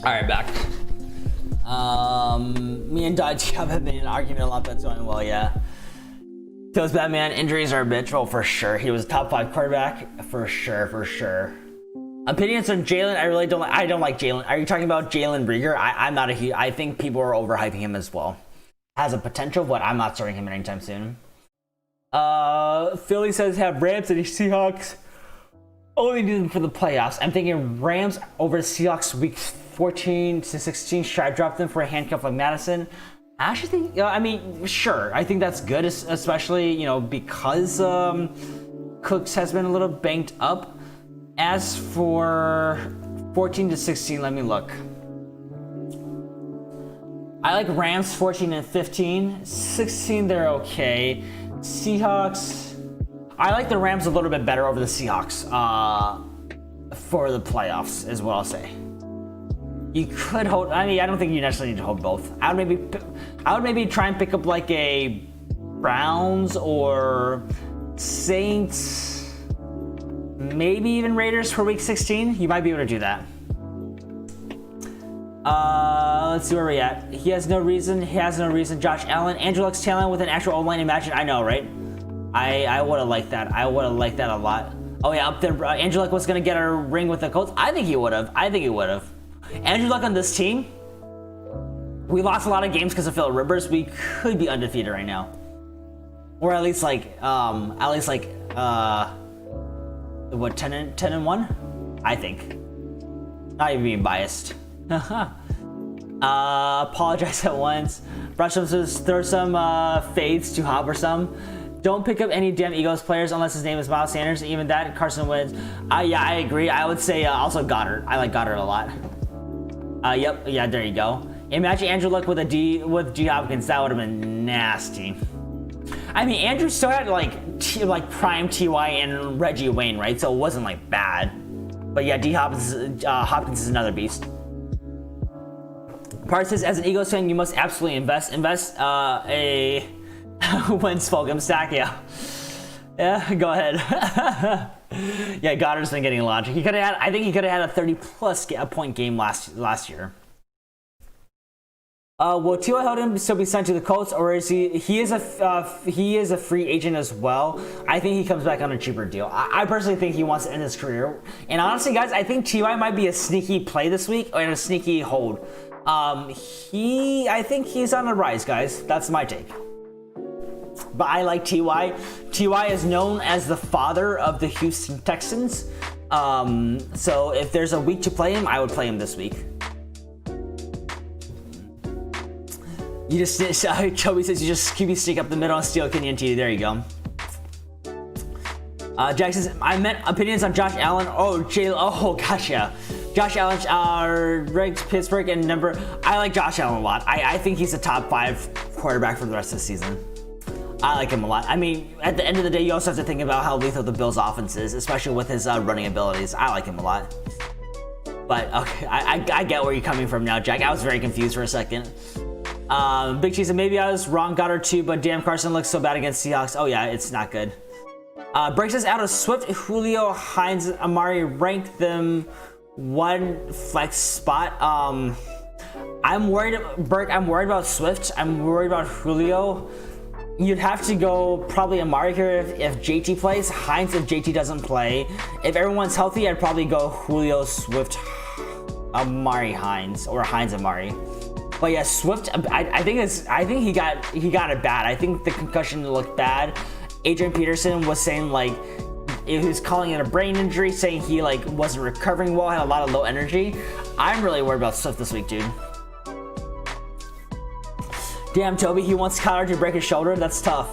All right, back. Me and Dodge have been in an argument a lot. That's going well, yeah. Feels bad, man. Injuries are a bitch. Well, for sure. He was a top 5 quarterback, for sure, for sure. Opinions on Jalen? I don't like Jalen. Are you talking about Jalen Reagor? I'm not a huge. I think people are overhyping him as well. Has a potential, but I'm not starting him anytime soon. Philly says have Rams and Seahawks. Only need them for the playoffs. I'm thinking Rams over the Seahawks week 14 to 16. Should I drop them for a handcuff like Madison? I actually think, sure. I think that's good, especially, because Cooks has been a little banged up. As for 14 to 16, let me look. I like Rams 14 and 15. 16, they're okay. Seahawks, I like the Rams a little bit better over the Seahawks for the playoffs, is what I'll say. You could hold. I don't think you necessarily need to hold both. I would maybe try and pick up like a Browns or Saints, maybe even Raiders for week 16. You might be able to do that. Let's see where we're at. He has no reason. Josh Allen, Andrew Luck's talent with an actual O-line. Imagine. I know, right? I would have liked that. I would have liked that a lot. Oh yeah, up there, Andrew Luck was gonna get a ring with the Colts. I think he would have. Andrew Luck on this team. We lost a lot of games because of Philip Rivers. We could be undefeated right now, or at least like 10-1. I think. Not even being biased. Apologize at once. Brush up, throw some fades to Hop or some. Don't pick up any damn Eagles players unless his name is Miles Sanders. Even that, Carson Wentz. Yeah, I agree. I would say also Goddard. I like Goddard a lot. Yep. Yeah, there you go. Imagine Andrew Luck with D Hopkins. That would have been nasty. I mean, Andrew still had like prime Ty and Reggie Wayne, right? So it wasn't like bad. But yeah, Hopkins is another beast. Part says, as an Eagles fan, you must absolutely invest a Wentz Fulgham stack. Yeah, go ahead. Yeah, Goddard's been getting logic. I think he could have had a 30+ point game last year. Will T.Y. Hilton still be signed to the Colts, or is he is a free agent as well? I think he comes back on a cheaper deal. I personally think he wants to end his career. And honestly, guys, I think T.Y. might be a sneaky play this week and a sneaky hold. I think he's on the rise, guys. That's my take. But I like T.Y. T.Y. is known as the father of the Houston Texans. So if there's a week to play him, I would play him this week. You just, Chubby says you just QB sneak up the middle and steal Kenyon T. There you go. Jack says, I meant opinions on Josh Allen. Oh, gosh, yeah. Josh Allen ranked Pittsburgh and number. I like Josh Allen a lot. I think he's a top 5 quarterback for the rest of the season. I like him a lot. I mean, at the end of the day, you also have to think about how lethal the Bills' offense is, especially with his running abilities. I like him a lot. But, okay, I get where you're coming from now, Jack. I was very confused for a second. Big Cheese said, maybe I was wrong, Goddard too, but damn, Carson looks so bad against Seahawks. Oh yeah, it's not good. Breaks us out of Swift, Julio, Hines, Amari, ranked them one flex spot. I'm worried, Burke, I'm worried about Swift. I'm worried about Julio. You'd have to go probably Amari here if JT plays, Hines if JT doesn't play. If everyone's healthy, I'd probably go Julio, Swift, Amari, Hines, or Hines, Amari. But yeah, Swift, I think he got it bad. I think the concussion looked bad. Adrian Peterson was saying he was calling it a brain injury, saying he wasn't recovering well, had a lot of low energy. I'm really worried about Swift this week, dude. Damn, Toby, he wants Kyler to break his shoulder. That's tough.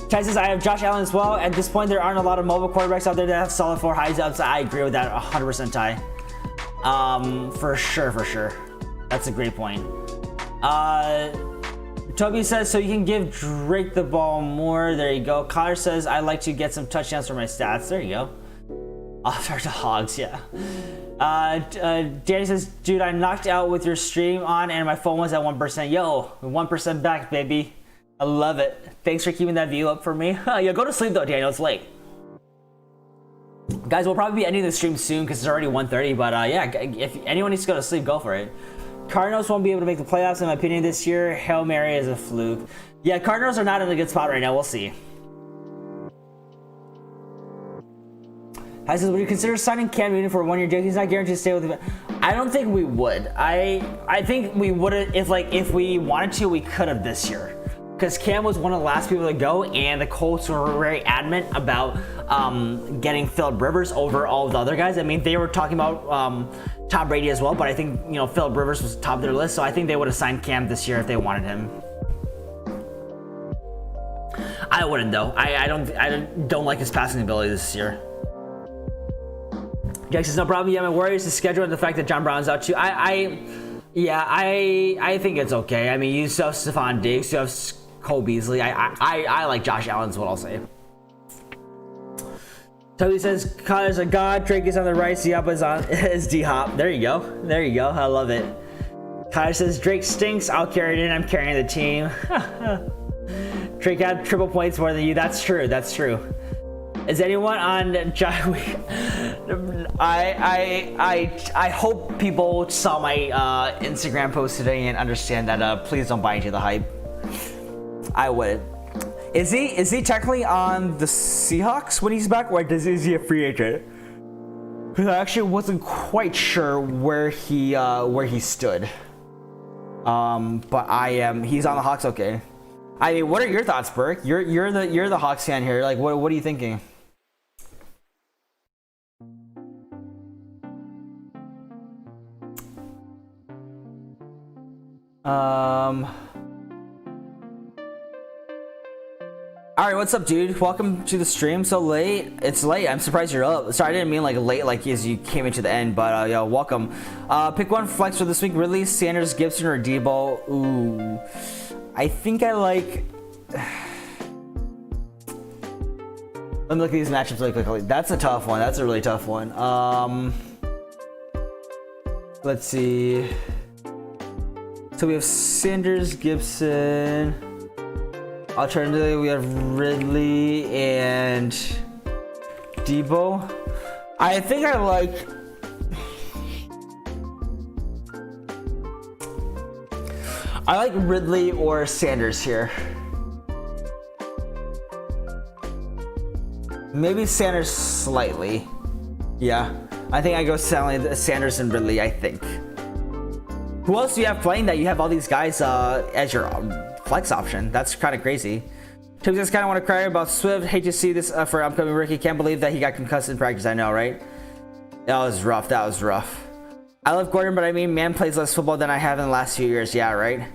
Ty says, I have Josh Allen as well. At this point, there aren't a lot of mobile quarterbacks out there that have solid 4 highs ups. I agree with that 100%, Ty. For sure. That's a great point. Toby says, so you can give Drake the ball more. There you go. Connor says, I like to get some touchdowns for my stats. There you go. I'll start the Hogs, yeah. Danny says, dude, I knocked out with your stream on and my phone was at 1%. Yo, 1% back, baby. I love it. Thanks for keeping that view up for me. Yo, go to sleep though, Daniel. It's late. Guys, we'll probably be ending the stream soon because it's already 1:30. But yeah, if anyone needs to go to sleep, go for it. Cardinals won't be able to make the playoffs, in my opinion, this year. Hail Mary is a fluke. Yeah, Cardinals are not in a good spot right now. We'll see. I says, would you consider signing Cam Newton for a 1-year deal? He's not guaranteed to stay with the. I don't think we would. I think we would have if we wanted to, we could have this year. Because Cam was one of the last people to go, and the Colts were very adamant about getting Philip Rivers over all of the other guys. I mean, they were talking about Tom Brady as well, but I think Philip Rivers was top of their list, so I think they would have signed Cam this year if they wanted him. I wouldn't though. I don't like his passing ability this year. Jack says, no problem. Yeah, my worry is the schedule and the fact that John Brown's out too. I think it's okay. I mean, you still have Stephon Diggs, you have Cole Beasley. I like Josh Allen is what I'll say. Toby says, Kyler's a god. Drake is on the right. Siapa is D-Hop. There you go. I love it. Kyler says, Drake stinks. I'll carry it in. I'm carrying the team. Drake had triple points more than you. That's true. Is anyone on I hope people saw my Instagram post today and understand that please don't buy into the hype. I would. Is he technically on the Seahawks when he's back, or is he a free agent? Because I actually wasn't quite sure where he stood. But he's on the Hawks. Okay. I mean, what are your thoughts, Burke? You're the Hawks fan here. Like, what are you thinking? Alright, what's up, dude? Welcome to the stream. So late. It's late. I'm surprised you're up. Sorry, I didn't mean like late like as you came into the end, but yo, welcome. Pick one flex for this week. Ridley, Sanders, Gibson, or Debo. Ooh. I think I like... Let me look at these matchups really quickly. That's a tough one. That's a really tough one. Let's see. So we have Sanders, Gibson. Alternatively, we have Ridley and Debo. I think I like... Ridley or Sanders here. Maybe Sanders slightly. Yeah. I think I go Sanders and Ridley, I think. Who else do you have playing that you have all these guys as your flex option? That's kind of crazy. Tim just kind of want to cry about Swift. Hate to see this for upcoming rookie. Can't believe that he got concussed in practice. I know, right? That was rough. That was rough. I love Gordon, but I mean, man plays less football than I have in the last few years. Yeah, right?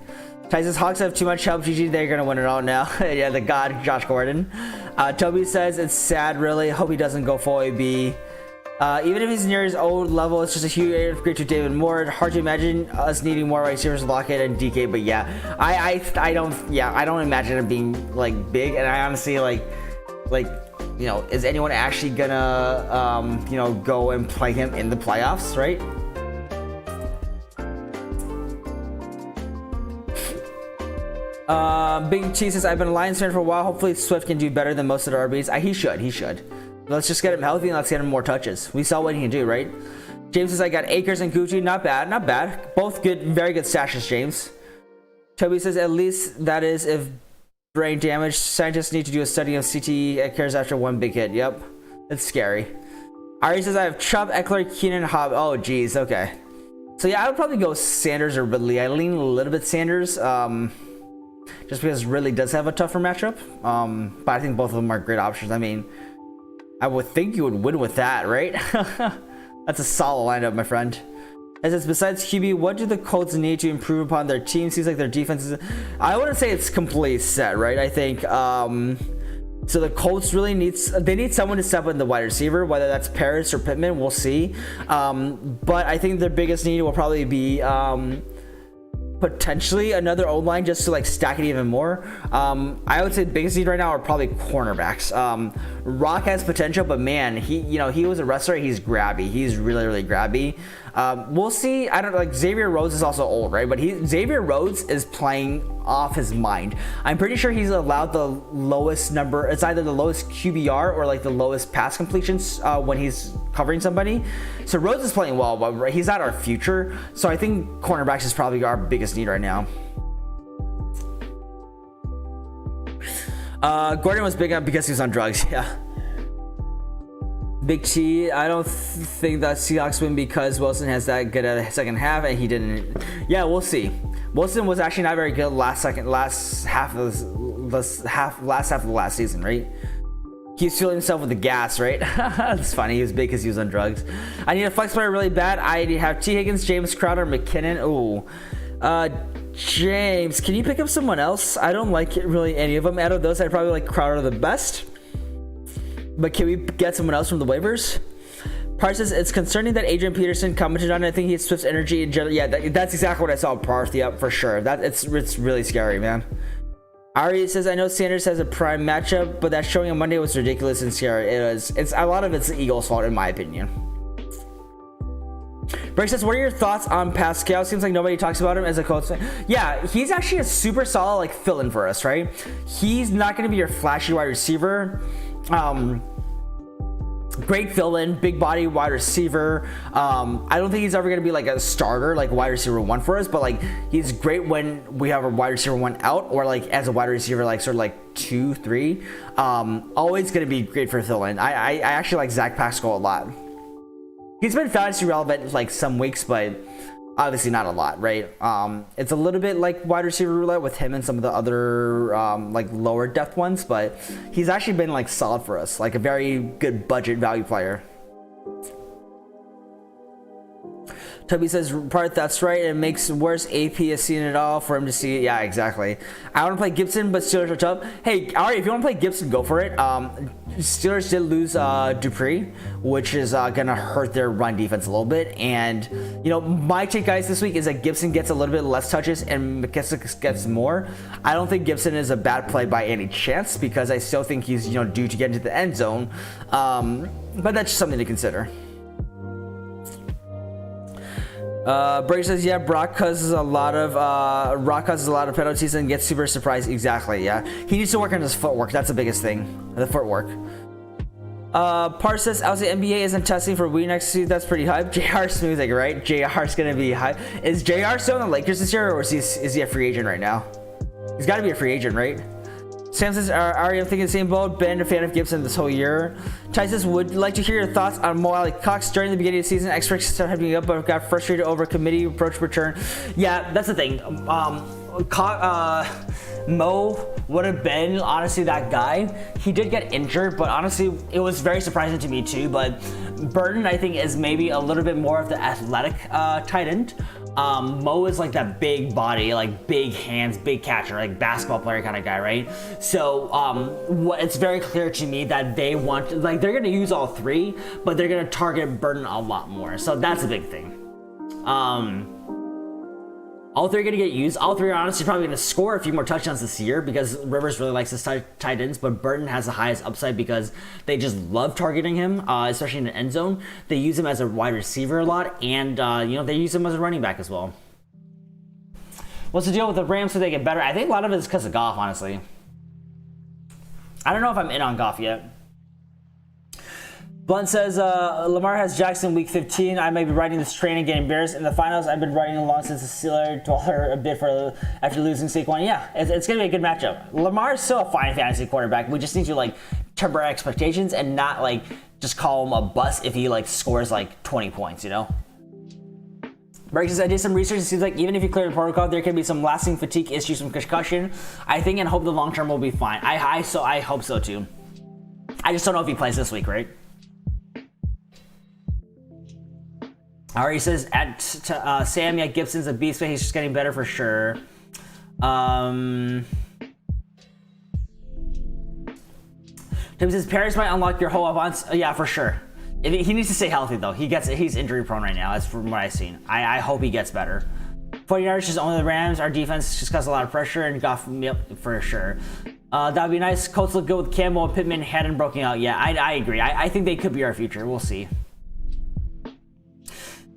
Tyson's Hawks have too much help. GG, they're going to win it all now. Yeah, the god, Josh Gordon. Toby says it's sad, really. Hope he doesn't go full AB. Even if he's near his old level, it's just a huge upgrade to David Moore. Hard to imagine us needing more wide receivers, Lockett and DK. But yeah, I don't imagine it being like big. And I honestly like you know, is anyone actually gonna you know, go and play him in the playoffs, right? Big Cheese says I've been a Lions fan for a while. Hopefully Swift can do better than most of the RBs. He should. Let's just get him healthy and let's get him more touches. We saw what he can do, right? James says I got Akers and Gucci. Not bad. Both good, very good stashes, James. Toby says at least that is if brain damage. Scientists need to do a study of CTE cares after one big hit. Yep, it's scary. Ari says I have Chubb, Eckler, Keenan, Hobb. Oh, geez. Okay. So yeah, I would probably go Sanders or Ridley. I lean a little bit Sanders. Just because Ridley does have a tougher matchup. But I think both of them are great options. I mean, I would think you would win with that, right? That's a solid lineup, my friend. It says, besides QB, what do the Colts need to improve upon their team? Seems like their defense is... I wouldn't say it's completely set, right? I think... so the Colts really need someone to step up in the wide receiver, whether that's Paris or Pittman, we'll see. But I think their biggest need will probably be... potentially another O-line just to like stack it even more. I would say the biggest need right now are probably cornerbacks. Rock has potential, but man, he was a wrestler. He's grabby. He's really grabby. We'll see. I don't know, like Xavier Rhodes is also old, right? But Xavier Rhodes is playing off his mind. I'm pretty sure he's allowed the lowest number. It's either the lowest QBR or like the lowest pass completions when he's covering somebody. So Rhodes is playing well, but he's not our future. So I think cornerbacks is probably our biggest need right now. Gordon was big up because he was on drugs. Yeah. Big T, I don't think that Seahawks win because Wilson has that good at the second half and he didn't. Yeah, we'll see. Wilson was actually not very good last half of the last season, right? He's fueling himself with the gas, right? That's funny. He was big because he was on drugs. I need a flex player really bad. I have T. Higgins, James Crowder, McKinnon. Ooh. James, can you pick up someone else? I don't like really any of them. Out of those, I'd probably like Crowder the best. But can we get someone else from the waivers? Parth says it's concerning that Adrian Peterson commented on it. I think he has Swift's energy in general. Yeah, that's exactly what I saw with Parth. Yep, for sure. It's really scary, man. Ari says I know Sanders has a prime matchup, but that showing on Monday was ridiculous and scary. It's a lot of it's the Eagles' fault in my opinion. Break says, what are your thoughts on Pascal? Seems like nobody talks about him as a Colts fan. Yeah, he's actually a super solid like fill-in for us, right? He's not going to be your flashy wide receiver. great fill-in, big body wide receiver. I don't think he's ever going to be like a starter, like wide receiver 1 for us, but like he's great when we have a wide receiver 1 out, or like as a wide receiver, like sort of like 2, 3. Always going to be great for fill-in. I actually like Zach Pascal a lot. He's been fantasy relevant like some weeks, but obviously not a lot, right? It's a little bit like wide receiver roulette with him and some of the other like lower depth ones, but he's actually been like solid for us, like a very good budget value player. Tubby says, part that's right. It makes worse. AP has seen it all for him to see it. Yeah, exactly. I want to play Gibson, but Steelers are tough. Hey, all right, if you want to play Gibson, go for it. Steelers did lose Dupree, which is going to hurt their run defense a little bit. And, you know, my take, guys, this week is that Gibson gets a little bit less touches and McKissick gets more. I don't think Gibson is a bad play by any chance, because I still think he's, you know, due to get into the end zone. But that's just something to consider. Brady says, yeah, Brock causes a lot of penalties and gets super surprised. Exactly, yeah. He needs to work on his footwork. That's the biggest thing, the footwork. Par says, I'll say NBA isn't testing for week next season. That's pretty hype. JR smoothing, right? JR's gonna be hype. Is JR still in the Lakers this year, or is he a free agent right now? He's got to be a free agent, right? Sam says, Ari, I'm thinking the same boat. Been a fan of Gibson this whole year. Ty says, would like to hear your thoughts on Mo Ali Cox during the beginning of the season. Expectations started heading up, but got frustrated over committee approach return. Yeah, that's the thing. Mo would have been, honestly, that guy. He did get injured, but honestly, it was very surprising to me too. But Burton, I think, is maybe a little bit more of the athletic tight end. Mo is like that big body, like big hands, big catcher, like basketball player kind of guy, right? So it's very clear to me that they want, like, they're going to use all three, but they're going to target Burton a lot more. So that's a big thing. All three are going to get used. All three are honestly probably going to score a few more touchdowns this year, because Rivers really likes his tight ends, but Burton has the highest upside because they just love targeting him, especially in the end zone. They use him as a wide receiver a lot, and you know, they use him as a running back as well. What's the deal with the Rams so they get better? I think a lot of it is because of Goff, honestly. I don't know if I'm in on Goff yet. Blunt says, Lamar has Jackson week 15. I may be riding this train and getting embarrassed. In the finals, I've been riding along since the Steelers dweller a bit after losing Saquon. Yeah, it's going to be a good matchup. Lamar is still a fine fantasy quarterback. We just need to, like, temper our expectations and not, like, just call him a bust if he, like, scores, like, 20 points, you know? Berg says, I did some research. It seems like even if you clear the protocol, there can be some lasting fatigue issues from concussion. I think and hope the long term will be fine. I hope so, too. I just don't know if he plays this week, right? Ari says, Sam, yeah, Gibson's a beast, but he's just getting better for sure. Tim says, Paris might unlock your whole offense. Yeah, for sure. He needs to stay healthy, though. He's injury prone right now, that's from what I've seen. I hope he gets better. 49ers just own the Rams. Our defense just caused a lot of pressure, and Goff, yep, for sure. That'd be nice. Colts look good with Campbell and Pittman hadn't broken out yet. I agree. I think they could be our future. We'll see.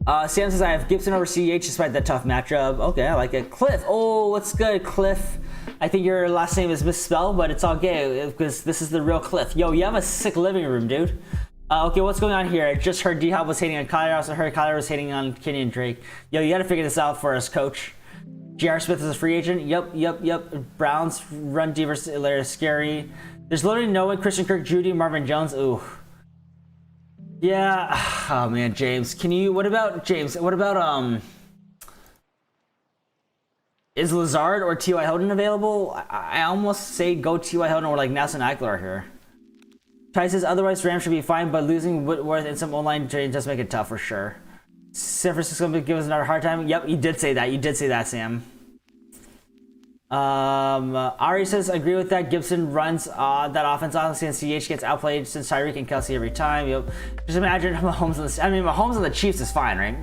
Sam says, I have Gibson over CEH despite that tough matchup. Okay, I like it. Cliff. Oh, what's good, Cliff? I think your last name is misspelled, but it's all gay because this is the real Cliff. Yo, you have a sick living room, dude. Okay, what's going on here? I just heard D-Hop was hating on Kyler. I also heard Kyler was hating on Kenny and Drake. Yo, you got to figure this out for us, coach. J.R. Smith is a free agent. Yep. Browns run defense is scary. There's literally no one. Christian Kirk, Judy, Marvin Jones. Ooh. Yeah. Oh man, James. What about is Lazard or T.Y. Hilton available? I almost say go T.Y. Hilton or like Nelson Aguilar here. Ty says otherwise Rams should be fine, but losing Whitworth in some online trade does make it tough for sure. San Francisco will give us another hard time. Yep, you did say that, Sam. Ari says, agree with that. Gibson runs that offense honestly, and CH gets outplayed since Tyreek and Kelsey every time. Yep. Just imagine Mahomes on the Chiefs is fine, right?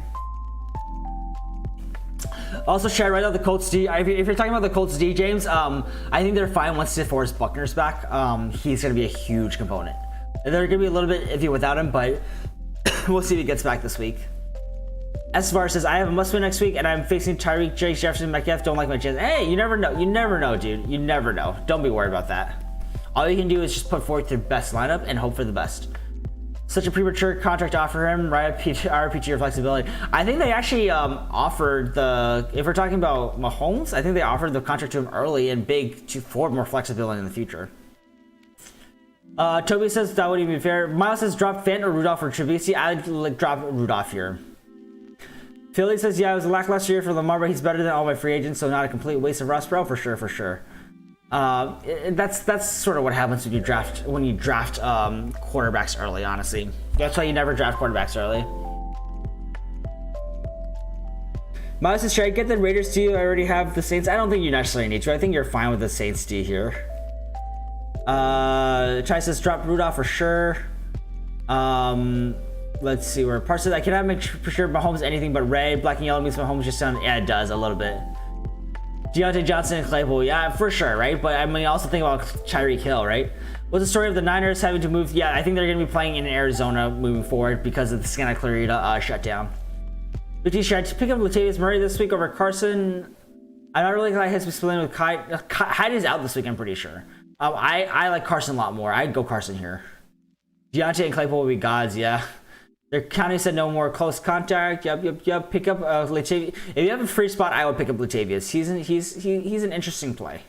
Also, should I write out the Colts D? If you're talking about the Colts D, James, I think they're fine once DeForest Buckner's back. He's going to be a huge component. They're going to be a little bit iffy without him, but we'll see if he gets back this week. Esvar says, I have a must-win next week, and I'm facing Tyreek, Jake, Jefferson, Metcalf. Don't like my chance. Hey, you never know. You never know, dude. You never know. Don't be worried about that. All you can do is just put forth your best lineup and hope for the best. such a premature contract to offer him, right? RPT or flexibility. I think they actually offered the, if we're talking about Mahomes, I think they offered the contract to him early and big for more flexibility in the future. Toby says that wouldn't be fair. Miles says drop Fant or Rudolph or Trubisky. I'd like drop Rudolph here. Philly says, yeah, it was a lackluster year for Lamar, but he's better than all my free agents, so not a complete waste of Russ, bro. For sure. That's sort of what happens when you draft quarterbacks early. Honestly, that's why you never draft quarterbacks early. Miles says, should I get the Raiders D? I already have the Saints. I don't think you necessarily need to. I think you're fine with the Saints D here. Chai says drop Rudolph for sure. Let's see where parts of that. I cannot make for sure Mahomes anything but red. Black and yellow means Mahomes just sound. Yeah, it does a little bit. Deontay Johnson and Claypool, yeah, for sure, right? But I mean, also think about Tyreek Hill, right? What's the story of the Niners having to move? Yeah, I think they're going to be playing in Arizona moving forward because of the Santa Clarita shutdown. Should I pick up Latavius Murray this week over Carson? I'm not really glad he's splitting with Hyde. Hyde is out this week, I'm pretty sure. I like Carson a lot more. I'd go Carson here. Deontay and Claypool will be gods, yeah. Their county said no more close contact. Yep. Pick up Latavius. If you have a free spot, I would pick up Latavius. He's an interesting play.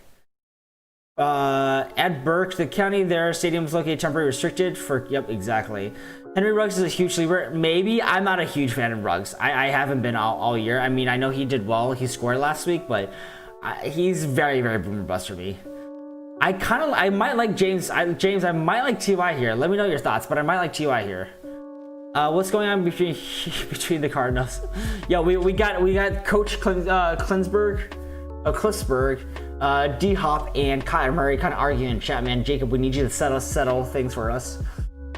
At Burke, the county, their stadium is located temporarily restricted for. Yep, exactly. Henry Ruggs is a huge sleeper. Maybe I'm not a huge fan of Ruggs. I haven't been all year. I mean, I know he did well. He scored last week, but he's very boomer bust for me. I might like James. I might like Ty here. Let me know your thoughts, but I might like Ty here. What's going on between the Cardinals? Yeah, we got Coach Klinsberg, D Hop, and Kyler Murray kind of arguing in chat. Man, Jacob, we need you to settle things for us.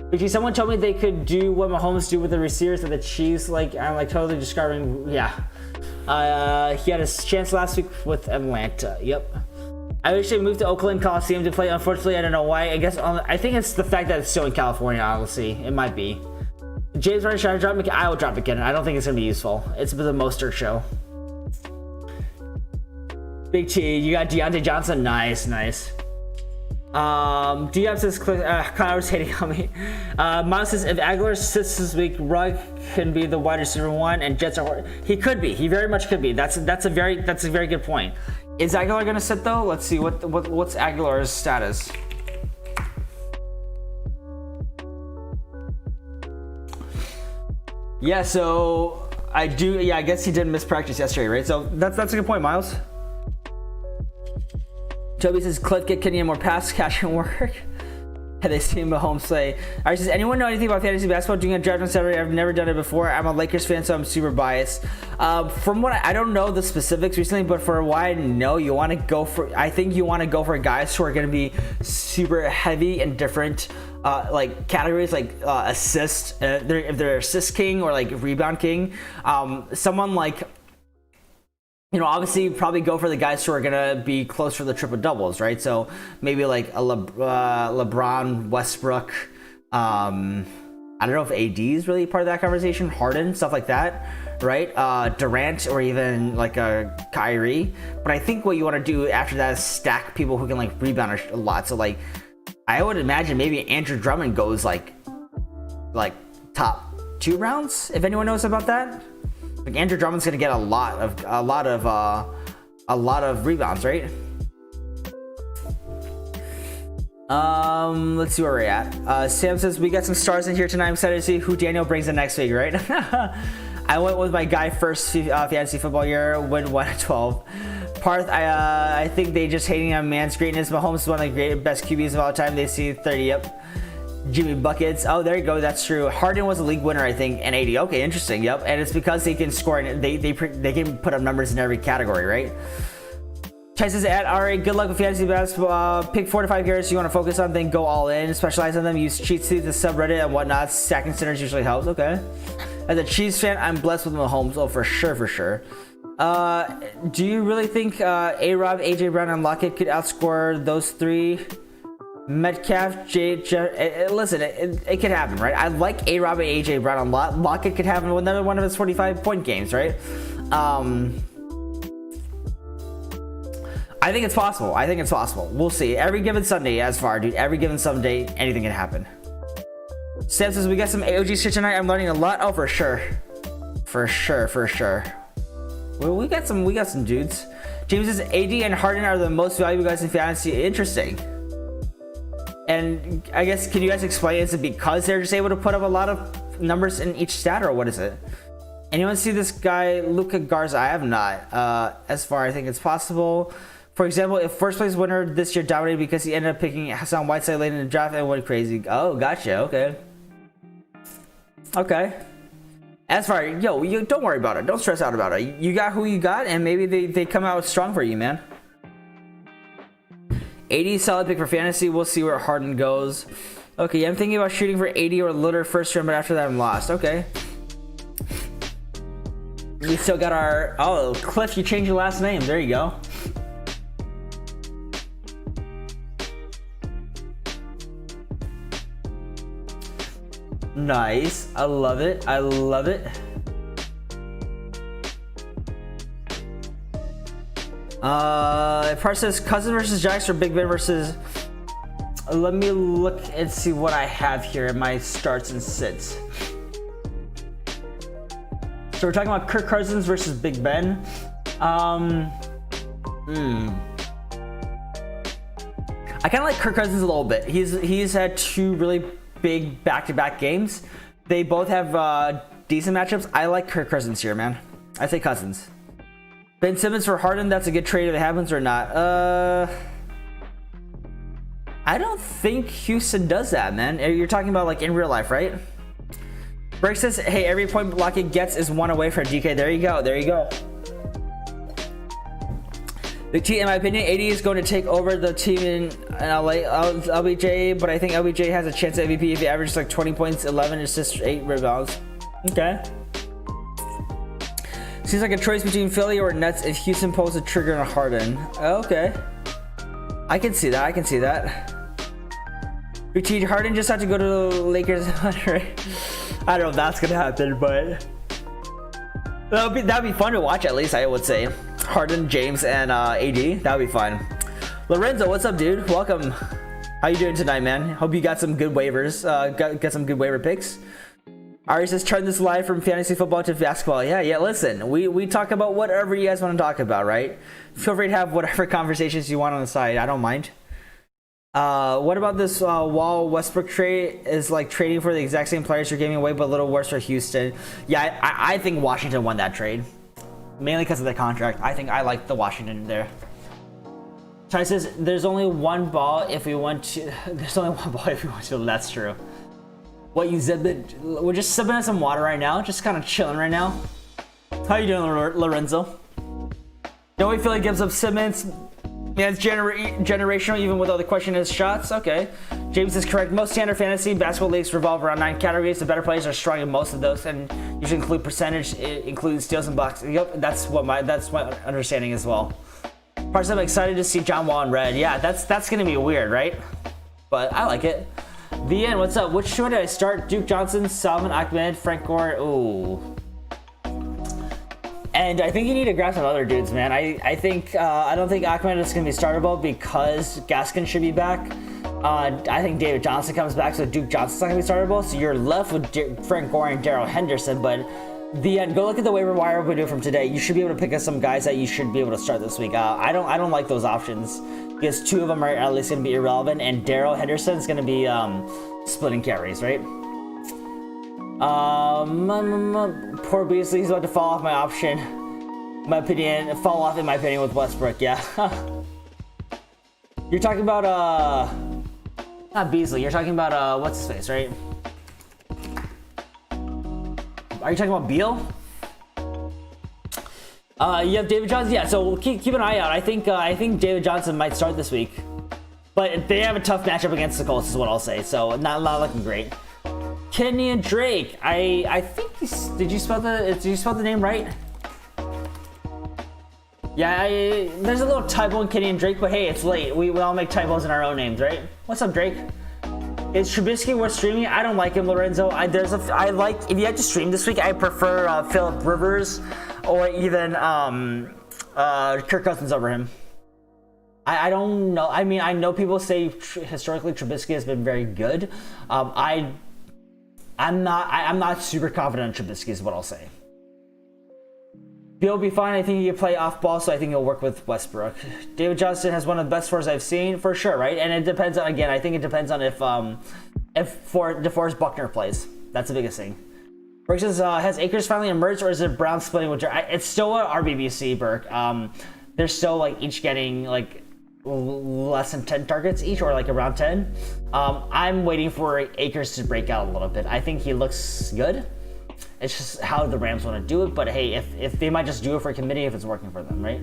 Because someone told me they could do what Mahomes do with the receivers at the Chiefs. Like I'm like totally describing. Yeah, he had his chance last week with Atlanta. Yep. I wish they moved to Oakland Coliseum to play. Unfortunately, I don't know why. I think it's the fact that it's still in California. Honestly, it might be. James Harden, should I drop McKinnon? I will drop McKinnon. I don't think it's going to be useful. It's the Mostert show. Big T, you got Deontay Johnson. Nice. DM says, Kyler's hating on me. Miles says, if Aguilar sits this week, Rugg can be the wide receiver one, and Jets are. He could be. He very much could be. That's a very good point. Is Aguilar going to sit though? Let's see what's Aguilar's status. Yeah, so I guess he didn't miss practice yesterday, right? So that's a good point, Miles. Toby says, Cliff, get Kenny more pass catching work. Have they seen Mahomes play? Alright, does anyone know anything about fantasy basketball? Doing a draft on Saturday? I've never done it before. I'm a Lakers fan, so I'm super biased. From what I don't know the specifics recently, but for what I know, I think you want to go for guys who are going to be super heavy in different like categories, like assist. If they're assist king or like rebound king, someone like. Obviously probably go for the guys who are going to be close for the triple doubles, right? So maybe like a LeBron, Westbrook. I don't know if AD is really part of that conversation. Harden, stuff like that, right? Durant or even like a Kyrie. But I think what you want to do after that is stack people who can like rebound a lot. So like I would imagine maybe Andrew Drummond goes like top 2 rounds, if anyone knows about that. Like Andrew Drummond's gonna get a lot of rebounds, right? Let's see where we're at. Sam says we got some stars in here tonight. I'm excited to see who Daniel brings in next week, right? I went with my guy first fantasy football year, win 1-12. Parth, I think they just hating on man's greatness. Mahomes is one of the best QBs of all time. They see 30. Yep. Jimmy Buckets. Oh, there you go. That's true. Harden was a league winner, I think, and 80. Okay, interesting. Yep. And it's because they can score and they can put up numbers in every category, right? Chai says, all right, good luck with fantasy basketball. Pick 4 to 5 characters you want to focus on, then go all in. Specialize on them. Use cheat sheets, the subreddit, and whatnot. Stacking centers usually helps. Okay. As a Chiefs fan, I'm blessed with Mahomes. Oh, for sure. Do you really think A-Rob, AJ Brown, and Lockett could outscore those 3? Metcalf, listen, it could happen, right? I like A-Rob and AJ Brown a lot. Lockett could have another one of his 45-point games, right? I think it's possible. We'll see. Every given Sunday, dude. Every given Sunday, anything can happen. Sam says we got some AOG shit tonight. I'm learning a lot. Oh, for sure. For sure. Well, we got some dudes. James says AD and Harden are the most valuable guys in fantasy. Interesting. And I guess, can you guys explain, is it because they're just able to put up a lot of numbers in each stat, or what is it? Anyone see this guy, Luka Garza? I have not. As far I think it's possible. For example, if first place winner this year dominated because he ended up picking Hassan Whiteside late in the draft and went crazy. Oh, gotcha. Okay. As far, you don't worry about it. Don't stress out about it. You got who you got, and maybe they come out strong for you, man. 80 solid pick for fantasy. We'll see where Harden goes. Okay, I'm thinking about shooting for 80 or Lillard first round, but after that I'm lost. Okay. We still got our... Oh, Cliff, you changed your last name. There you go. Nice. I love it. Part says Cousins versus Jax or Big Ben versus... Let me look and see what I have here in my starts and sits. So we're talking about Kirk Cousins versus Big Ben. I kind of like Kirk Cousins a little bit. He's had two really big back-to-back games. They both have decent matchups. I like Kirk Cousins here, man. I say Cousins. Ben Simmons for Harden, that's a good trade if it happens or not. I don't think Houston does that, man. You're talking about like in real life, right? Break says, hey, every point block it gets is one away from DK. There you go. Big T, in my opinion, AD is going to take over the team in LA, LBJ, but I think LBJ has a chance at MVP if he averages like 20 points, 11 assists, 8 rebounds. Okay. Seems like a choice between Philly or Nets if Houston pulls a trigger on Harden. Okay. I can see that. Big T, Harden just had to go to the Lakers. I don't know if that's going to happen, but that'd be fun to watch at least, I would say. Harden, James, and AD. That would be fun. Lorenzo, what's up, dude? Welcome. How you doing tonight, man? Hope you got some good waivers. Got some good waiver picks. Ari says, turn this live from fantasy football to basketball. Yeah. Listen, we talk about whatever you guys want to talk about, right? Feel free to have whatever conversations you want on the side. I don't mind. What about this Wall Westbrook trade? Is like trading for the exact same players you're giving away, but a little worse for Houston. Yeah, I think Washington won that trade. Mainly because of the contract. I think I like the Washington there. Ty says, there's only one ball if we want to. There's only one ball if we want to. That's true. What, you zip it? We're just sipping on some water right now. Just kind of chilling right now. How you doing, Lorenzo? Don't we feel like gives up Simmons? Yeah, it's generational, even with all the question is shots. Okay. James is correct. Most standard fantasy basketball leagues revolve around 9 categories. The better players are strong in most of those, and usually include percentage, including steals and blocks. Yep, that's my understanding as well. Parts, I'm excited to see John Wall in red. Yeah, that's gonna be weird, right? But I like it. The end. What's up? Which show did I start? Duke Johnson, Salvin Ahmed, Frank Gore. Ooh. And I think you need to grab some other dudes, man. I think I don't think Ahmed is going to be startable because Gaskin should be back. I think David Johnson comes back, so Duke Johnson's not going to be startable. So you're left with Frank Gore and Darrell Henderson. But the end. Go look at the waiver wire we do from today. You should be able to pick up some guys that you should be able to start this week. I don't like those options because 2 of them are at least going to be irrelevant, and Darrell Henderson is going to be splitting carries, right? Poor Beasley, he's about to fall off my option. Fall off in my opinion with Westbrook, yeah. You're talking about, not Beasley, you're talking about, what's his face, right? Are you talking about Beal? You have David Johnson, yeah, so keep an eye out. I think David Johnson might start this week. But they have a tough matchup against the Colts is what I'll say, so not looking great. Kenyon Drake. I think did you spell the name right? Yeah, there's a little typo in Kenyon Drake, but hey, it's late. We all make typos in our own names, right? What's up, Drake? Is Trubisky worth streaming? I don't like him, Lorenzo. I like, if you had to stream this week, I prefer Phillip Rivers or even Kirk Cousins over him. I don't know. I mean, I know people say historically Trubisky has been very good. I'm not super confident on Trubisky is what I'll say. He'll be fine. I think he can play off ball, so I think he'll work with Westbrook. David Johnson has one of the best scores I've seen for sure, right? And it depends on, again, I think it depends on if DeForest Buckner plays. That's the biggest thing. Burke says, has Akers finally emerged, or is it Brown splitting with Jared? It's still an RBBC, Burke. They're still like each getting like less than 10 targets each, or like around 10. I'm waiting for Akers to break out a little bit. I think he looks good. It's just how the Rams want to do it. But hey, if they might just do it for a committee if it's working for them, right?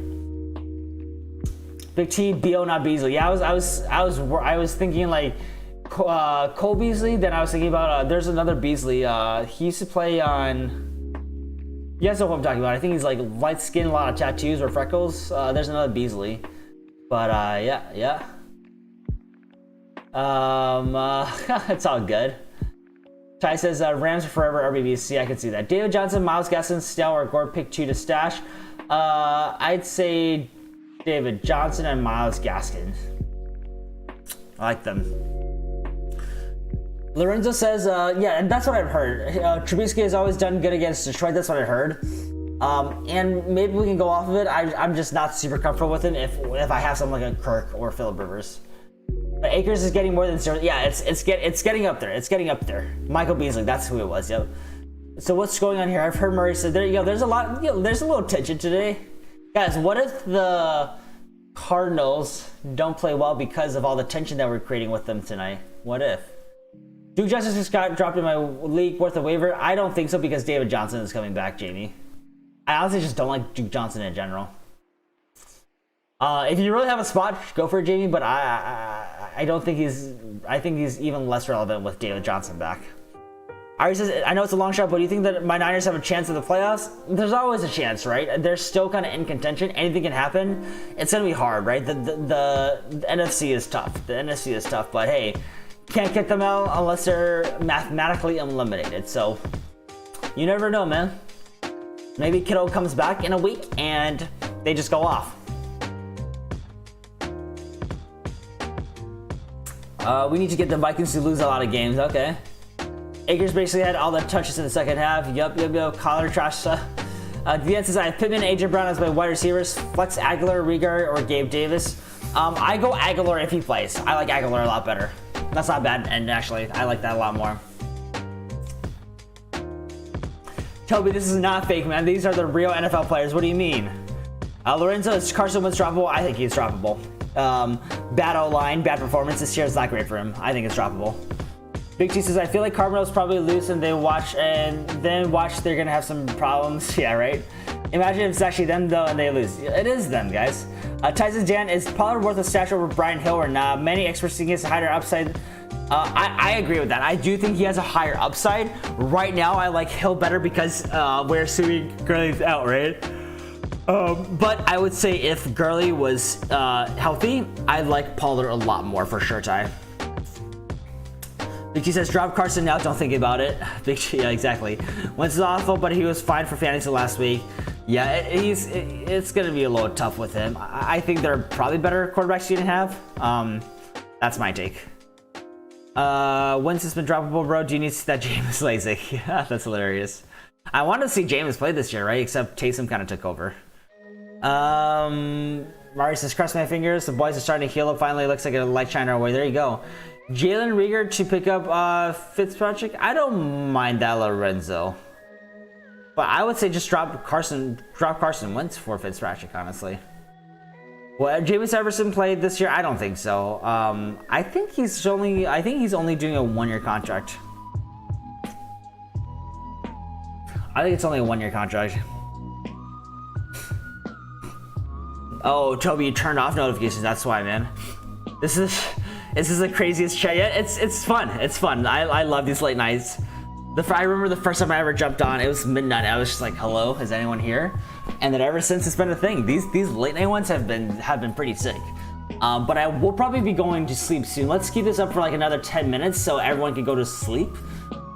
Big T, B.O. not Beasley. Yeah, I was thinking like Cole Beasley. Then I was thinking about there's another Beasley. He used to play on. You guys know what I'm talking about. I think he's like light skin, a lot of tattoos or freckles. There's another Beasley. But yeah. It's all good. Ty says Rams are forever RBBC. I can see that. David Johnson, Myles Gaskin, Stell, or Gord pick 2 to stash. I'd say David Johnson and Myles Gaskin. I like them. Lorenzo says, yeah, and that's what I've heard. Trubisky has always done good against Detroit. That's what I heard. And maybe we can go off of it. I'm just not super comfortable with him if I have something like a Kirk or Phillip Rivers. But Akers is getting more than 0. Yeah, it's getting up there. It's getting up there. Michael Beasley, that's who it was. Yep. So what's going on here? I've heard Murray said there. There's a lot. There's a little tension today, guys. What if the Cardinals don't play well because of all the tension that we're creating with them tonight? What if? Duke Justice just got dropped in my league worth a waiver. I don't think so because David Johnson is coming back, Jamie. I honestly just don't like Duke Johnson in general. If you really have a spot, go for it, Jamie. But I don't think he's. I think he's even less relevant with David Johnson back. Ari says, I know it's a long shot, but do you think that my Niners have a chance in the playoffs? There's always a chance, right? They're still kind of in contention. Anything can happen. It's gonna be hard, right? The NFC is tough. The NFC is tough, but hey, can't get them out unless they're mathematically eliminated. So you never know, man. Maybe Kittle comes back in a week and they just go off. We need to get the Vikings to lose a lot of games. Okay. Akers basically had all the touches in the second half. Yup. Collar trash. The says I have Pittman and AJ Brown as my wide receivers. Flex Aguilar, Rigard, or Gabe Davis. I go Aguilar if he plays. I like Aguilar a lot better. That's not bad, and actually, I like that a lot more. Toby, this is not fake, man. These are the real NFL players. What do you mean? Lorenzo, is Carson Wentz droppable? I think he's droppable. Bad O-line, bad performance this year is not great for him. I think it's droppable. Big T says, I feel like Carbonell's probably loose and then watch they're gonna have some problems. Yeah, right? Imagine if it's actually them though and they lose. It is them, guys. Tyson Dan, is Pollard worth a stash over Brian Hill or not? Many experts think he has a higher upside. I agree with that. I do think he has a higher upside. Right now, I like Hill better because we're assuming Gurley's out, right? But I would say if Gurley was healthy, I like Pollard a lot more for sure, Ty. Big T says, drop Carson now, don't think about it. Big T, yeah, exactly. Wentz is awful, but he was fine for fantasy last week. Yeah, it's going to be a little tough with him. I think there are probably better quarterbacks you can have. That's my take. Wentz has been droppable, bro. Do you need to see that Jameis Lasik? Yeah, that's hilarious. I wanted to see Jameis play this year, right? Except Taysom kind of took over. Mari says, cross my fingers. The boys are starting to heal up. Finally, looks like a light shine our way. There you go. Jalen Reagor to pick up Fitzpatrick. I don't mind that, Lorenzo. But I would say just drop Carson Wentz for Fitzpatrick, honestly. Well, Jameis Everson played this year? I don't think so. I think he's only doing a 1-year contract. I think it's only a 1-year contract. Oh, Toby, you turned off notifications. That's why, man. This is the craziest chat yet. It's fun. It's fun. I love these late nights. I remember the first time I ever jumped on, it was midnight. I was just like, hello, is anyone here? And then ever since it's been a thing. These late night ones have been pretty sick. But I will probably be going to sleep soon. Let's keep this up for like another 10 minutes so everyone can go to sleep.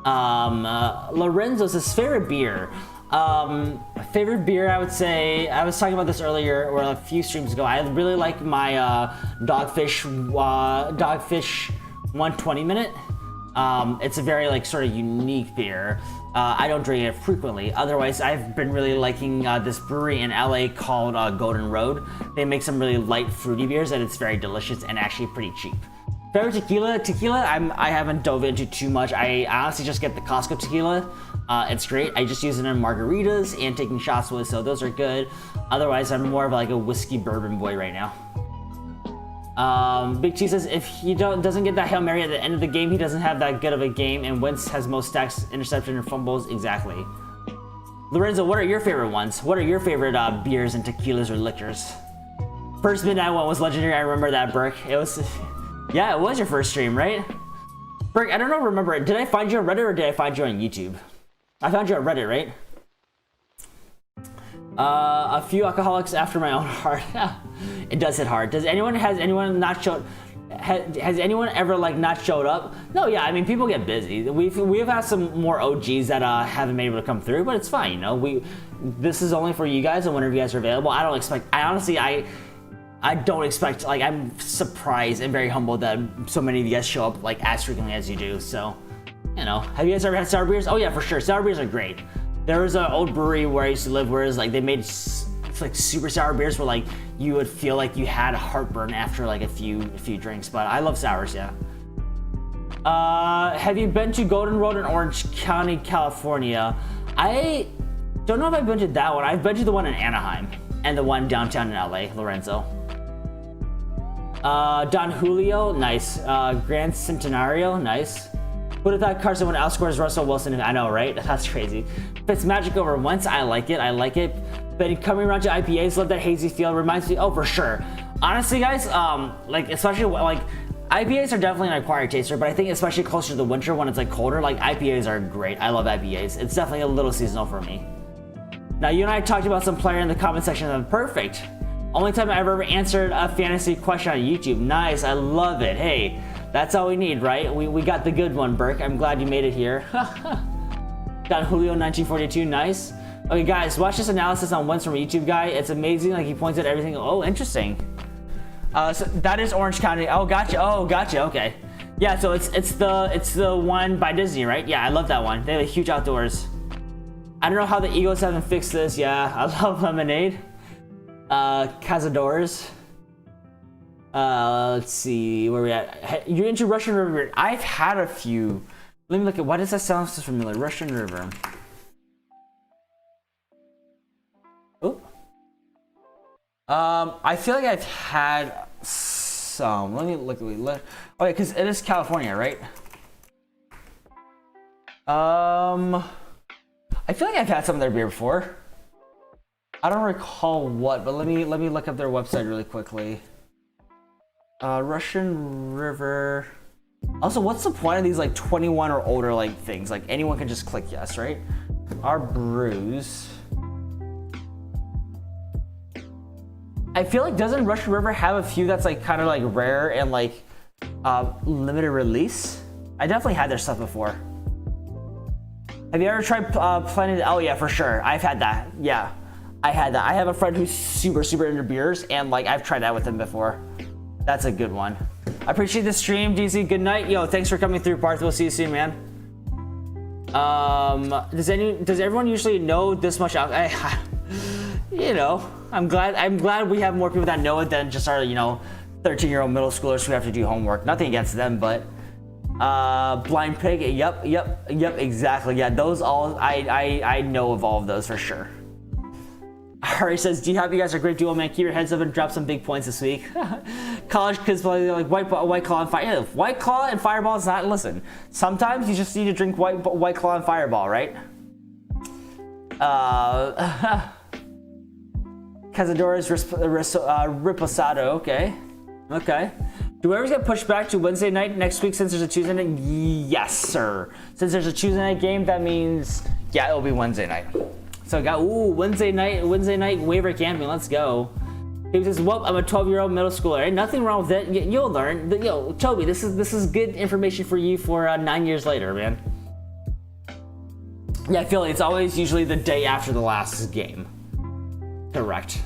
Lorenzo's his favorite beer. Favorite beer, I would say, I was talking about this earlier or a few streams ago. I really like my Dogfish 120 minute. It's a very like sort of unique beer. I don't drink it frequently. Otherwise, I've been really liking this brewery in LA called Golden Road. They make some really light fruity beers and it's very delicious and actually pretty cheap. Favorite tequila, I haven't dove into too much. I honestly just get the Costco tequila. It's great. I just use it in margaritas and taking shots with, so those are good. Otherwise, I'm more of like a whiskey bourbon boy right now. Big Cheese says if he doesn't get that Hail Mary at the end of the game, he doesn't have that good of a game, and Wentz has most stacks, interception, and fumbles. Exactly. Lorenzo, what are your favorite ones? What are your favorite beers and tequilas or liquors? First midnight one was legendary. I remember that, Burke. It was, yeah, it was your first stream, right? Burke, I don't know, remember it. Did I find you on Reddit or did I find you on YouTube? I found you on Reddit, right? A few alcoholics after my own heart. It does hit hard. Has anyone ever like not showed up? No, yeah, I mean people get busy. We've had some more OGs that haven't been able to come through, but it's fine, you know. This is only for you guys and whenever you guys are available. I don't expect, like I'm surprised and very humbled that so many of you guys show up like as frequently as you do. So, you know, have you guys ever had sour beers? Oh yeah, for sure. Sour beers are great. There was an old brewery where I used to live where it's like they made like super sour beers where like you would feel like you had heartburn after like a few drinks. But I love sours, yeah. Have you been to Golden Road in Orange County, California? I don't know if I've been to that one. I've been to the one in Anaheim and the one downtown in LA, Lorenzo. Don Julio, nice. Grand Centenario, nice. Who would have thought Carson would outscores Russell Wilson? I know, right? That's crazy. Fitzmagic over Wentz, I like it. But coming around to IPAs, love that hazy feel. Reminds me, oh, for sure. Honestly, guys, like especially like IPAs are definitely an acquired taster, but I think especially closer to the winter when it's like colder, like IPAs are great. I love IPAs. It's definitely a little seasonal for me. Now, you and I talked about some player in the comment section of perfect. Only time I ever answered a fantasy question on YouTube. Nice, I love it. Hey, that's all we need, right? We got the good one, Burke. I'm glad you made it here. Got Julio 1942, nice. Okay, guys, watch this analysis on Wentz from a YouTube guy. It's amazing, like he points at everything. Oh, interesting. So that is Orange County. Oh, gotcha, okay. Yeah, so it's the one by Disney, right? Yeah, I love that one. They have a huge outdoors. I don't know how the Eagles haven't fixed this. Yeah, I love lemonade. Cazadores. Let's see where we at. You're into Russian River. I've had a few. Let me look at, why does that sound so familiar? Russian River. Oh. I feel like I've had some. Let me look. Okay, because it is California, right? I feel like I've had some of their beer before. I don't recall what, but let me look up their website really quickly. Russian River. Also, what's the point of these like 21 or older like things? Like anyone can just click yes, right? Our brews. I feel like doesn't Russian River have a few that's like kind of like rare and like limited release? I definitely had their stuff before. Have you ever tried Planet? Oh yeah, for sure. I've had that. Yeah, I had that. I have a friend who's super into beers, and like I've tried that with him before. That's a good one. I appreciate the stream, DZ. Good night. Yo, thanks for coming through, Parth. We'll see you soon, man. Does everyone usually know this much? You know, I'm glad we have more people that know it than just our 13-year-old middle schoolers who have to do homework. Nothing against them, but Blind Pig. Yep, exactly. Yeah, those all I know of all of those for sure. Harry says, "Do you have you guys are a great duo, man? Keep your heads up and drop some big points this week." College kids play like White Claw and Fire. Yeah, White Claw and Fireball is not. Listen, sometimes you just need to drink White Claw and Fireball, right? Cazadores Riposado. Okay. Do waivers get pushed back to Wednesday night next week since there's a Tuesday night? Yes, sir. Since there's a Tuesday night game, that means yeah, it'll be Wednesday night. So I got Wednesday night waiver camping. Let's go. He says, "Well, I'm a 12-year-old middle schooler. Ain't nothing wrong with it. You'll learn." Yo, Toby, this is good information for you for 9 years later, man. Yeah, Philly. It's always usually the day after the last game. Correct.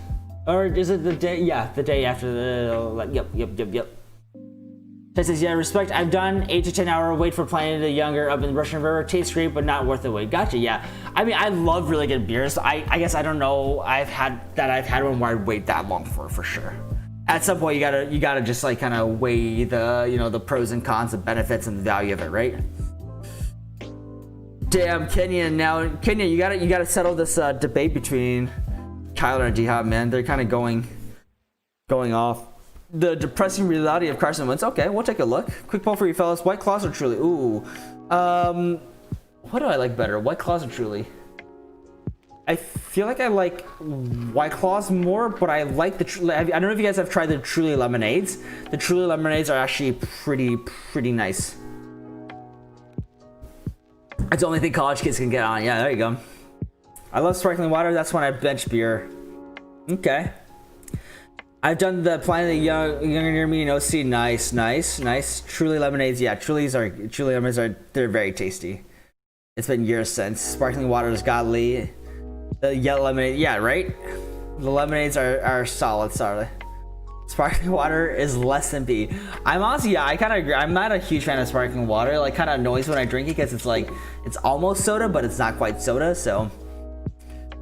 Or is it the day? Yeah, the day after the. Yep. That says, yeah, respect. I've done 8 to 10 hour wait for Planet of the Younger up in the Russian River. Tastes great, but not worth the wait. Gotcha. Yeah. I mean, I love really good beers. I guess I don't know. I've had one where I'd wait that long for sure. At some point, you gotta just like kind of weigh the the pros and cons, the benefits and the value of it, right? Damn, Kenya. Now, Kenya, you gotta settle this debate between Kyler and D-Hop, man. They're kind of going off. The depressing reality of Carson Wentz. Okay, we'll take a look. Quick poll for you fellas. White Claws or Truly? Ooh. What do I like better? White Claws or Truly? I feel like I like White Claws more, but I like the I don't know if you guys have tried the Truly lemonades. The Truly lemonades are actually pretty nice. That's the only thing college kids can get on. Yeah, there you go. I love sparkling water. That's when I bench beer. Okay. I've done the Planet of the Younger near me in OC. Nice. Truly lemonades. Yeah, Truly lemonades are they're very tasty. It's been years since. Sparkling water is godly. The yellow lemonade, yeah, right? The lemonades are solid. Sparkling water is less than B. I'm honestly, yeah, I kind of agree. I'm not a huge fan of sparkling water. Like, kind of annoys when I drink it because it's like, it's almost soda, but it's not quite soda. So,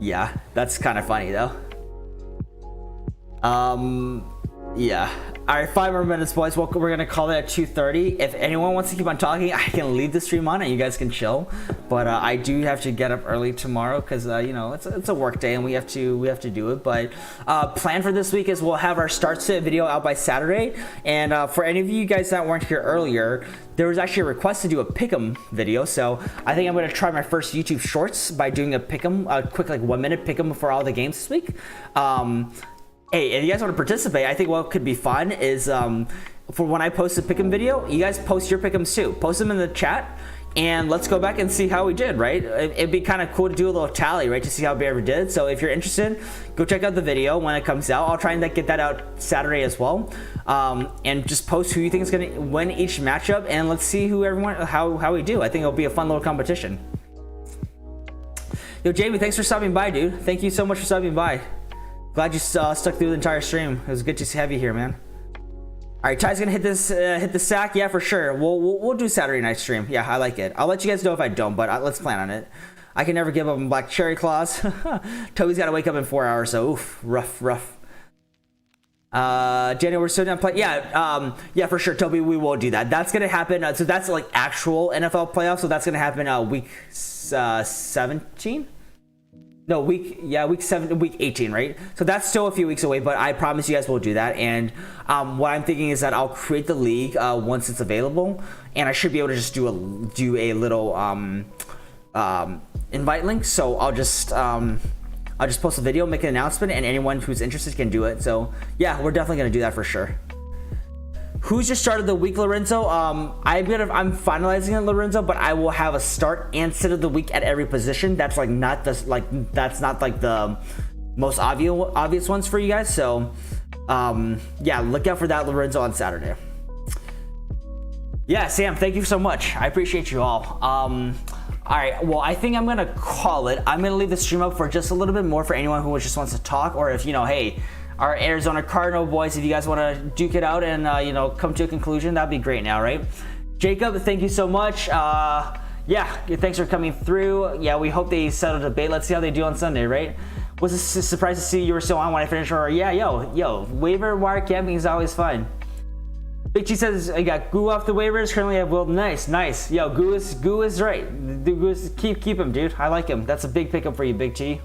yeah, that's kind of funny though. Yeah. All right, 5 more minutes, boys. Well, we're gonna call it at 2:30. If anyone wants to keep on talking, I can leave the stream on and you guys can chill. But I do have to get up early tomorrow because it's a work day and we have to do it. But plan for this week is we'll have our start sit video out by Saturday. And for any of you guys that weren't here earlier, there was actually a request to do a pick'em video. So I think I'm gonna try my first YouTube Shorts by doing a pick'em, a quick like 1 minute pick'em for all the games this week. Hey, if you guys want to participate, I think what could be fun is for when I post a pick'em video, you guys post your pick'ems too. Post them in the chat, and let's go back and see how we did, right? It'd be kind of cool to do a little tally, right, to see how Bear did. So if you're interested, go check out the video when it comes out. I'll try and get that out Saturday as well, and just post who you think is gonna win each matchup, and let's see how we do. I think it'll be a fun little competition. Yo, Jamie, thanks for stopping by, dude. Thank you so much for stopping by. Glad you stuck through the entire stream. It was good to have you here, man. All right, Ty's gonna hit the sack. Yeah, for sure. We'll do Saturday night stream. Yeah, I like it. I'll let you guys know if I don't, but let's plan on it. I can never give up on Black Cherry Claws. Toby's got to wake up in 4 hours, so oof, rough. Daniel, we're still down play. Yeah, for sure, Toby. We will do that. That's gonna happen. So that's like actual NFL playoffs. So that's gonna happen week 17. No, week 18, right? So that's still a few weeks away, but I promise you guys we'll do that. And what I'm thinking is that I'll create the league once it's available, and I should be able to just do a little invite link. So I'll just post a video, make an announcement, and anyone who's interested can do it. So yeah, we're definitely gonna do that for sure. Who's your start of the week, Lorenzo? I'm finalizing it, Lorenzo, but I will have a start and sit of the week at every position. That's not the most obvious ones for you guys. So yeah, look out for that, Lorenzo, on Saturday. Yeah, Sam, thank you so much. I appreciate you all. All right, well, I think I'm gonna call it. I'm gonna leave the stream up for just a little bit more for anyone who just wants to talk, or if hey, our Arizona Cardinal boys, if you guys want to duke it out and come to a conclusion, that'd be great now, right? Jacob, thank you so much. Yeah, thanks for coming through. Yeah, we hope they settle the debate. Let's see how they do on Sunday, right? Was a surprise to see you were still on when I finished. Or yeah, yo, waiver wire camping is always fun. Big T says I got Goo off the waivers. Currently I have Will. Nice. Yo, Goo is right. Goo is, keep him, dude. I like him. That's a big pickup for you, Big T.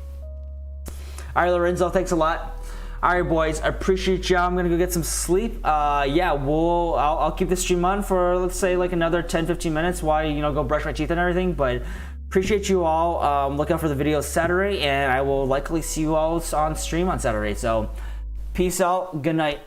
All right, Lorenzo, thanks a lot. All right, boys, I appreciate y'all. I'm gonna go get some sleep. Yeah, I'll keep the stream on for, let's say, like another 10-15 minutes while go brush my teeth and everything. But appreciate you all. Look out for the video Saturday, and I will likely see you all on stream on Saturday. So peace out. Good night.